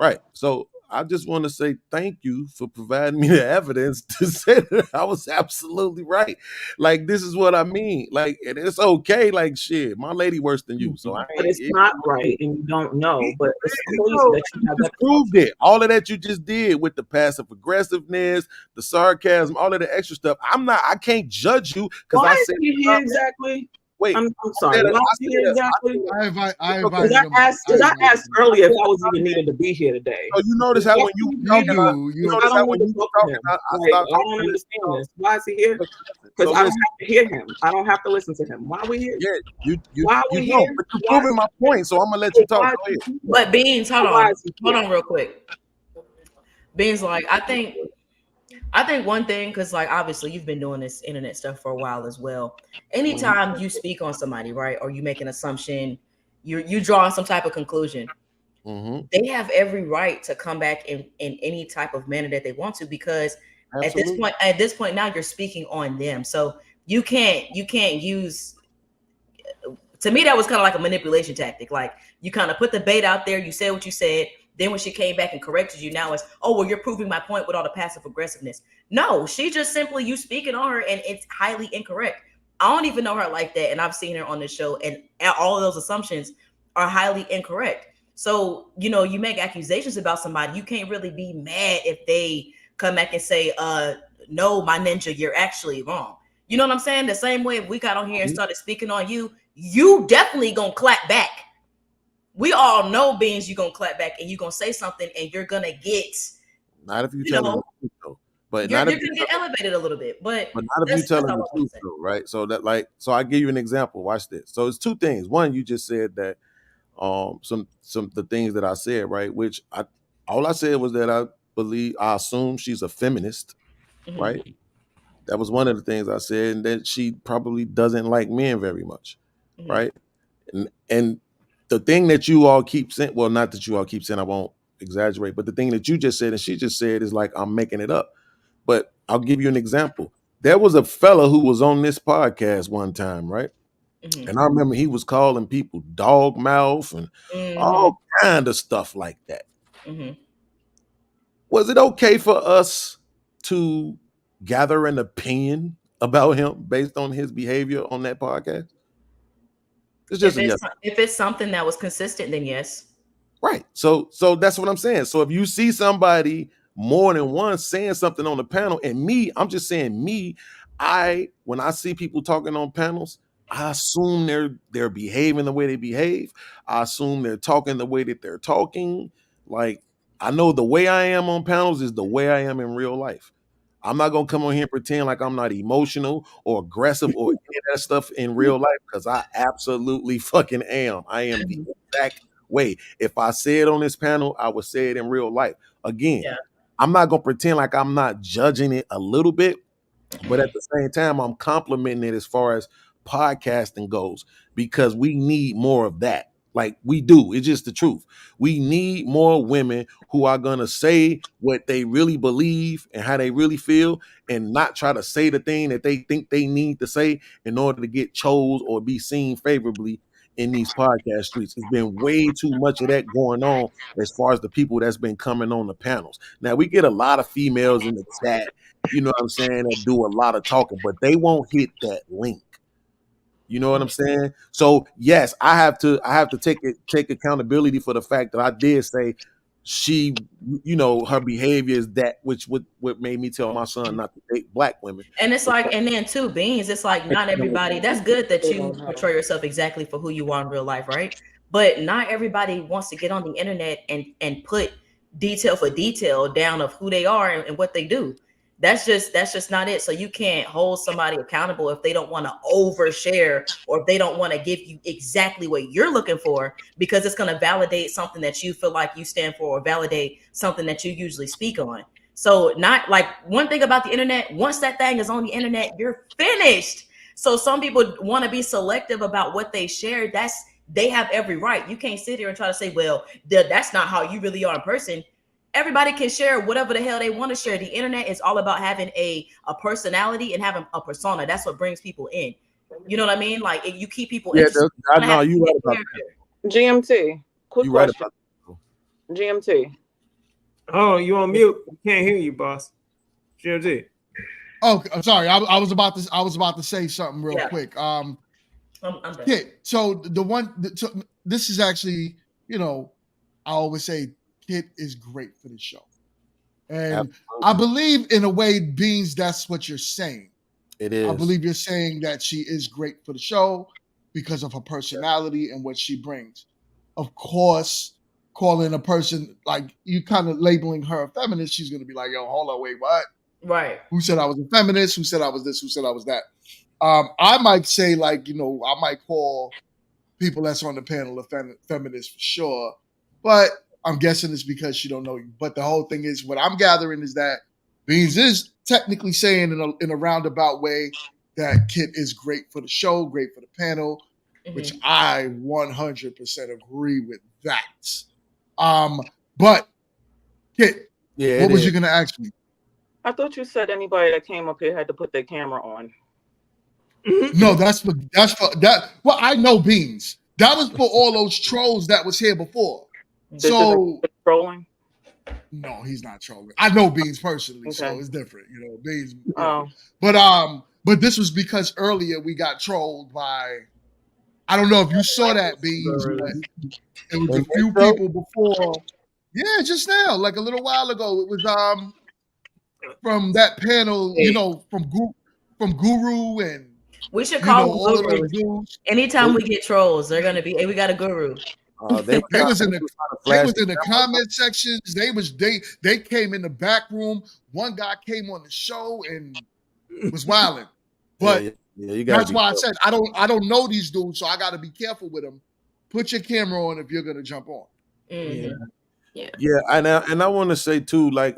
Right. So I just want to say thank you for providing me the evidence to say that I was absolutely right. Like, this is what I mean. Like, and it's okay. Like, shit, my lady worse than you. So but it's not right, and you don't know. But it's crazy that you have that. Proved it. All of that you just did with the passive aggressiveness, the sarcasm, all of the extra stuff. I can't judge you because I said here exactly. Wait, I'm sorry. I asked earlier if I was even needed to be here today. So you notice how when you talking, I don't understand this. Why is he here? Because I don't have to hear him. I don't have to listen to him. Why are we here? Yeah, why are we here? But you're proving my point, so I'm gonna let you talk. But Beans, hold on real quick. Beans, like I think one thing, because like obviously you've been doing this internet stuff for a while as well. Anytime you speak on somebody, right, or you make an assumption, you draw some type of conclusion. They have every right to come back in any type of manner that they want to, because at this point now you're speaking on them. So you can't use. To me, that was kind of like a manipulation tactic. Like, you kind of put the bait out there, you said what you said. Then when she came back and corrected you, now it's, you're proving my point with all the passive aggressiveness. No, she just simply, you speaking on her and it's highly incorrect. I don't even know her like that, and I've seen her on the show, and all of those assumptions are highly incorrect. So, you make accusations about somebody, you can't really be mad if they come back and say, no, my ninja, you're actually wrong. You know what I'm saying? The same way if we got on here and started speaking on you, you definitely gonna clap back. We all know, Beans, you're gonna clap back and you're gonna say something and you're gonna get, not if you tell them the truth though. But you're not if gonna get elevated a little bit. But not if you tell them the truth though, right? So that so I give you an example. Watch this. So it's two things. One, you just said that some the things that I said, right? Which all I said was that I assume she's a feminist, right? That was one of the things I said, and that she probably doesn't like men very much, right? And the thing that you all keep saying, well, not that you all keep saying, I won't exaggerate, but the thing that you just said and she just said is like, I'm making it up. But I'll give you an example. There was a fella who was on this podcast one time, right? And I remember he was calling people dog mouth and all kind of stuff like that. Was it okay for us to gather an opinion about him based on his behavior on that podcast? It's just if it's something that was consistent, then yes. Right. So that's what I'm saying. So if you see somebody more than once saying something on the panel, and I'm just saying when I see people talking on panels, I assume they're behaving the way they behave. I assume they're talking the way that they're talking. Like, I know the way I am on panels is the way I am in real life. I'm not gonna come on here and pretend like I'm not emotional or aggressive or any of that stuff in real life, because I absolutely fucking am. I am the exact way. If I say it on this panel, I would say it in real life. Again, I'm not gonna pretend like I'm not judging it a little bit, but at the same time, I'm complimenting it as far as podcasting goes, because we need more of that. Like, we do. It's just the truth. We need more women who are going to say what they really believe and how they really feel, and not try to say the thing that they think they need to say in order to get chose or be seen favorably in these podcast streets. It's been way too much of that going on as far as the people that's been coming on the panels. Now, we get a lot of females in the chat, you know what I'm saying, that do a lot of talking, but they won't hit that link. You know what I'm saying? So yes, I have to take accountability for the fact that I did say she, her behavior is that which what made me tell my son not to date black women. And it's like, and then too, Beans, it's like not everybody, that's good that you portray yourself exactly for who you are in real life, right? But not everybody wants to get on the internet and put detail for detail down of who they are and what they do. That's just not it. So you can't hold somebody accountable if they don't want to overshare, or if they don't want to give you exactly what you're looking for, because it's going to validate something that you feel like you stand for, or validate something that you usually speak on. So, not like, one thing about the internet, once that thing is on the internet, you're finished. So some people want to be selective about what they share. They have every right. You can't sit here and try to say, well, that's not how you really are in person. Everybody can share whatever the hell they want to share. The internet is all about having a personality and having a persona. That's what brings people in. You know what I mean? Like, you keep people interested. I know you right about that. GMT, quick question. GMT. Oh, you on mute? Can't hear you, boss. GMT. Oh, I'm sorry. I was about to say something real quick. Yeah. So this is actually, I always say Kit is great for the show, and absolutely. I believe in a way, Beans, that's what you're saying. It is. I believe you're saying that she is great for the show because of her personality and what she brings. Of course, calling a person, like, you kind of labeling her a feminist, she's going to be like, yo, hold on, wait, what? Right. Who said I was a feminist? Who said I was this? Who said I was that? I might say, like, I might call people that's on the panel a feminist for sure, but I'm guessing it's because she don't know you. But the whole thing is, what I'm gathering is that Beans is technically saying in a roundabout way that Kit is great for the show, great for the panel, which I 100% agree with that. But Kit, what was you going to ask me? I thought you said anybody that came up here had to put their camera on. No, that's for that. Well, I know Beans. That was for all those trolls that was here before. So trolling? No, he's not trolling. I know Beans personally, so it's different. Beans. Oh. But But this was because earlier we got trolled by, I don't know if you saw that, Beans, but it was a few people before. Yeah, just now, like a little while ago. It was from that panel, from Guru and we should call them all of those gurus. dudes. Anytime we get trolls, they're gonna be, hey, we got a guru. They was in the comment sections. They came in the back room. One guy came on the show and was wilding. But that's why I said I don't know these dudes, so I got to be careful with them. Put your camera on if you're gonna jump on. Mm-hmm. Yeah, and I want to say too, like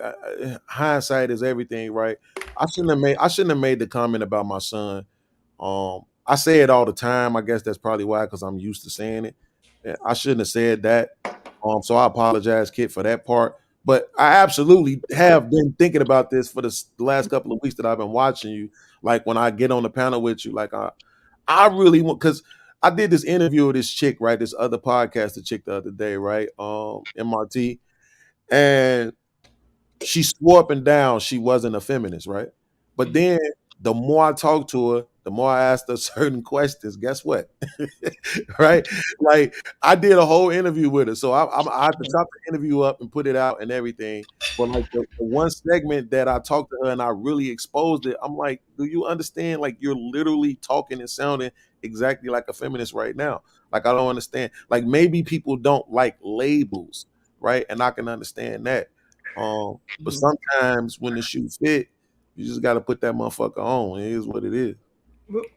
hindsight is everything, right? I shouldn't have made the comment about my son. I say it all the time. I guess that's probably why, because I'm used to saying it. I shouldn't have said that. So I apologize, Kit, for that part. But I absolutely have been thinking about this for the last couple of weeks that I've been watching you. Like when I get on the panel with you, like I really want, because I did this interview with this chick, right? This other podcast, the chick the other day, right? MRT. And she swore up and down she wasn't a feminist, right? But then the more I talked to her, the more I asked her certain questions. Guess what? Right? Like I did a whole interview with her, so I have to chop the interview up and put it out and everything. But like the one segment that I talked to her and I really exposed it, I'm like, do you understand? Like you're literally talking and sounding exactly like a feminist right now. Like I don't understand. Like maybe people don't like labels, right? And I can understand that. But sometimes when the shoe fit, you just got to put that motherfucker on. It is what it is.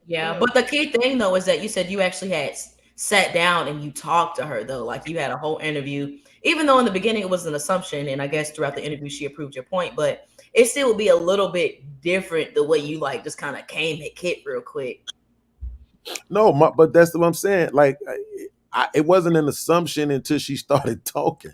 Yeah, but the key thing though is that you said you actually had sat down and you talked to her though, like you had a whole interview. Even though in the beginning it was an assumption, and I guess throughout the interview she approved your point, but it still would be a little bit different the way you like just kind of came at Kit real quick. No, but that's what I'm saying. Like, it wasn't an assumption until she started talking.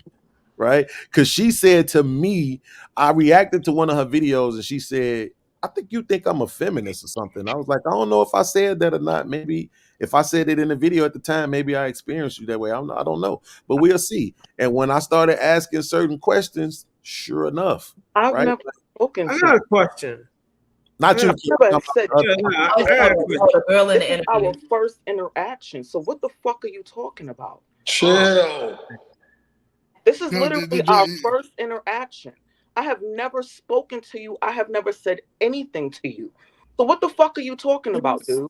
Right? Because she said to me, I reacted to one of her videos and she said, I think you think I'm a feminist or something. I was like, I don't know if I said that or not. Maybe if I said it in the video at the time, maybe I experienced you that way. I don't know, but we'll see. And when I started asking certain questions, sure enough, I've right? never spoken I to got a question. Not you. Never said girl in this the is our first interaction. So what the fuck are you talking about? Chill. This is literally our first interaction. I have never spoken to you. I have never said anything to you. So what the fuck are you talking about, dude?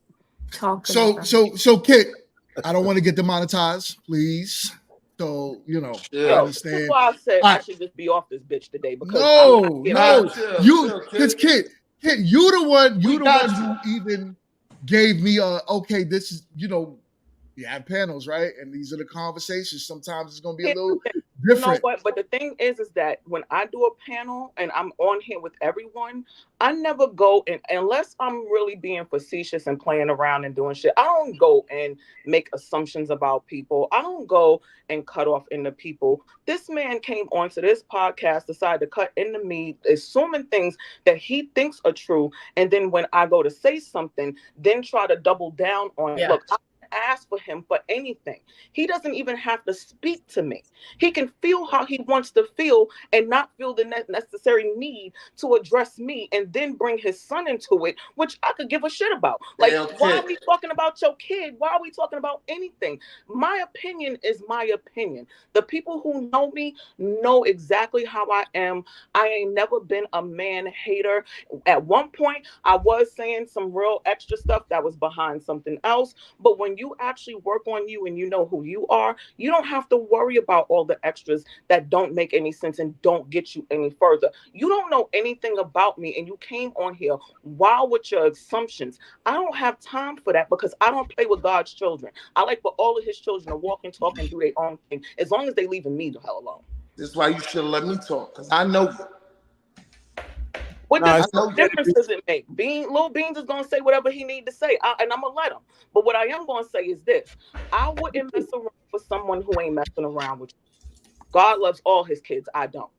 So Kit, I don't want to get demonetized, please. So I understand. That's why I said I should just be off this bitch today because because Kit, you the one who even gave me okay. This is you have panels, right? And these are the conversations. Sometimes it's gonna be a little different. You know what? But the thing is that when I do a panel and I'm on here with everyone, I never go and unless I'm really being facetious and playing around and doing shit. I don't go and make assumptions about people. I don't go and cut off into people. This man came onto this podcast, decided to cut into me, assuming things that he thinks are true, and then when I go to say something, then try to double down on it. Look, ask for him for anything. He doesn't even have to speak to me. He can feel how he wants to feel and not feel the necessary need to address me and then bring his son into it, which I could give a shit about. Like, why are we talking about your kid? Why are we talking about anything? My opinion is my opinion. The people who know me know exactly how I am. I ain't never been a man hater. At one point, I was saying some real extra stuff that was behind something else, but when you actually work on you and you know who you are, you don't have to worry about all the extras that don't make any sense and don't get you any further. You don't know anything about me and you came on here wild with your assumptions. I don't have time for that because I don't play with God's children. I like for all of his children to walk and talk and do their own thing as long as they leaving me the hell alone. This is why you should let me talk because I know you. What difference does it make? Lil Beans is gonna say whatever he need to say, and I'm gonna let him. But what I am gonna say is this: I wouldn't mess around with someone who ain't messing around with you. God loves all his kids. I don't.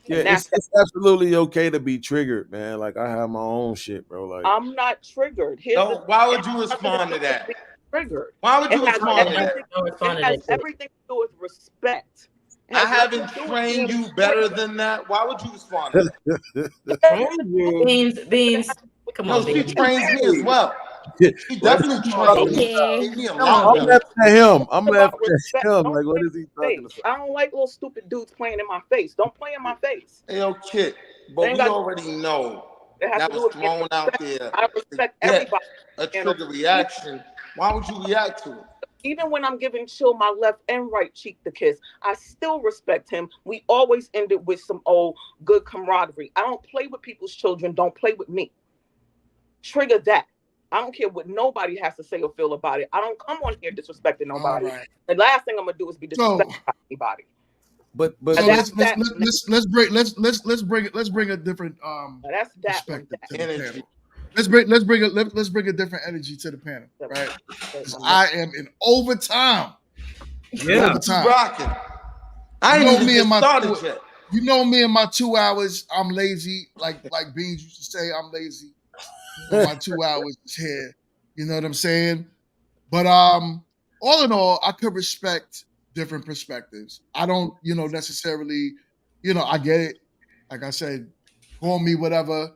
Yeah, it's absolutely okay to be triggered, man. Like I have my own shit, bro. Like I'm not triggered. Why would you respond to that? Triggered. Why would you respond to that? It has everything to do with respect. I haven't trained you better than that. Why would you respond to that? Train you. Beans. Come No, on, she Beans. trains me as well. She What? definitely trained me. Okay. Made me a Come lot on, I'm better. Beans. laughing at him. I'm About laughing respect. at him. Don't Like, what play is he in my talking face. about? I don't like little stupid dudes playing in my face. Don't play in my face. Hey, yo, Kit, They but ain't we got already know it has that to do was with being thrown out respect. there I to respect get everybody. a And trigger reaction. Why would you react to it? even when I'm giving Chill my left and right cheek to kiss, I still respect him. We always end it with some old good camaraderie. I don't play with people's children. Don't play with me. Trigger that. I don't care what nobody has to say or feel about it. I don't come on here disrespecting nobody. All right. The last thing I'm gonna do is be So disrespecting anybody. But so That's let's that. let's bring a different That's that one. perspective to the Energy. panel. Let's bring a different energy to the panel, right? Because I am in overtime. Yeah. Overtime. Rocking. I You ain't know even me get and my started yet. you know me and my 2 hours. I'm lazy, like Beans used to say. I'm lazy. But my 2 hours is here. You know what I'm saying? But all in all, I could respect different perspectives. I don't, necessarily, I get it. Like I said, call me whatever.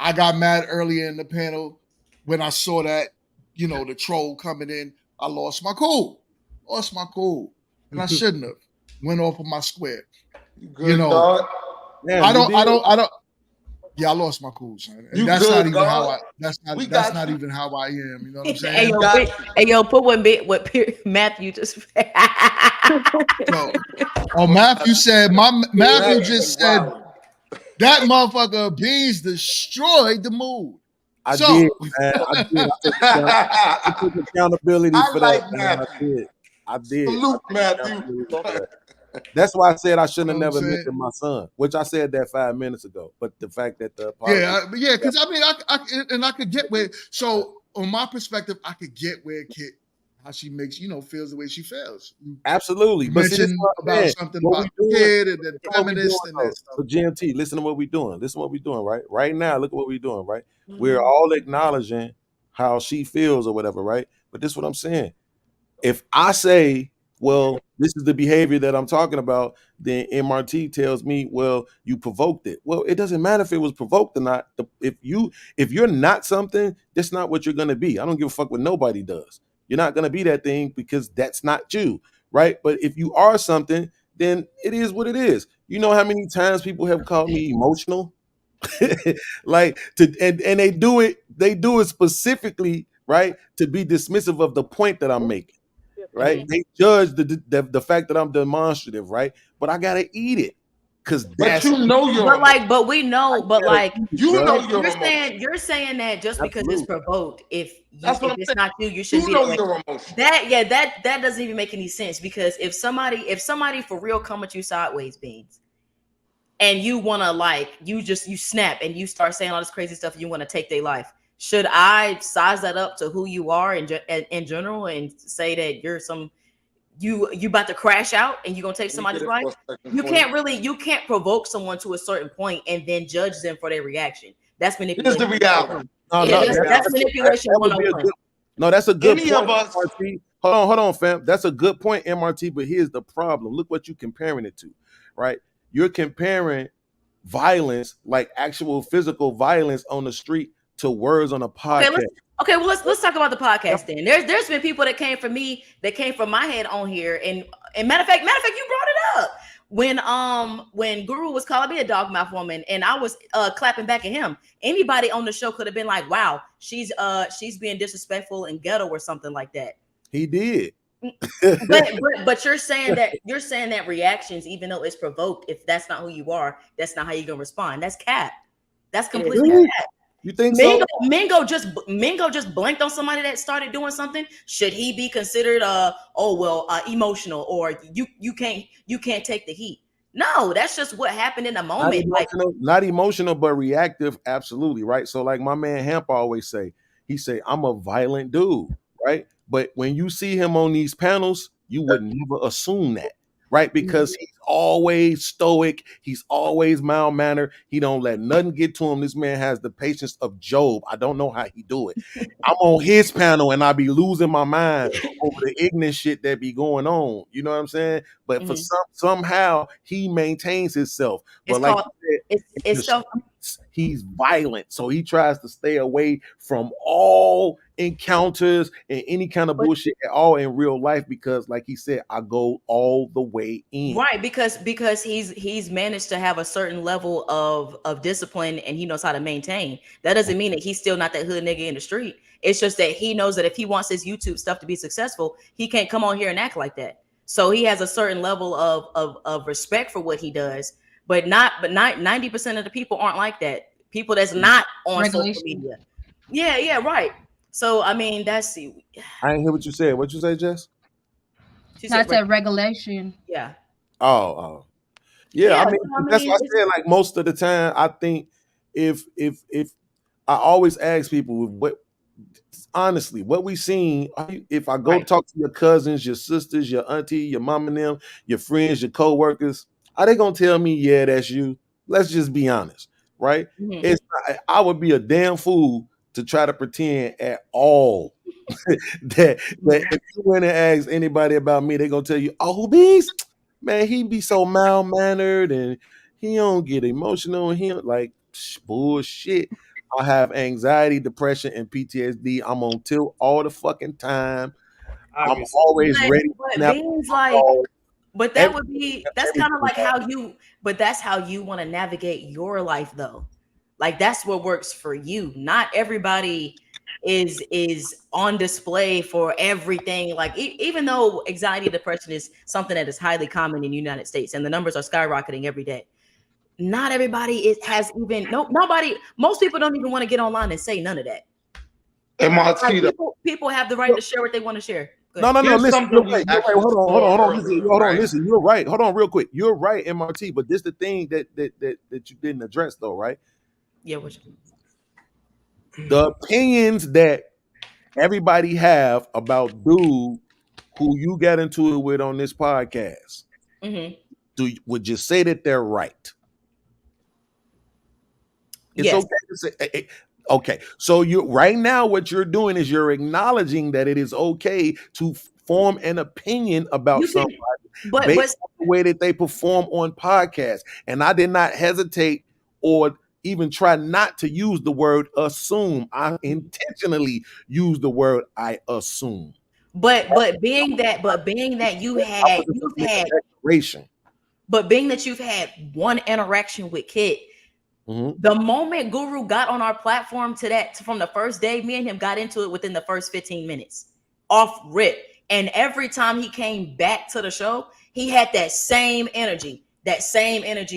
I got mad earlier in the panel when I saw that, the troll coming in. I lost my cool. Lost my cool. And I shouldn't have. Went off of my square. You good, dog? Damn, I you don't, did? I don't. Yeah, I lost my cool, son. And You that's good, not even dog? how I. That's We not. That's got not you. even how I am. You know what I'm Hey saying? yo, put one bit what Matthew just. So, Matthew said. Matthew just said Wow. that motherfucker Beans destroyed the mood. I So, did, man. I did. I took accountability I for like that, man. Matthew. I did. Salute, Matthew. Accountability for that. That's why I said I shouldn't have You know what never I'm saying? mentioned my son, which I said that 5 minutes ago. But the fact that the apology, yeah, because I mean, I could get where. So, on my perspective, I could get where Kit, how she makes, feels the way she feels. absolutely. You But see, this is mentioned what I'm about saying. something What about we doing? Kid and then Listen to what we doing, feminist and though. that stuff. So GMT, listen to what we're doing. Listen to what we're doing, right? Right now, look at what we're doing, right? We're all acknowledging how she feels or whatever, right? But this is what I'm saying. If I say, well, this is the behavior that I'm talking about, then MRT tells me, well, you provoked it. Well, it doesn't matter if it was provoked or not. If you're not something, that's not what you're gonna be. I don't give a fuck what nobody does. You're not gonna be that thing because that's not you, right? But if you are something, then it is what it is. You know how many times people have called me emotional? Like and they do it specifically, right, to be dismissive of the point that I'm making. Right? They judge the fact that I'm demonstrative, right? But I gotta eat it because But you know you're but we know, but like you know you're you're saying that just because it's Absolutely. provoked, if That's what I'm it's saying. not you, you shouldn't You be know that way. you're emotional. That doesn't even make any sense, because if somebody for real come at you sideways, Beans, and you want to, like, you snap and you start saying all this crazy stuff and you want to take their life, should I size that up to who you are in general and say that you're you about to crash out and you're gonna take somebody's life? You can't provoke someone to a certain point and then judge them for their reaction. That's manipulation. Here's the reality. That's manipulation that would be a 101. good, no, that's a good Any point, of us- MRT. Hold on, fam. That's a good point, MRT. But here's the problem. Look what you're comparing it to, right? You're comparing violence, like actual physical violence on the street, to words on a podcast. Let's talk about the podcast then. There's been people that came from me, that came from my head on here, and matter of fact, you brought it up when Guru was calling me a dog mouth woman, and I was clapping back at him. Anybody on the show could have been like, "Wow, she's being disrespectful and ghetto," or something like that. He did. but you're saying that reactions, even though it's provoked, if that's not who you are, that's not how you're gonna respond. That's cap. That's completely cap. You think Mingo just blanked on somebody that started doing something. Should he be considered emotional, or you can't take the heat? No, that's just what happened in the moment. Not emotional, but reactive. Absolutely, right? So like my man Hamp always say, he say, I'm a violent dude, right? But when you see him on these panels, you would never assume that. right? Because he's always stoic, he's always mild-mannered, he don't let nothing get to him. This man has the patience of Job. I don't know how he do it. I'm on his panel and I be losing my mind over the ignorant shit that be going on. You know what I'm saying? But for somehow he maintains himself. But It's like called you said, it's self. he's violent, so he tries to stay away from all encounters and any kind of bullshit at all in real life because, like he said, I go all the way in. Right, because he's managed to have a certain level of discipline and he knows how to maintain. That doesn't mean that he's still not that hood nigga in the street. It's just that he knows that if he wants his YouTube stuff to be successful, he can't come on here and act like that. So he has a certain level of respect for what he does, but 90% of the people aren't like that. People that's not on social media. Yeah, right. So I mean, that's I didn't hear what you said. What you say, Jess? That's a regulation. Yeah. Oh. Yeah, I mean, that's why I said, like, most of the time, I think if I always ask people what honestly, what we seen, if I go talk to your cousins, your sisters, your auntie, your mom and them, your friends, your co-workers, are they gonna tell me, yeah, that's you? Let's just be honest, right? It's not, I would be a damn fool to try to pretend at all that if you went and asked anybody about me, they're gonna tell you, oh, Beast, man, he be so mild-mannered and he don't get emotional. He don't, like, bullshit. I have anxiety, depression, and PTSD. I'm on tilt all the fucking time. I'm always ready. But Beans like, but that would be that's kind of like how you. But that's how you want to navigate your life, though. Like that's what works for you. Not everybody is on display for everything. Like even though anxiety and depression is something that is highly common in the United States, and the numbers are skyrocketing every day. Not everybody has even nobody. Most people don't even want to get online and say none of that. MRT, people have the right to share what they want to share. No. Listen, you're right. Hold on. Listen, you're right. Hold on, real quick. You're right, MRT. But this the thing that you didn't address, though, right? Yeah. The opinions that everybody have about dude who you got into it with on this podcast. Would you say that they're right? It's okay to say. Okay, so you right now what you're doing is you're acknowledging that it is okay to form an opinion about somebody based on the way that they perform on podcasts. And I did not hesitate or even try not to use the word assume. I intentionally use the word I assume. But being that you've had but being that you've had one interaction with Kit. The moment Guru got on our platform from the first day, me and him got into it within the first 15 minutes off rip. And every time he came back to the show, he had that same energy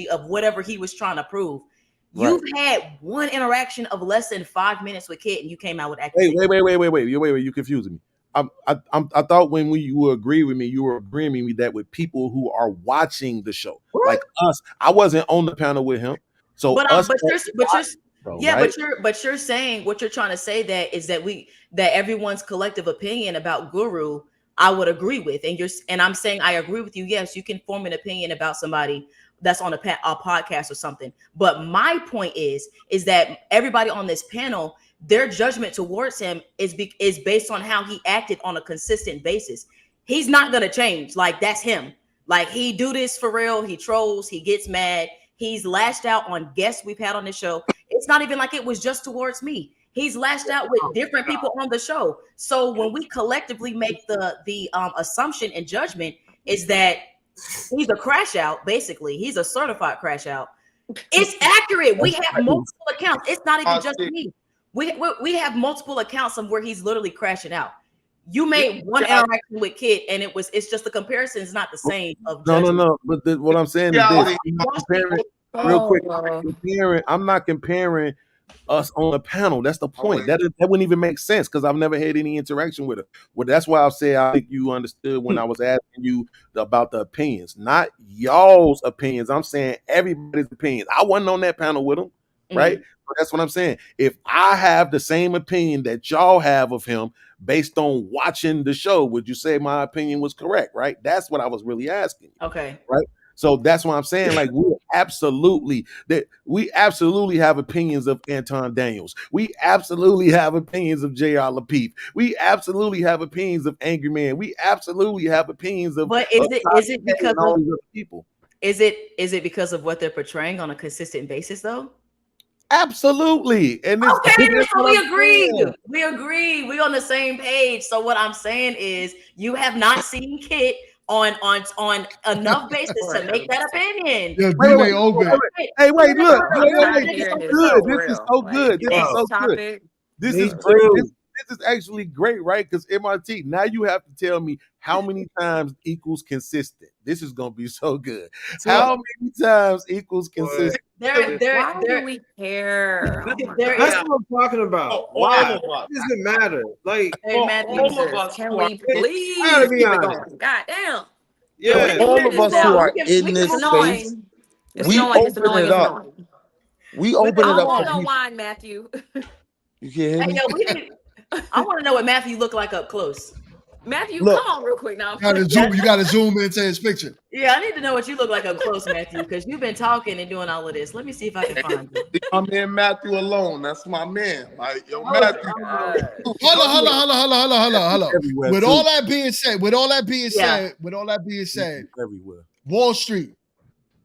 of whatever he was trying to prove. Right. You've had one interaction of less than 5 minutes with Kit and you came out with accusations. Wait. You confusing me. I thought when you would agree with me, you were agreeing with me that with people who are watching the show, like us, I wasn't on the panel with him. So, but you're saying what you're trying to say that everyone's collective opinion about Guru, I would agree with, and I'm saying I agree with you. Yes, you can form an opinion about somebody that's on a podcast or something. But my point is that everybody on this panel, their judgment towards him is based on how he acted on a consistent basis. He's not gonna change. Like that's him. Like he do this for real. He trolls. He gets mad. He's lashed out on guests we've had on the show. It's not even like it was just towards me. He's lashed out with different people on the show. So when we collectively make the assumption and judgment is that he's a crash out, basically. He's a certified crash out. It's accurate. We have multiple accounts. It's not even just me. We have multiple accounts of where he's literally crashing out. You made one interaction with Kid, and it's just the comparison is not the same. No. But what I'm saying is this: real quick, I'm not comparing us on a panel. That's the point. That wouldn't even make sense because I've never had any interaction with her. Well, that's why I said I think you understood when I was asking you about the opinions, not y'all's opinions. I'm saying everybody's opinions. I wasn't on that panel with them. right? So that's what I'm saying. If I have the same opinion that y'all have of him based on watching the show, would you say my opinion was correct, right? That's what I was really asking. Okay. Right? So that's what I'm saying. Like we absolutely have opinions of Anton Daniels. We absolutely have opinions of J.R. Lafitte. We absolutely have opinions of Angry Man. We absolutely have opinions of. But is it because all of these other people? Is it because of what they're portraying on a consistent basis though? Absolutely. And this, okay, so we agree. We agree. We on the same page. So what I'm saying is, you have not seen Kit on enough basis to make that opinion. Yeah, B-Way open. Hey, wait, look. This This is is good. so This is real. so Like, good. This is next so good. topic. This Me is great. too. This is actually great, right? Because MRT, now you have to tell me how many times equals consistent. This is gonna be so good. How many times equals consistent? Why do we care? Oh my That's God. what I'm talking about. Why? What does it matter? Like, All of us. Can we please gotta keep be it honest. going? God damn. Yeah. All of us who are in It's this space, annoying. It's we annoying. It's open annoying. it It's up. annoying. We open I it don't up want for no people. wine, Matthew. You can't hear Hey, me? yo, I want to know what Matthew looked like up close. Matthew, Look. come on real quick now. You gotta zoom into his picture. Yeah, I need to know what you look like up close, Matthew, because you've been talking and doing all of this. Let me see if I can find you. Leave my man Matthew alone. That's my man. Like, yo, Oh, Matthew. Hold on. Everywhere, With too. all that being said, Everywhere. Wall Street.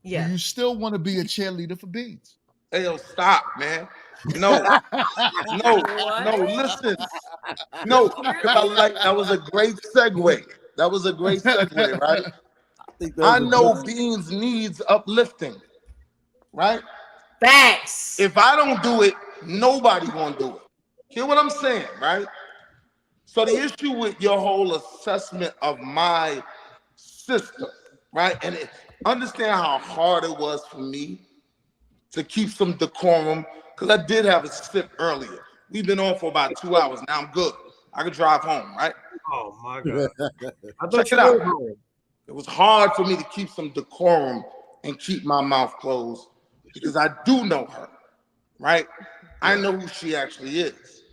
Yeah. Do you still want to be a cheerleader for Beans? Hey, yo, stop, man. No, listen. No, that was a great segue. That was a great segue, right? I know Beans needs uplifting, right? Facts. If I don't do it, nobody gonna do it. Hear what I'm saying, right? So the issue with your whole assessment of my system, right? And understand how hard it was for me to keep some decorum, because I did have a sip earlier. We've been on for about 2 hours. Now I'm good. I can drive home, right? Oh my God. Check it out. It was hard for me to keep some decorum and keep my mouth closed because I do know her, right? I know who she actually is.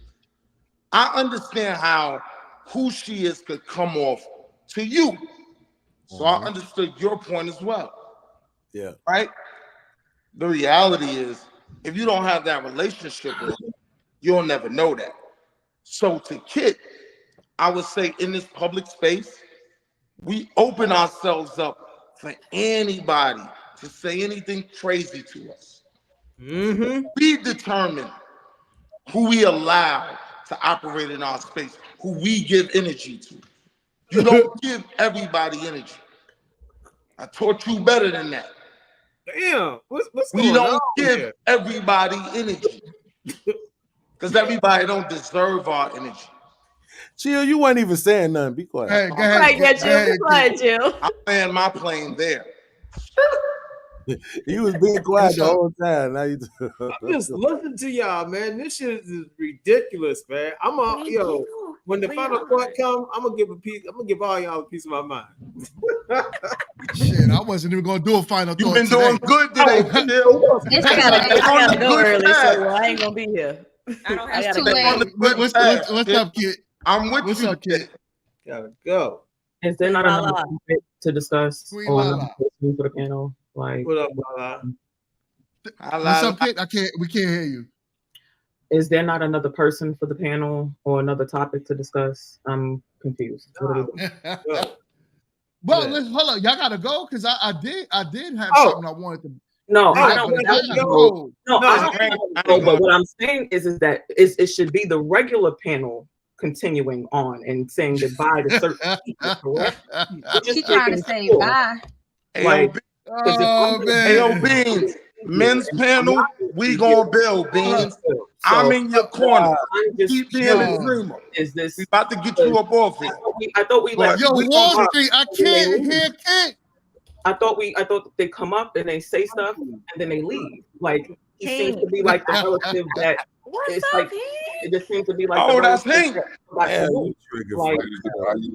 I understand how who she is could come off to you. So I understood your point as well. Yeah. Right? The reality is, if you don't have that relationship with her, you'll never know that. So to Kit, I would say in this public space, we open ourselves up for anybody to say anything crazy to us. We determine who we allow to operate in our space, who we give energy to. You don't give everybody energy. I taught you better than that. Damn, what's We going don't on give here? everybody energy because everybody don't deserve our energy. Chill, you weren't even saying nothing. Be quiet. Hey, go ahead. Jill. I'm laying my plane there. You was being quiet the whole time. Now you I'm just listening to y'all, man. This shit is ridiculous, man. When the final part come, I'm gonna give all y'all a piece of my mind. Shit, I wasn't even gonna do a final You've thought been doing good today, Jill. I gotta go early, so I ain't gonna be here. I don't have have to What's up, kid? I'm with What's you. up, kid? Gotta go. Is there not Lala. another topic to discuss Queen or Lala. another person for the panel? Like, What up, Lala? What's up, kid? We can't hear you. is there not another person for the panel or another topic to discuss? I'm confused. What are we doing? Well, let's hold on. Y'all gotta go because I did have something I wanted to. No, Yeah, I don't. but I y'all don't gotta know. go. No, I don't know. But what I'm saying is that it should be the regular panel continuing on and saying goodbye to certain people. Correct? She trying to say bye. Like, oh man. Hey, yo, Beans, men's panel, we gonna build, Beans. I'm in your corner. Keep being a dreamer. Is this? We about to get you up off here. I thought we let. Yo, Wall Street, I can't hear Kid. I thought they come up and they say stuff and then they leave. Like he seems to be like the relative that it's like it just seems to be like that's Hank. Like, How you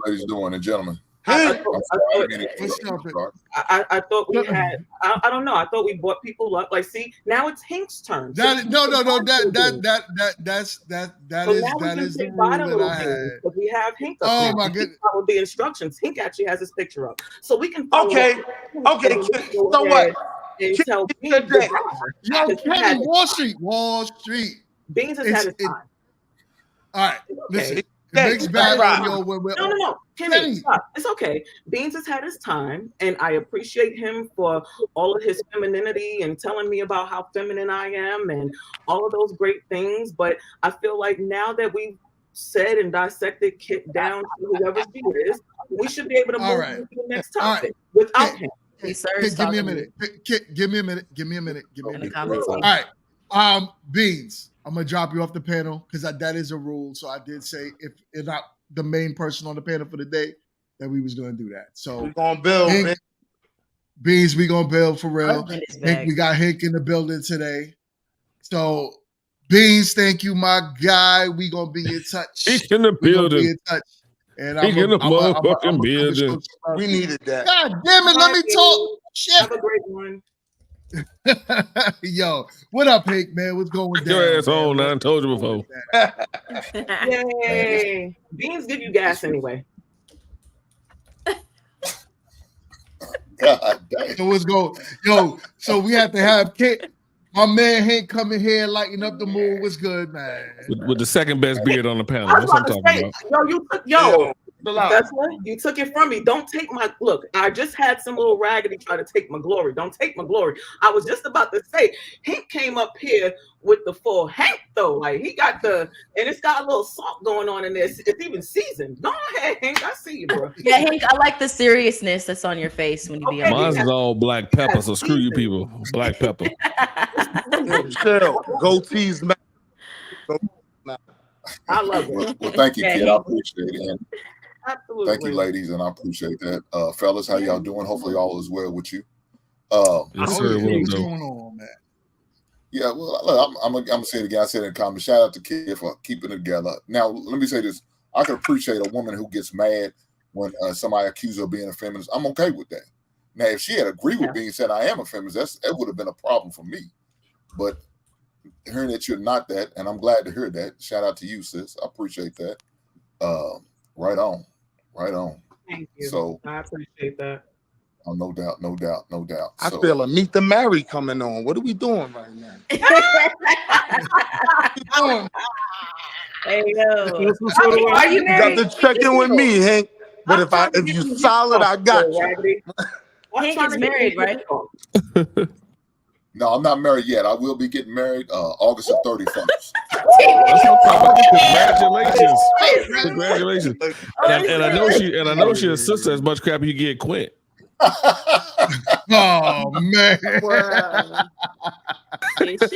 ladies doing and gentlemen? I thought we had. I don't know. I thought we brought people up. Like, see, now it's Hank's turn. That no. That's so that is the rule that I had. Because we have Hank up Oh now. my goodness! Follow the instructions. Hank actually has his picture up, so we can. Follow Okay. So what? And tell Beans Yo, Kenny, Wall Street. Beans has had his time. All right, listen. It makes bad audio when we're no. Kenny, stop. It's okay. Beans has had his time, and I appreciate him for all of his femininity and telling me about how feminine I am and all of those great things. But I feel like now that we've said and dissected Kit down to whoever she is, we should be able to move to the next topic without him. Give me a minute. Give me a minute. All right. Beans, I'm gonna drop you off the panel because that is a rule. So I did say if you're not the main person on the panel for the day, that we was gonna do that. So we're gonna build. Beans, we gonna build for real. Hank, we got Hank in the building today. So Beans, thank you, my guy. We gonna be in touch. He's in the building. Be in touch. And I'm in the motherfucking building. We needed that. God damn it, let me talk. Shit. Have a great one. Yo, what up, Hank, man? What's going down? Your ass on, I told you before. Yay. Beans give you gas anyway. God damn. So what's going? Yo, so we have to have Kit. My man Hank coming here, lighting up the mood. What's good, man? With the second best beard on the panel. That's what I'm talking about. That's what you took it from me. Don't take my look. I just had some little raggedy try to take my glory. Don't take my glory. I was just about to say Hank came up here with the full Hank though. Like he got and it's got a little salt going on in this. It's even seasoned. Go ahead, Hank. I see you, bro. Yeah, Hank. I like the seriousness that's on your face when you be on. Mine's all black pepper, so screw you people. Black pepper. Chill. Goatees. I love it. Well, thank you, kid. I appreciate it. And absolutely. Thank you, ladies, and I appreciate that. Fellas, how y'all doing? Hopefully all is well with you. Yes, sir. What's going on, man? Yeah, well, I'm gonna say it again. I said it in comments. Shout out to Kid for keeping it together. Now, let me say this. I can appreciate a woman who gets mad when somebody accuses her of being a feminist. I'm okay with that. Now, if she had agreed with being said I am a feminist, that would have been a problem for me. But hearing that you're not that, and I'm glad to hear that. Shout out to you, sis. I appreciate that. Right on. Thank you. So I appreciate that. Oh, no doubt. I feel a meet the marry coming on. What are we doing right now? Hey, yo. Are you married? You got to check in with me, Hank. But if you solid, I got you. Hank is married, right? No, I'm not married yet. I will be getting married August the 31st. Congratulations. And I know she has sister as much crap you get Quint. Oh man.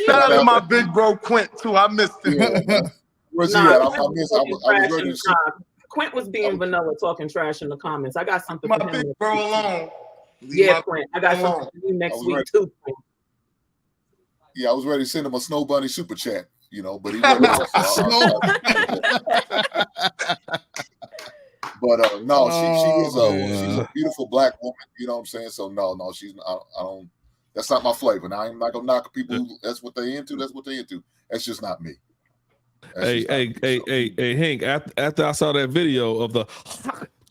Shout out to my big bro Quint too. I missed him. Where's he at? I was ready to see. Quint was being vanilla talking trash in the comments. I got something my for him. Big bro alone. Yeah, Quint. I got something for you next week too. Yeah, I was ready to send him a Snow Bunny super chat, but he wasn't. But no, she's a beautiful black woman. You know what I'm saying? So no, she's. I don't. That's not my flavor. Now I'm not gonna knock people who that's what they into. That's just not me. Hey, Hank. After I saw that video of the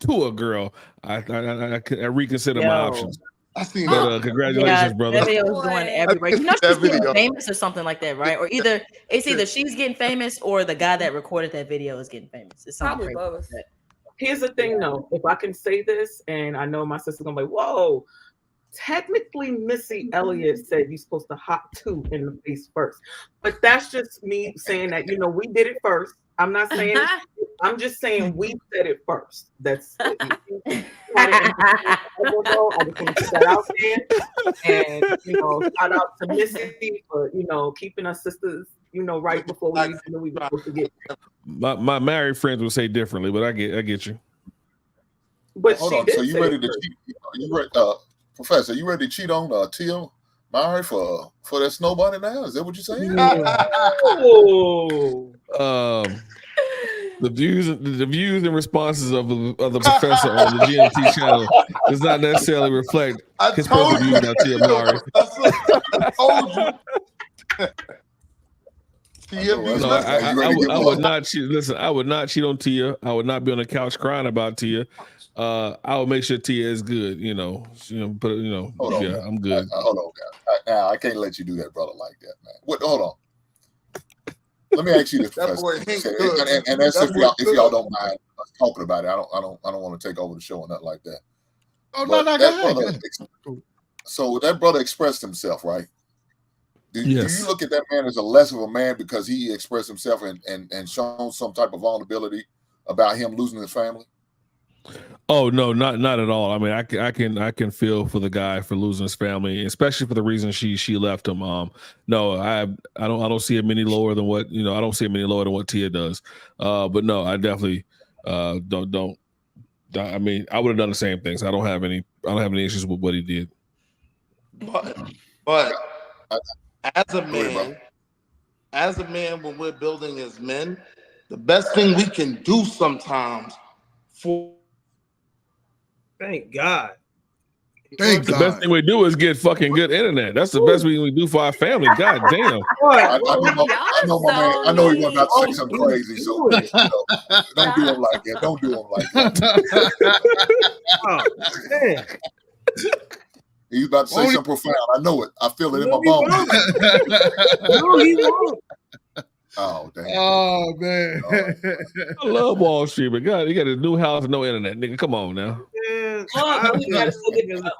tour girl, I reconsidered my options. I seen that. Congratulations, brother. That video was going everywhere. She's getting famous or something like that, right? Or either she's getting famous or the guy that recorded that video is getting famous. It's something crazy like that. Here's the thing, though. If I can say this, and I know my sister's gonna be like, "Whoa." Technically, Missy Elliott said you're supposed to hop 2 in the face first, but that's just me saying that we did it first. I'm not saying. I'm just saying we said it first. That's. I just want to put that out there, and shout out to Missy for keeping us sisters. Right before we we were supposed to get. My married friends would say differently, but I get you. But hold on. So you ready to cheat? You ready, Professor? You ready to cheat on Tia Mowry for that Snow Bunny now? Is that what you're saying? The views and responses of the professor on the GMT channel does not necessarily reflect his personal views about Tia Mowry. I told you. No, I would not cheat. Listen, I would not cheat on Tia. I would not be on the couch crying about Tia. I would make sure Tia is good. But I'm good. Hold on, now I can't let you do that, brother, like that, man. Hold on. Let me ask you this, Professor. And that's if y'all don't mind talking about it. I don't want to take over the show or nothing like that. Oh, no, go ahead. So that brother expressed himself, right? Do you look at that man as a less of a man because he expressed himself and shown some type of vulnerability about him losing his family? Oh no, not at all. I mean, I can feel for the guy for losing his family, especially for the reason she left him. No, I don't see him any lower than what I don't see him any lower than what Tia does. But no, I definitely don't. I mean, I would have done the same things. I don't have any issues with what he did. But as a man, when we're building as men, the best thing we can do sometimes for. Thank God. The best thing we do is get fucking good internet. That's the best thing we do for our family. God damn. I know my man. I know he was about to say something crazy. So don't do him like that. Don't do him like that. Oh, man. He's about to say something profound. I know it. I feel it in my bones. No, he won't. Oh, damn. Oh, man. I love Wall Street, but God, you got a new house and no internet, nigga. Come on now.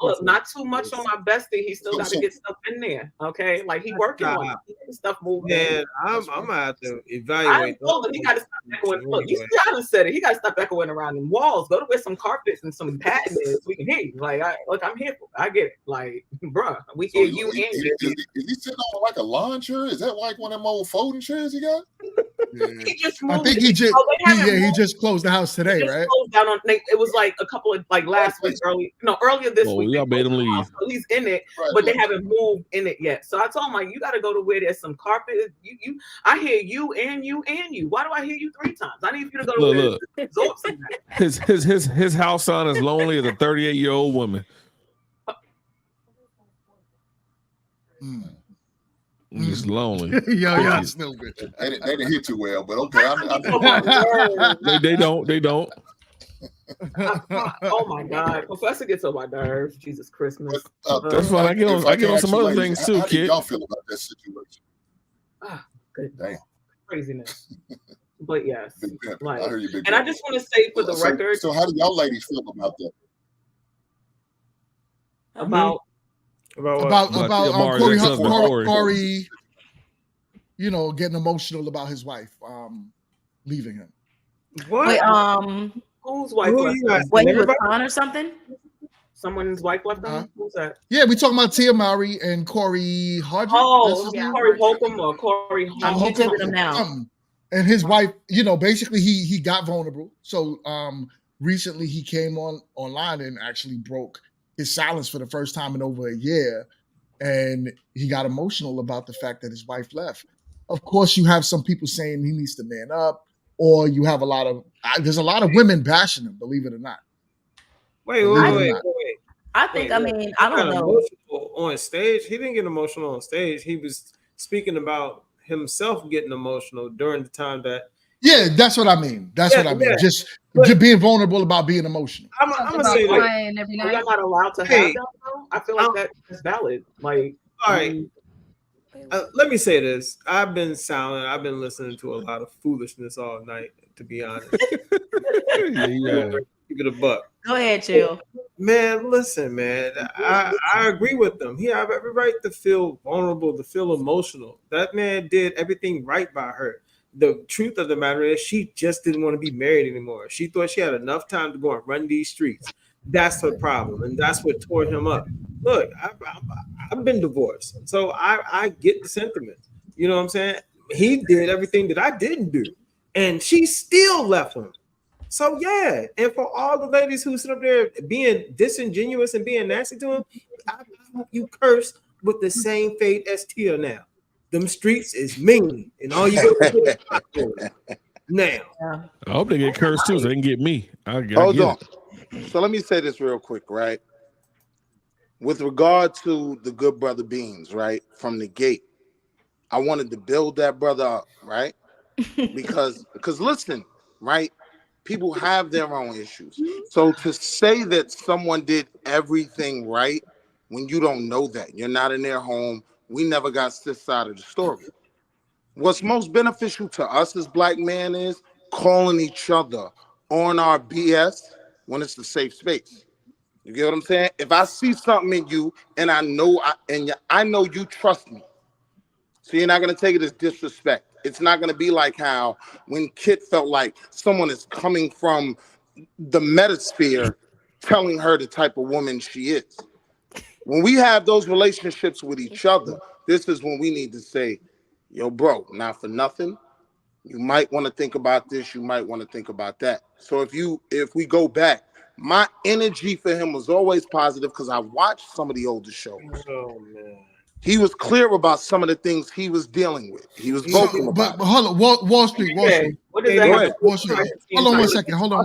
Look, not too much on my bestie. He still got to get stuff in there. Okay, like he working on it. He getting stuff moving. Man, I'm gonna have to evaluate. I told him he got to stop echoing. Look, you see, I done said it. He got to stop echoing around them walls. Go to where some carpets and some patent is. We can hear you. Like, I'm here for. I get it. Like, bruh, we hear you and you. Is he sitting on like a lawn chair? Is that like one of them old folding chairs he got? Yeah. He just moved. I think he just closed the house today, right? Closed down on. It was like a couple of last week, earlier this week. Y'all made him leave. So he's in it, but they haven't moved in it yet. So I told him, you got to go to where there's some carpet. I hear you and you and you. Why do I hear you 3 times? I need you to go to his house son is lonely as a 38-year-old woman. He's lonely. Y'all stupid. They didn't hit too well, but okay. They don't. Oh my God, Professor gets on my nerves. Jesus Christmas. That's fine. I get on some other things too, kid. How y'all feel about that situation? Good. Damn. Craziness. But yes, I hear you, big and I just want to say for the record. So how do y'all ladies feel about that? About Corey, getting emotional about his wife leaving him. What? Wait, whose wife? What, he was on or something? Someone's wife left him? Who's that? Yeah, we talking about Tia Mowry and Corey Hardrick. Oh, Corey Holcomb or Corey Holcomb now. And his wife, basically he got vulnerable. So recently he came online and actually broke his silence for the first time in over a year. And he got emotional about the fact that his wife left. Of course, you have some people saying he needs to man up, or you have there's a lot of women bashing him, believe it or not. Wait. I think, I don't know. On stage, he didn't get emotional on stage. He was speaking about himself getting emotional during the time that. Yeah, that's what I mean. Just being vulnerable about being emotional. I'm gonna say that. Every You're night. not allowed to have that, though. I feel like that's valid. Like, all right. Let me say this. I've been silent. I've been listening to a lot of foolishness all night, to be honest. Yeah. Give it a buck. Go ahead, Chill. Man, listen, man. I agree with them. He have every right to feel vulnerable, to feel emotional. That man did everything right by her. The truth of the matter is she just didn't want to be married anymore. She thought she had enough time to go and run these streets. That's her problem, and that's what tore him up. Look, I've been divorced, so I get the sentiment. You know what I'm saying? He did everything that I didn't do, and she still left him. So yeah, and for all the ladies who sit up there being disingenuous and being nasty to him, I hope you curse with the same fate as Tia now. Them streets is mean, and all you got to do is Now, I hope they get cursed too, so they can get me. I Hold get on. it. So let me say this real quick, right? With regard to the good brother Beans, right, from the gate, I wanted to build that brother up, right? Because listen, right? People have their own issues. So to say that someone did everything right when you don't know that, you're not in their home, we never got this side of the story. What's most beneficial to us as black men is calling each other on our BS when it's a safe space. You get what I'm saying? If I see something in you and I know you trust me, so you're not gonna take it as disrespect. It's not gonna be like how when Kit felt like someone is coming from the metasphere telling her the type of woman she is. When we have those relationships with each other, this is when we need to say, yo, bro, not for nothing. You might want to think about this, you might want to think about that. So if we go back, my energy for him was always positive because I watched some of the older shows. Oh man. He was clear about some of the things he was dealing with. He was vocal about but hold on, Wall Street, Wall Street. What does that Go have to ahead. do Wall with Street. privacy Hold and on one China? second. Hold on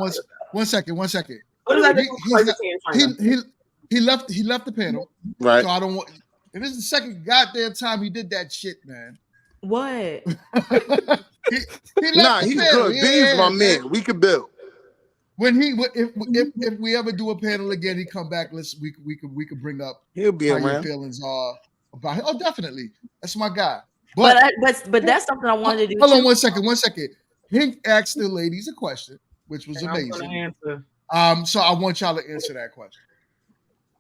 one second. What does that do with He's not. privacy in China? He left the panel. Right. So I don't want. And this is the second goddamn time he did that shit, man. What? he left Nah, the he's panel. good. Beans, my man. man. We could build. When if we ever do a panel again, he come back. We could bring up He'll be how around. your feelings are about him. Oh, definitely. That's my guy. But that's something I wanted to do. Hold on too. one second. Hink asked the ladies a question, which was And I'm gonna amazing. answer. So I want y'all to answer that question.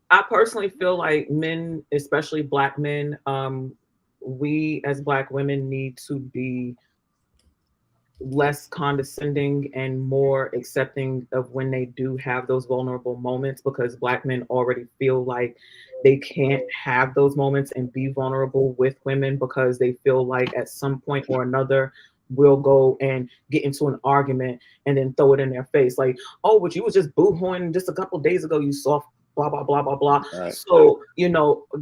I personally feel like men, especially black men, we as black women need to be less condescending and more accepting of when they do have those vulnerable moments, because black men already feel like they can't have those moments and be vulnerable with women because they feel like at some point or another we'll go and get into an argument and then throw it in their face like, oh, but you was just boo-hooing just a couple days ago, you soft blah blah blah blah blah. Right. So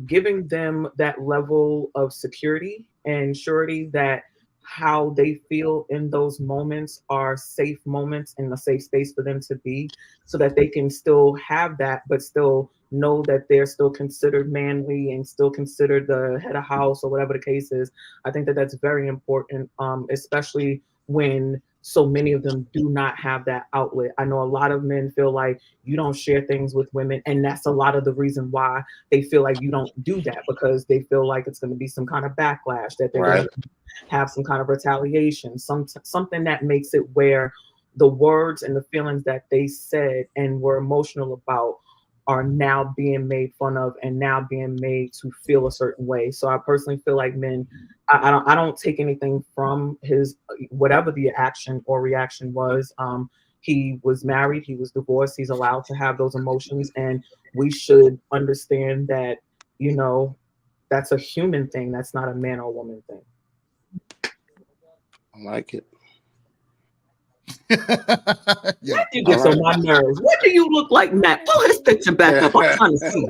giving them that level of security and surety that how they feel in those moments are safe moments and a safe space for them to be, so that they can still have that but still know that they're still considered manly and still considered the head of house or whatever the case is. I think that that's very important, especially when so many of them do not have that outlet. I know a lot of men feel like you don't share things with women, and that's a lot of the reason why they feel like you don't do that, because they feel like it's going to be some kind of backlash, that they're Right. going to have some kind of retaliation, something that makes it where the words and the feelings that they said and were emotional about are now being made fun of and now being made to feel a certain way. So I personally feel like men, I don't take anything from his whatever the action or reaction was. He was married, he was divorced, he's allowed to have those emotions, and we should understand that that's a human thing. That's not a man or woman thing. I like it. Yeah. Why do you get on my nerves? What do you look like, Matt? Pull his picture back up. I'm trying to see.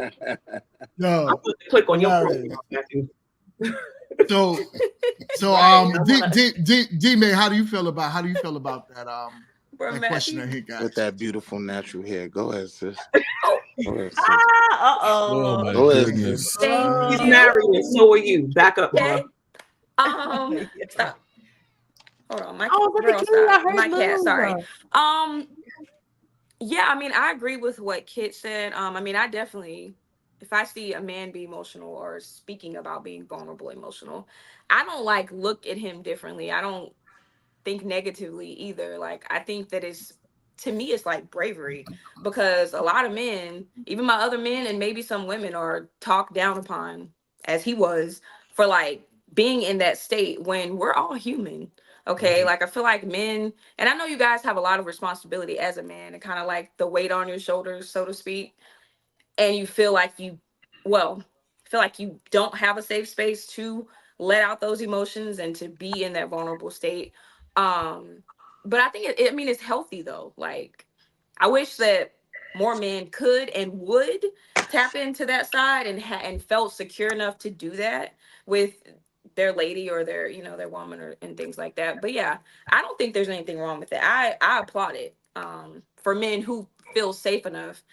No, I'm going to click on your hilarious. profile, Matthew. D-May, how do you feel about that Bro, that question that he got? With that beautiful natural hair. Go ahead, sis. Go ahead, sis. Oh my Go ahead, goodness. sis. He's married, and so are you. Back up, Okay. bro. Stop. Hold on, my Oh, but the girl, kitty, I stop. heard My cat, move. sorry. Yeah, I mean, I agree with what Kit said. I mean, I definitely, if I see a man be emotional or speaking about being vulnerable, emotional, I don't look at him differently. I don't think negatively either. Like, I think that to me, it's like bravery, because a lot of men, even my other men and maybe some women, are talked down upon, as he was, for being in that state when we're all human. Okay. Like, I feel like men, and I know you guys have a lot of responsibility as a man and kind of the weight on your shoulders, so to speak. And you feel like you don't have a safe space to let out those emotions and to be in that vulnerable state. But I think I mean, it's healthy though. I wish that more men could and would tap into that side and felt secure enough to do that with their lady or their, their woman and things like that. But yeah, I don't think there's anything wrong with it. I applaud it. For men who feel safe enough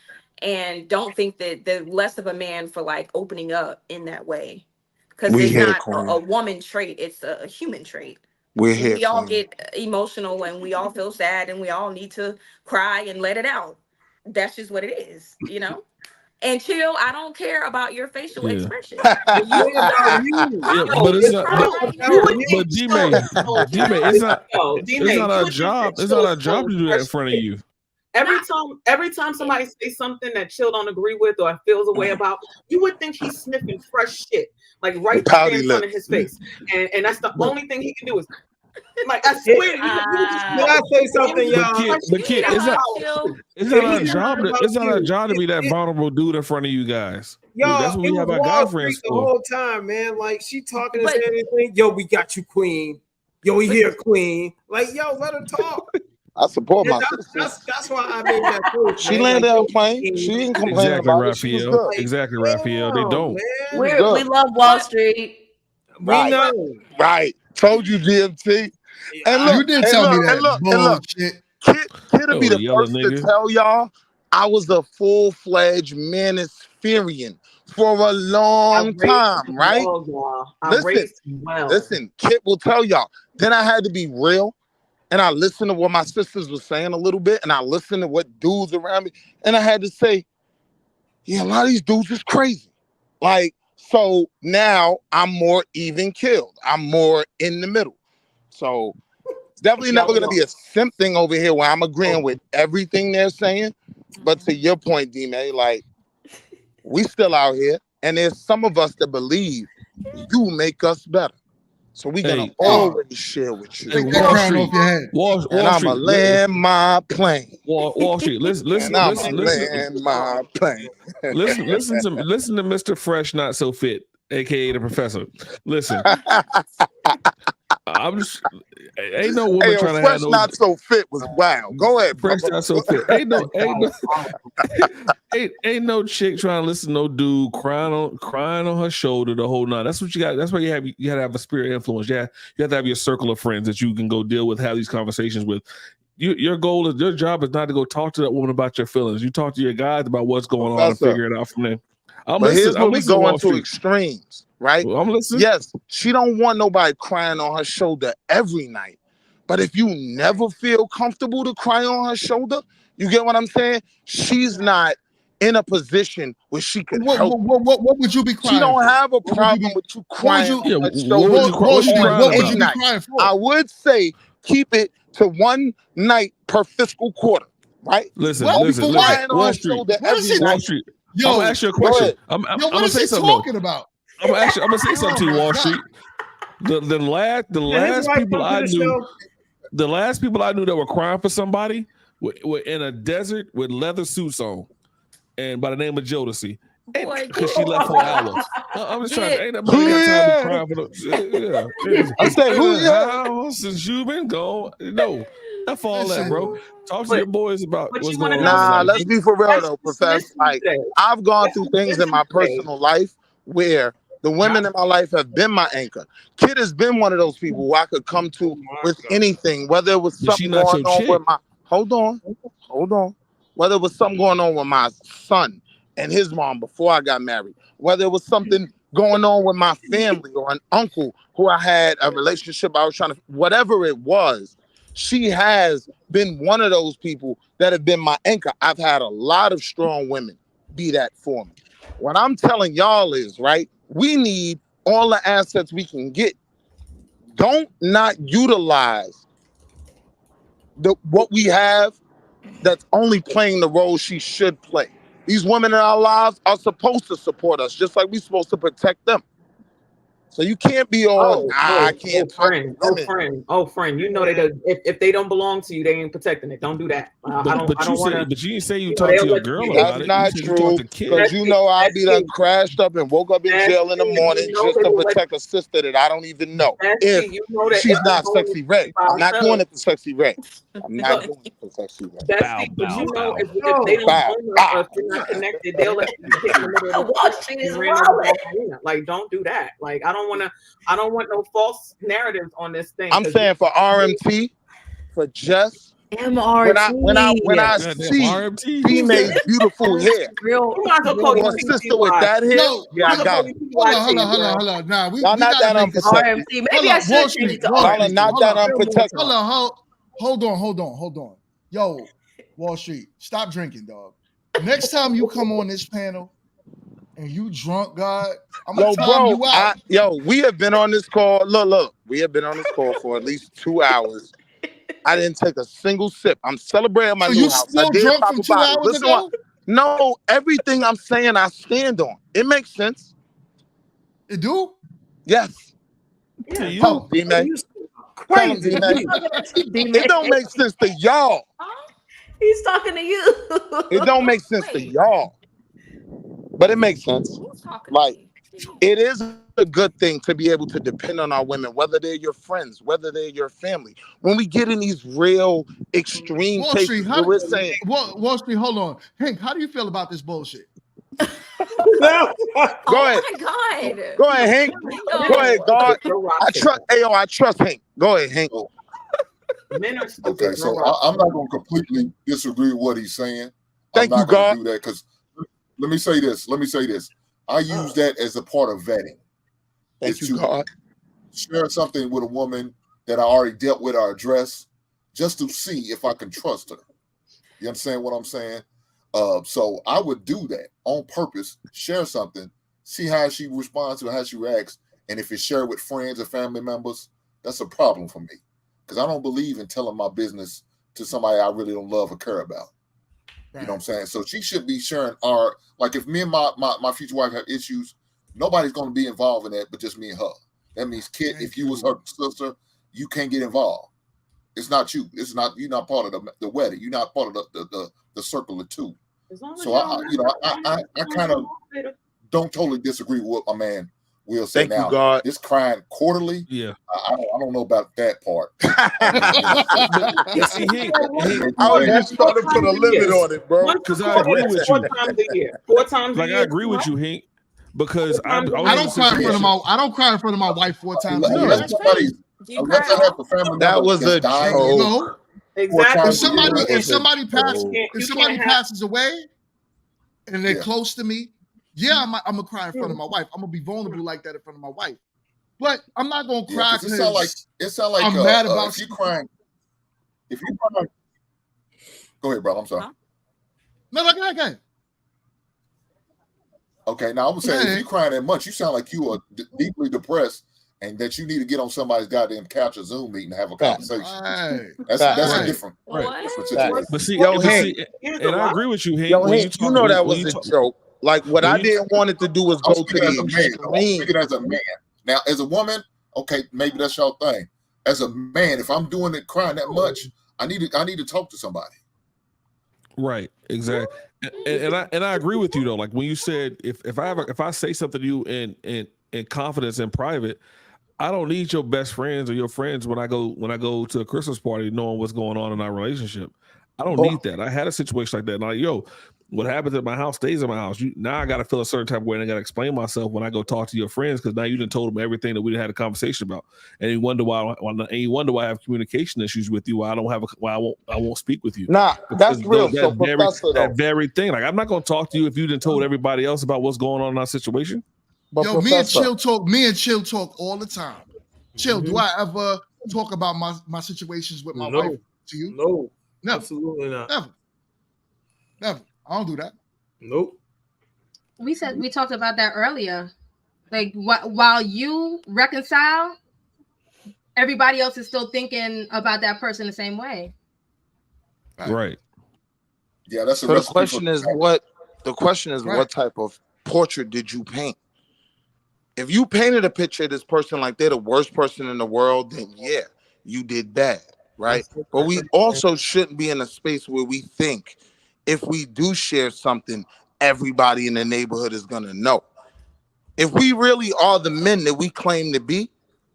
and don't think that they're less of a man for like opening up in that way. Because We it's here, not Queen. a woman trait, it's a human trait. We're here, We all Queen. get emotional and we all feel sad and we all need to cry and let it out. That's just what it is, And chill, I don't care about your facial Yeah. expression. When you start Yeah, but it's not. But D-May, it's not our job. It's not our job to do that in front of you. Every time somebody says something that Chill don't agree with or feels a way about, you would think he's sniffing fresh shit, like right there in front of his face, and that's the only thing he can do is, like, I swear. Can I say something, y'all? But kid, it's not our job. It's not our job to be that vulnerable dude in front of you guys. Y'all, that's what we have our guy friends the for. whole time, man. Like she talking and saying anything. Yo, we got you, Queen. Yo, we here, Queen. Like, yo, let her talk. I support my sister. That's why I made that point. She landed her plane. She didn't complain Exactly, about it. She was Raphael. good. Exactly, Raphael. They don't. We love Wall Street. We know. Right. Told you, GMT. And look, you did tell me that. And look, Kid'll be the first to tell y'all I was a full-fledged manispherian for a long time, right? Listen, Kid will tell y'all. Then I had to be real, and I listened to what my sisters were saying a little bit, and I listened to what dudes around me, and I had to say, yeah, a lot of these dudes is crazy. Like, so now I'm more even killed. I'm more in the middle. So it's definitely never going to be a simp thing over here where I'm agreeing with everything they're saying. But to your point, D-May, like, we still out here, and there's some of us that believe you make us better. So we're going to always share with you. Take that crown off your head. Wall and I'm going to land my plane. Wall Street, listen. And I'm going to land my plane. Listen to Mr. Fresh Not So Fit, aka the professor. Listen. I'm just ain't no woman trying to have no Not So Fit was wild. Go ahead, Fresh Not So Fit. Ain't no chick trying to listen to no dude crying on her shoulder the whole night. That's what you got. That's why you got to have a spirit influence. Yeah, you have to have your circle of friends that you can go deal with, have these conversations with. Your job is not to go talk to that woman about your feelings. You talk to your guys about what's going on and figure it out from there. Here's where we go into extremes, right? Well, I'm listening. Yes, she don't want nobody crying on her shoulder every night. But if you never feel comfortable to cry on her shoulder, you get what I'm saying? She's not in a position where she could help. What would you be crying? She don't for? have a problem with you crying on her shoulder. What would you be crying for? I would say keep it to one night per fiscal quarter, right? Listen. Crying on her shoulder every night. Wall Street. I'm gonna ask you a question. I'm what is he talking about? I'm gonna say something to you, Wall Street. The last people I knew, that were crying for somebody were in a desert with leather suits on, and by the name of Jodeci, because she left for hours. I'm just trying. Ain't nobody got time to cry for the. Yeah. I said, who? Since you been gone? No. Enough all that, bro. Talk to your boys about what's going on. Nah, let's be for real though, Professor. Like, I've gone through things in my personal life where the women in my life have been my anchor. Kid has been one of those people who I could come to with anything, whether it was something going on with my hold on. Whether it was something going on with my son and his mom before I got married, whether it was something going on with my family or an uncle who I had a relationship, I was trying to, whatever it was. She has been one of those people that have been my anchor. I've had a lot of strong women be that for me. What I'm telling y'all is, right, we need all the assets we can get. Don't not utilize what we have that's only playing the role she should play. These women in our lives are supposed to support us, just like we're supposed to protect them. So you can't be all, I can't. Friend. You know if they don't belong to you, they ain't protecting it. Don't do that. But you didn't say you talk to your girl about it. That's not true. Because I'll be done crashed up and woke up in jail in the morning just to protect a sister that I don't even know. If she's not Sexy Red, I'm not doing it for Sexy Red. I'm not doing it for sexy. Bestie, but you know, if they don't own us or if you're not connected, they'll let you pick in the middle of the street and ran over the arena. Like, don't do that. Like, I don't want no false narratives on this thing. I'm saying for RMT, for Jess. MRT. When I see female's beautiful hair, real, you might as well call or a sister with that hair, yeah, I got it. Hold on. Nah, we Y'all not gotta that make this unprotected. RMT. Maybe I should change it to Y'all are RMT. not that unprotected. Hold on. Yo, Wall Street, stop drinking, dog. Next time you come on this panel and you drunk, God, I'm gonna time you out. We have been on this call. Look, we have been on this call for at least 2 hours. I didn't take a single sip. I'm celebrating my new house. Still I did drunk pop from a 2 bottle. hours Listen, ago? No, everything I'm saying, I stand on. It makes sense. It do? Yes. Yeah. Tell him, D-Man. Crazy. It don't make sense to y'all. He's talking to you. It don't make sense to y'all. But it makes sense. Like, it is a good thing to be able to depend on our women, whether they're your friends, whether they're your family. When we get in these real extreme Wall cases Street, where we're saying, Wall Street, hold on. Hank, how do you feel about this bullshit? Go ahead. My God. Go ahead, Hank. Go ahead, God. I trust Hank. Go ahead, Hank. Men are stupid. Okay, so I'm not going to completely disagree with what he's saying. Thank I'm you, not going God. to do that because let me say this. I use that as a part of vetting. Thank you, God. Share something with a woman that I already dealt with or addressed just to see if I can trust her. You understand what I'm saying? So I would do that on purpose, share something, see how she responds to it, how she reacts. And if it's shared with friends or family members, that's a problem for me. Because I don't believe in telling my business to somebody I really don't love or care about. You know what I'm saying? So she should be sharing our, like if me and my future wife have issues, nobody's going to be involved in that but just me and her. That means, kid, if you was her sister, you can't get involved. It's not you. It's not, you're not part of the wedding. You're not part of the circle of two. So I kind of don't totally disagree with what my man Will say. Thank you, God. This crying quarterly, yeah, I don't know about that part. I was just trying to put a limit on it, bro. Because I agree with you. 4 times a year. 4 times a year. I agree with you, Hank. Because I don't cry in front of my wife 4 times a year. Unless I have a family member that was a dying. joke. No. Exactly. If somebody passes away and they're close to me, I'm gonna cry in front of my wife. I'm gonna be vulnerable like that in front of my wife. But I'm not gonna cry because it sound like I'm mad about if you crying. Go ahead, bro. I'm sorry. No, go ahead. Okay, now I'm saying if you crying that much, you sound like you are deeply depressed and that you need to get on somebody's goddamn couch or Zoom meeting and have a conversation. Right. That's a different situation. But see, and I agree with you, Hank. Yo, Hank, you know that was a joke. Like what I didn't want it to do was go to the extreme. I'm speaking as a man. Now, as a woman, okay, maybe that's your thing. As a man, if I'm doing it crying that much, I need to talk to somebody. Right, exactly. And I agree with you though. Like when you said if I say something to you in confidence in private, I don't need your best friends or your friends when I go to a Christmas party knowing what's going on in our relationship. I don't need that. I had a situation like that. And like, what happens at my house stays in my house. Now I got to feel a certain type of way and I got to explain myself when I go talk to your friends because now you done told them everything that we had a conversation about, and you wonder why I have communication issues with you. Why I won't speak with you. Nah, that's real. That very thing. Like I'm not going to talk to you if you done told everybody else about what's going on in our situation. But me and Chill talk all the time. Chill, do I ever talk about my situations with my wife to you? No, never. Absolutely not. Never. I don't do that. Nope. We talked about that earlier. Like while you reconcile, everybody else is still thinking about that person the same way. Right. Yeah, that's so the question is what type of portrait did you paint? If you painted a picture of this person like they're the worst person in the world, then yeah, you did bad, right? But we also shouldn't be in a space where we think if we do share something, everybody in the neighborhood is gonna know. If we really are the men that we claim to be,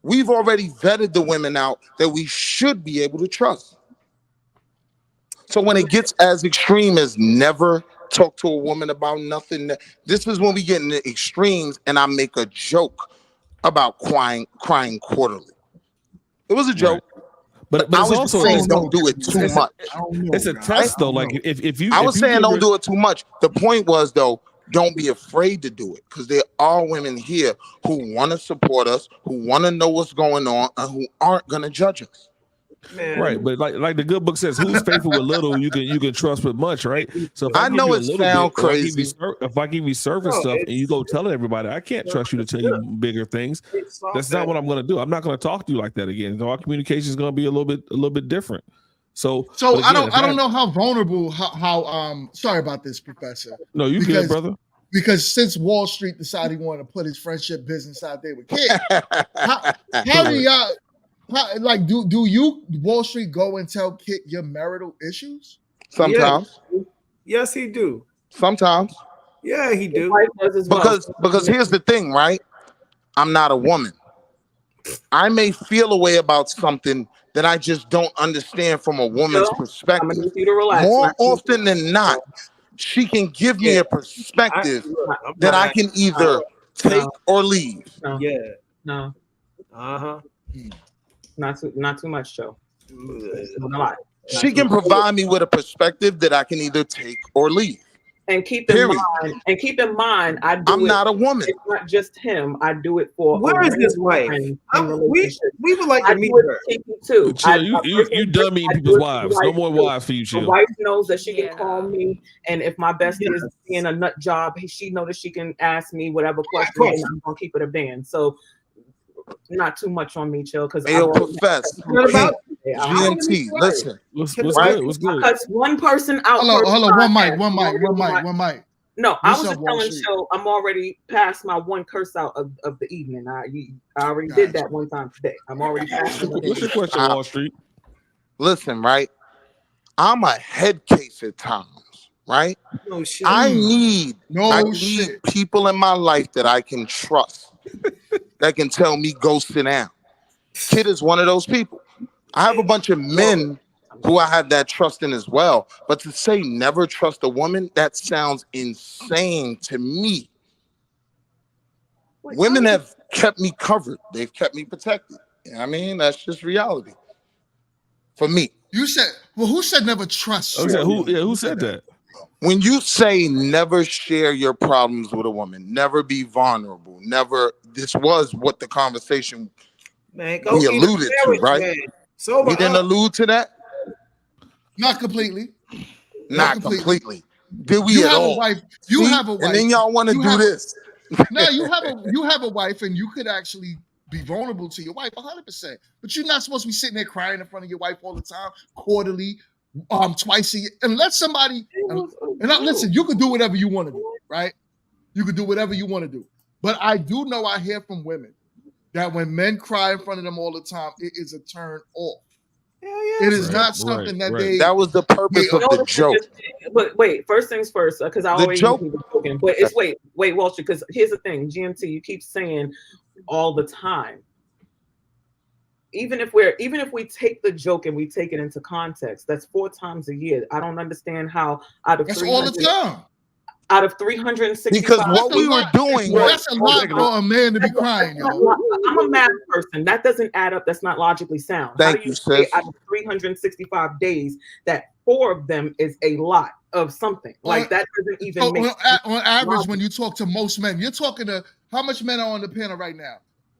we've already vetted the women out that we should be able to trust. So when it gets as extreme as never talk to a woman about nothing, this is when we get in the extremes, and I make a joke about crying quarterly. It was a joke. Right. But But I it's was just also saying don't do it too much. it's a test though. Like if you I was saying give don't her, do it too much. The point was though, don't be afraid to do it, because there are women here who want to support us, who want to know what's going on, and who aren't gonna judge us. Man. Right, but like the good book says, who's faithful with little, you can trust with much, right? So if I I give know you a it little bit, sound or I give you crazy. if I give you surface No, stuff, and you it's go telling everybody, I can't trust you to tell you bigger things. it's That's not what I'm going to do. I'm not going to talk to you like that again. So our communication is going to be a little bit different. So but I again, don't know how vulnerable sorry about this, Professor. No, you good, brother. Because since Wall Street decided he wanted to put his friendship business out there with Kit, how do y'all do you Wall Street go and tell Kit your marital issues? Sometimes. Yes, he do. Sometimes. Yeah, he do. Because here's the thing, right? I'm not a woman. I may feel a way about something that I just don't understand from a woman's perspective. I'm gonna need you to relax. More often than not, she can give me a perspective that I can either take or leave. No. Yeah. No. Uh-huh. Not too much, Joe. Not a lot. She can provide me with a perspective that I can either take or leave. And keep in mind, I'm not a woman. It's not just him. I do it for. Where is his wife? We would like to meet her too. Chill, you done meeting people's wives. No more wives for you, The chill. wife knows that she can call me, and if my bestie is in a nut job, she knows that she can ask me whatever question, and I'm gonna keep it a band. So, not too much on me, chill. Because Hey, Professor, GMT, listen. What's good? What's good? Because one person out. Hold on, one mic. No, I What's was up, just Wall telling Street? Show I'm already past my one curse out of the evening. I already did that one time today. I'm already past it. What's your question, Wall Street? Listen, right? I'm a head case at times, right? No shit. I need people in my life that I can trust, that can tell me go sit down. Kid is one of those people. I have a bunch of men who I have that trust in as well. But to say never trust a woman, that sounds insane to me. Women have kept me covered. They've kept me protected. You know what I mean? That's just reality. For me. You said, well, who said never trust? Who said that? When you say never share your problems with a woman, never be vulnerable, never, this was what the conversation we alluded to, right? We didn't allude to that? Not completely. Not completely. Did we You at have all? a wife. You have a wife. And then y'all want to do this. No, you have a wife, and you could actually be vulnerable to your wife 100%. But you're not supposed to be sitting there crying in front of your wife all the time, quarterly, twice a year. Unless somebody, listen, you can do whatever you want to do, right? You can do whatever you want to do. But I do know, I hear from women that when men cry in front of them all the time, it is a turn off. It is not something that they. That was the purpose of the joke. But wait, first things first, because I always joke. Joking. But it's wait, Wall Street. Because here's the thing, GMT, you keep saying all the time. Even if we take the joke and we take it into context, that's 4 times a year. I don't understand how that's all the time. Out of 365, because what we were doing was that's a lot for a man to be crying. I'm a math person. That doesn't add up. That's not logically sound. Thank How do you, say sis. out of 365 days that 4 of them is a lot of something? Like that doesn't even make on average, when you talk to most men, you're talking to how much men are on the panel right now?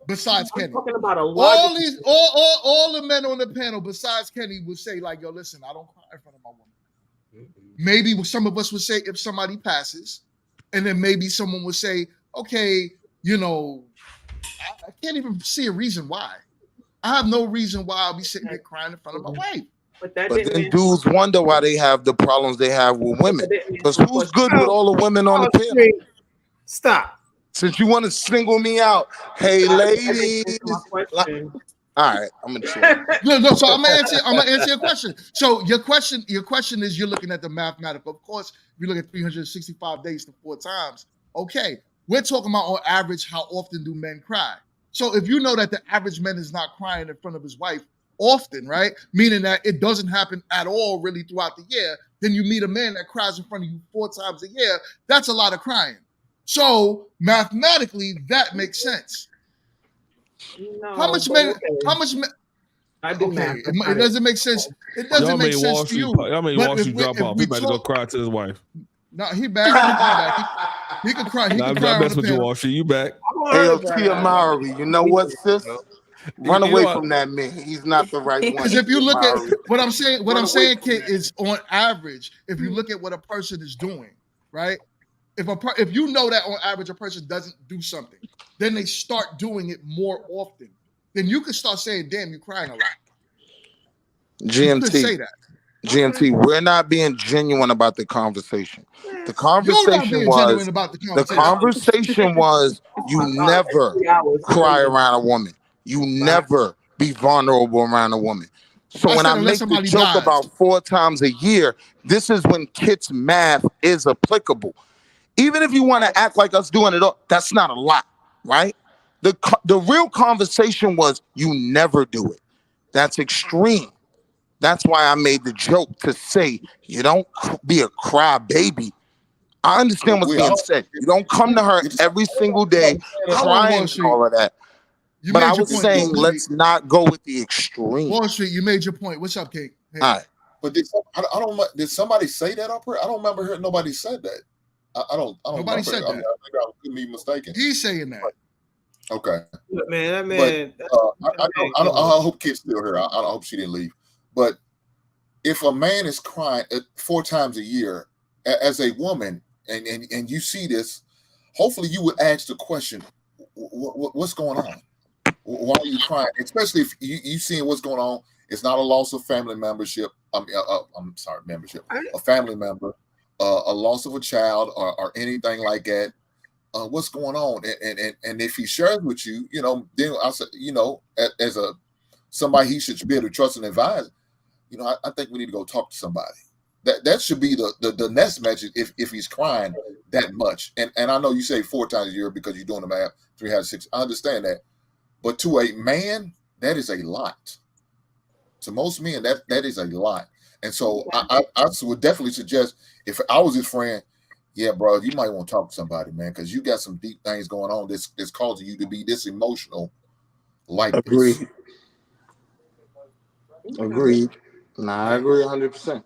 Besides Kenny, talking about a lot. All the men on the panel besides Kenny would say, like, yo, listen, I don't cry in front of my woman. Maybe some of us would say if somebody passes, and then maybe someone would say, okay, I can't even see a reason why. I have no reason why I'll be sitting there crying in front of my wife. But then dudes wonder why they have the problems they have with women. Because who's good with all the women on the panel? Stop. Since you want to single me out, hey ladies. All right, I'm gonna chill. No. So I'm gonna answer your question. So your question is you're looking at the mathematical. Of course, if you look at 365 days to 4 times. Okay, we're talking about on average how often do men cry. So if you know that the average man is not crying in front of his wife often, right? Meaning that it doesn't happen at all really throughout the year. Then you meet a man that cries in front of you 4 times a year. That's a lot of crying. So mathematically, that makes sense. No, How much but men? okay. How much? I do math. It doesn't make sense. It doesn't Y'all make made sense Wall to Street. you. Y'all made But Wall Street drop off. He about to go cry to his wife. No, he back. He could cry. He Nah, could I'm cry on the messing with you, panel. Wall Street. You back? Hey, yo, Tia Mowry, you know what, sis? Run You away know from that man. He's not the right one. Because if you look at Mowry. what I'm saying, Run away from Kid, that. is on average, if you look at what a person is doing, right? If you know that on average a person doesn't do something, then they start doing it more often. Then you can start saying, "Damn, you're crying a lot." You could say GMT. that. GMT, we're not being genuine about the conversation. The You're not conversation being was genuine about the you never cry around a woman. You never be vulnerable around a woman. So I when said I unless make the somebody joke dies. about 4 times a year, this is when Kit's math is applicable. Even if you want to act like us doing it all, that's not a lot, right? The real conversation was you never do it. That's extreme. That's why I made the joke to say you don't be a cry baby. I understand what's being said. You don't come to her every single day crying and all of that. You But made I your was point, saying Wall Street. let's not go with the extreme. Wall Street, you made your point. What's up, Kate? Hey. All right. But did somebody say that up here? I don't remember hearing nobody said that. I don't Nobody remember. said I mean, that. I think I could be mistaken. He's saying that. Okay. Look, man, that man. I hope Kit's still here. I hope she didn't leave. But if a man is crying 4 times a year as a woman, and you see this, hopefully you would ask the question, what's going on? Why are you crying? Especially if you seeing what's going on. It's not a loss of family membership. Membership. A family member, a loss of a child, or anything like that. What's going on? And if he shares with you, then I said, as somebody he should be able to trust and advise. I think we need to go talk to somebody. That should be the next message if he's crying that much. And I know you say 4 times a year because you're doing the math, 306. I understand that. But to a man, that is a lot. To most men, that is a lot. And so I would definitely suggest, if I was his friend, yeah, bro, you might want to talk to somebody, man, because you got some deep things going on that's causing you to be this emotional like this. Agreed. Nah, I agree 100%.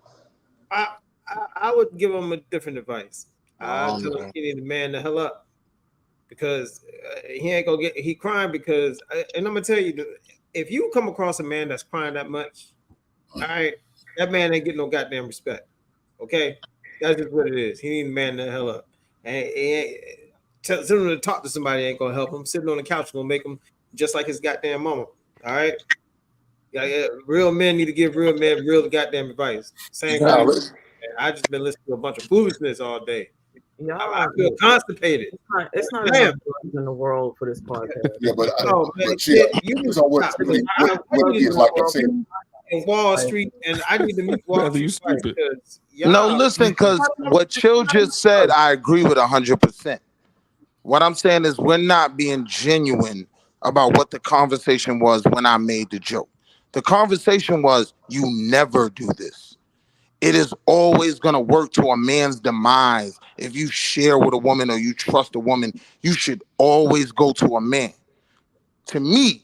I would give him a different advice. I Oh, tell him man. he need to man the hell up, because he ain't gonna get. He crying because, and I'm gonna tell you, if you come across a man that's crying that much, all right, that man ain't getting no goddamn respect. Okay, that's just what it is. He need to man the hell up, and tell him to talk to somebody ain't gonna help him. Sitting on the couch gonna make him just like his goddamn mama. All right. Yeah, real men need to give real men real goddamn advice. Same thing. I just been listening to a bunch of foolishness all day. I feel constipated. It's not Damn. enough drugs in the world for this podcast. Yeah, but You depends on what it is. Like I said, in Wall Street, and I need to meet Wall Brother, you Street. stupid. No, listen, because what Chill just said, I agree with 100%. What I'm saying is we're not being genuine about what the conversation was when I made the joke. The conversation was, you never do this. It is always going to work to a man's demise. If you share with a woman or you trust a woman, you should always go to a man. To me,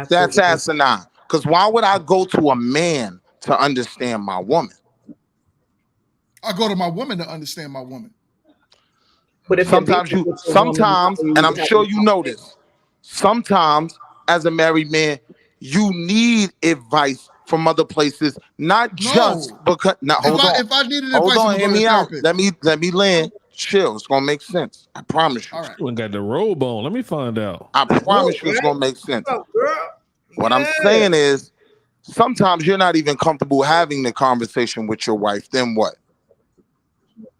that's asinine. Because why would I go to a man to understand my woman? I go to my woman to understand my woman. But if sometimes, and I'm sure you know this, sometimes as a married man, you need advice from other places, not just because. Now, hold on. If I needed hold advice, on, I'm hear going to me a out. therapist. Let me land. Chill. It's gonna make sense. I promise you. All right. You ain't got the robe on. Let me find out. I promise you, it's gonna make sense. What I'm saying is, sometimes you're not even comfortable having the conversation with your wife. Then what?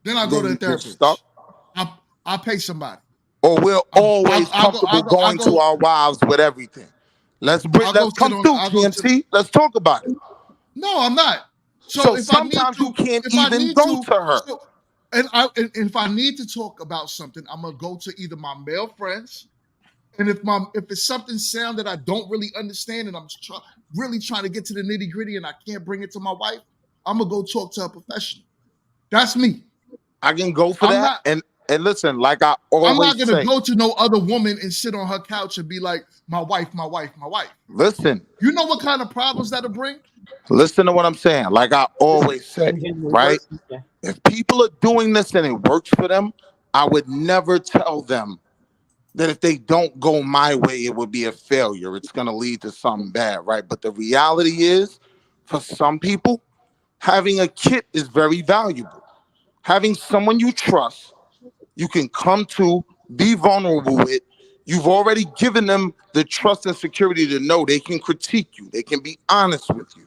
Then I go to a therapist. Stuck. I'll pay somebody. Or we're always comfortable going to our wives with everything. Let's come through, GMT. Let's talk about it. No, I'm not. So sometimes you can't even go to her. And if I need to talk about something, I'm gonna go to either my male friends And if it's something sound that I don't really understand and I'm really trying to get to the nitty gritty and I can't bring it to my wife, I'm gonna go talk to a professional. That's me. I can go for that. And listen, like I always I'm not gonna say, go to no other woman and sit on her couch and be like, my wife, my wife, my wife. Listen. You know what kind of problems that'll bring? Listen to what I'm saying. Like I always say, right? If people are doing this and it works for them, I would never tell them that if they don't go my way, it would be a failure. It's going to lead to something bad, right? But the reality is, for some people, having a kit is very valuable. Having someone you trust, you can come to, be vulnerable with. You've already given them the trust and security to know they can critique you. They can be honest with you.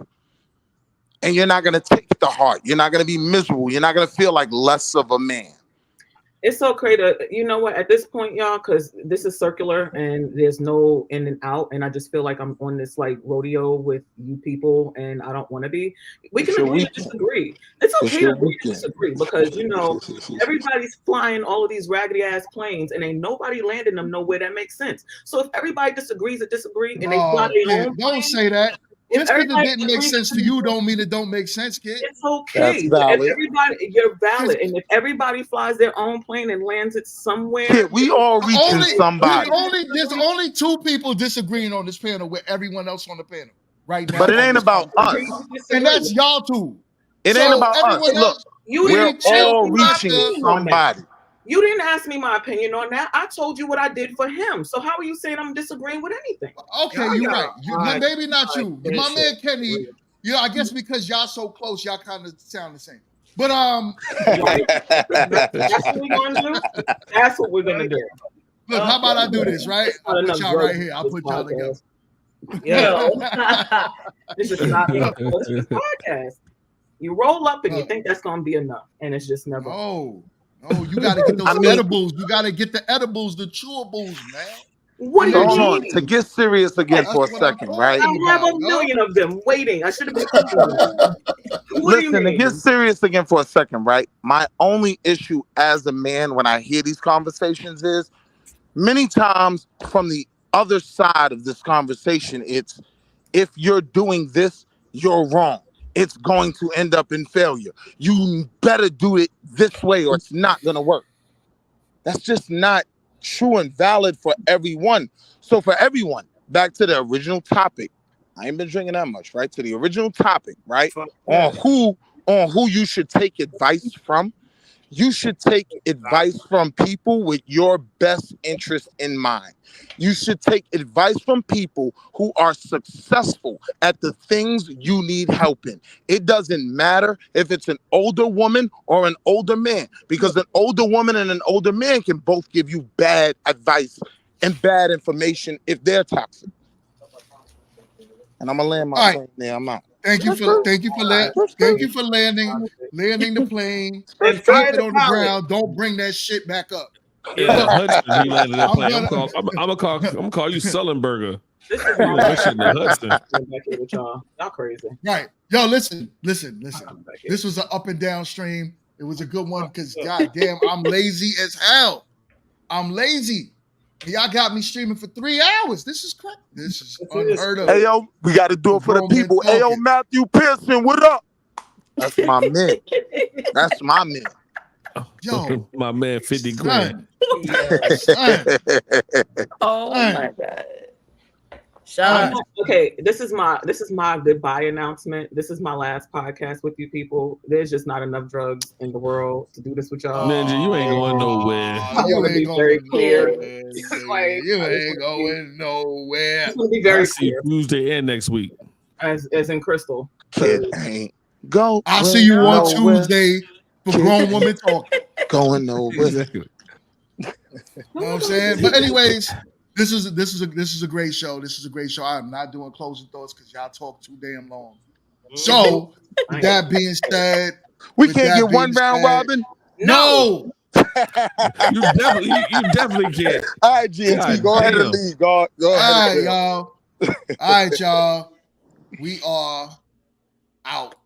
And you're not going to take it to heart. You're not going to be miserable. You're not going to feel like less of a man. It's okay to, you know what, at this point, y'all, because this is circular and there's no in and out. And I just feel like I'm on this like rodeo with you people and I don't want to be. We can agree to disagree. It's okay to agree to disagree because, you know, everybody's flying all of these raggedy ass planes and ain't nobody landing them nowhere that makes sense. So if everybody disagrees to disagree and they fly their own plane, don't say that. Just because it didn't make sense to you don't mean it don't make sense, kid. It's okay. If everybody, you're valid. And if everybody flies their own plane and lands it somewhere. Kid, we all reaching somebody. There's only two people disagreeing on this panel with everyone else on the panel right now. But it ain't about us. And that's y'all two. It ain't about us. Look, we're all reaching somebody. You didn't ask me my opinion on that. I told you what I did for him. So how are you saying I'm disagreeing with anything? Okay, you're right. Maybe not you. My man Kenny, I guess because y'all so close, y'all kind of sound the same. But that's what we're gonna do. That's what we're gonna do. Look, how about I do this, right? I'll put y'all right here. I'll put y'all together. Yeah. This is not a podcast. You roll up and you think that's gonna be enough, and it's just never. Oh, you gotta get those edibles. You gotta get the edibles, the chewables, man. What do you Hold on. mean? To get serious again for a second, right? I have a million of them waiting. I should have been. Listen, to get serious again for a second, right? My only issue as a man when I hear these conversations is many times from the other side of this conversation, it's if you're doing this, you're wrong. It's going to end up in failure. You better do it this way or it's not going to work. That's just not true and valid for everyone. So for everyone, back to the original topic. I ain't been drinking that much, right? To the original topic, right? On who you should take advice from. You should take advice from people with your best interest in mind. You should take advice from people who are successful at the things you need help in. It doesn't matter if it's an older woman or an older man, because an older woman and an older man can both give you bad advice and bad information if they're toxic. And I'm gonna land my plane there. I'm out. Thank you for landing the plane. Keep it on the ground. Don't bring that shit back up. Yeah, Hudson, he landed that plane. I'm gonna call you Sullenberger. This is Hudson. Y'all crazy. Right. Yo, listen. This was an up and down stream. It was a good one because goddamn, I'm lazy as hell. I'm lazy. Y'all got me streaming for 3 hours. This is crazy. This is unheard of. Hey, yo, we got to do it for the people. Hey, yo, Matthew Pearson, what up? That's my man. That's my man. Yo, my man, 50 grand. Oh my God. Okay, this is my goodbye announcement. This is my last podcast with you people. There's just not enough drugs in the world to do this with y'all. Ninja, you ain't going nowhere. You ain't going clear. You ain't going nowhere. It's gonna be very clear. Tuesday and next week. As in Crystal. Kid ain't go. I'll see you on Tuesday for grown woman talking. Going nowhere. Exactly. You know what I'm saying? But anyways. This is a great show. This is a great show. I'm not doing closing thoughts because y'all talk too damn long. So with that being said, we can't get one round robin. No. You definitely can't. All right, GMT, go ahead and leave. Go ahead. All right, y'all. We are out.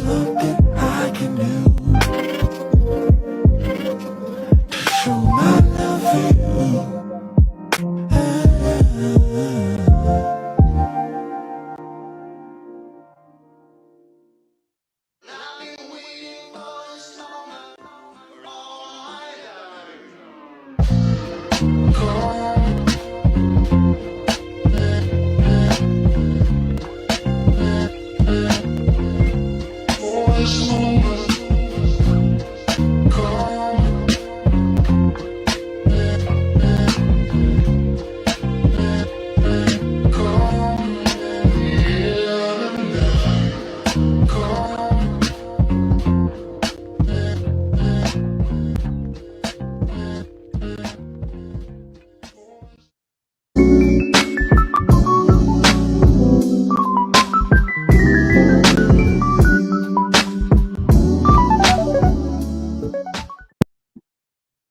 something I can do to show my love for you. Call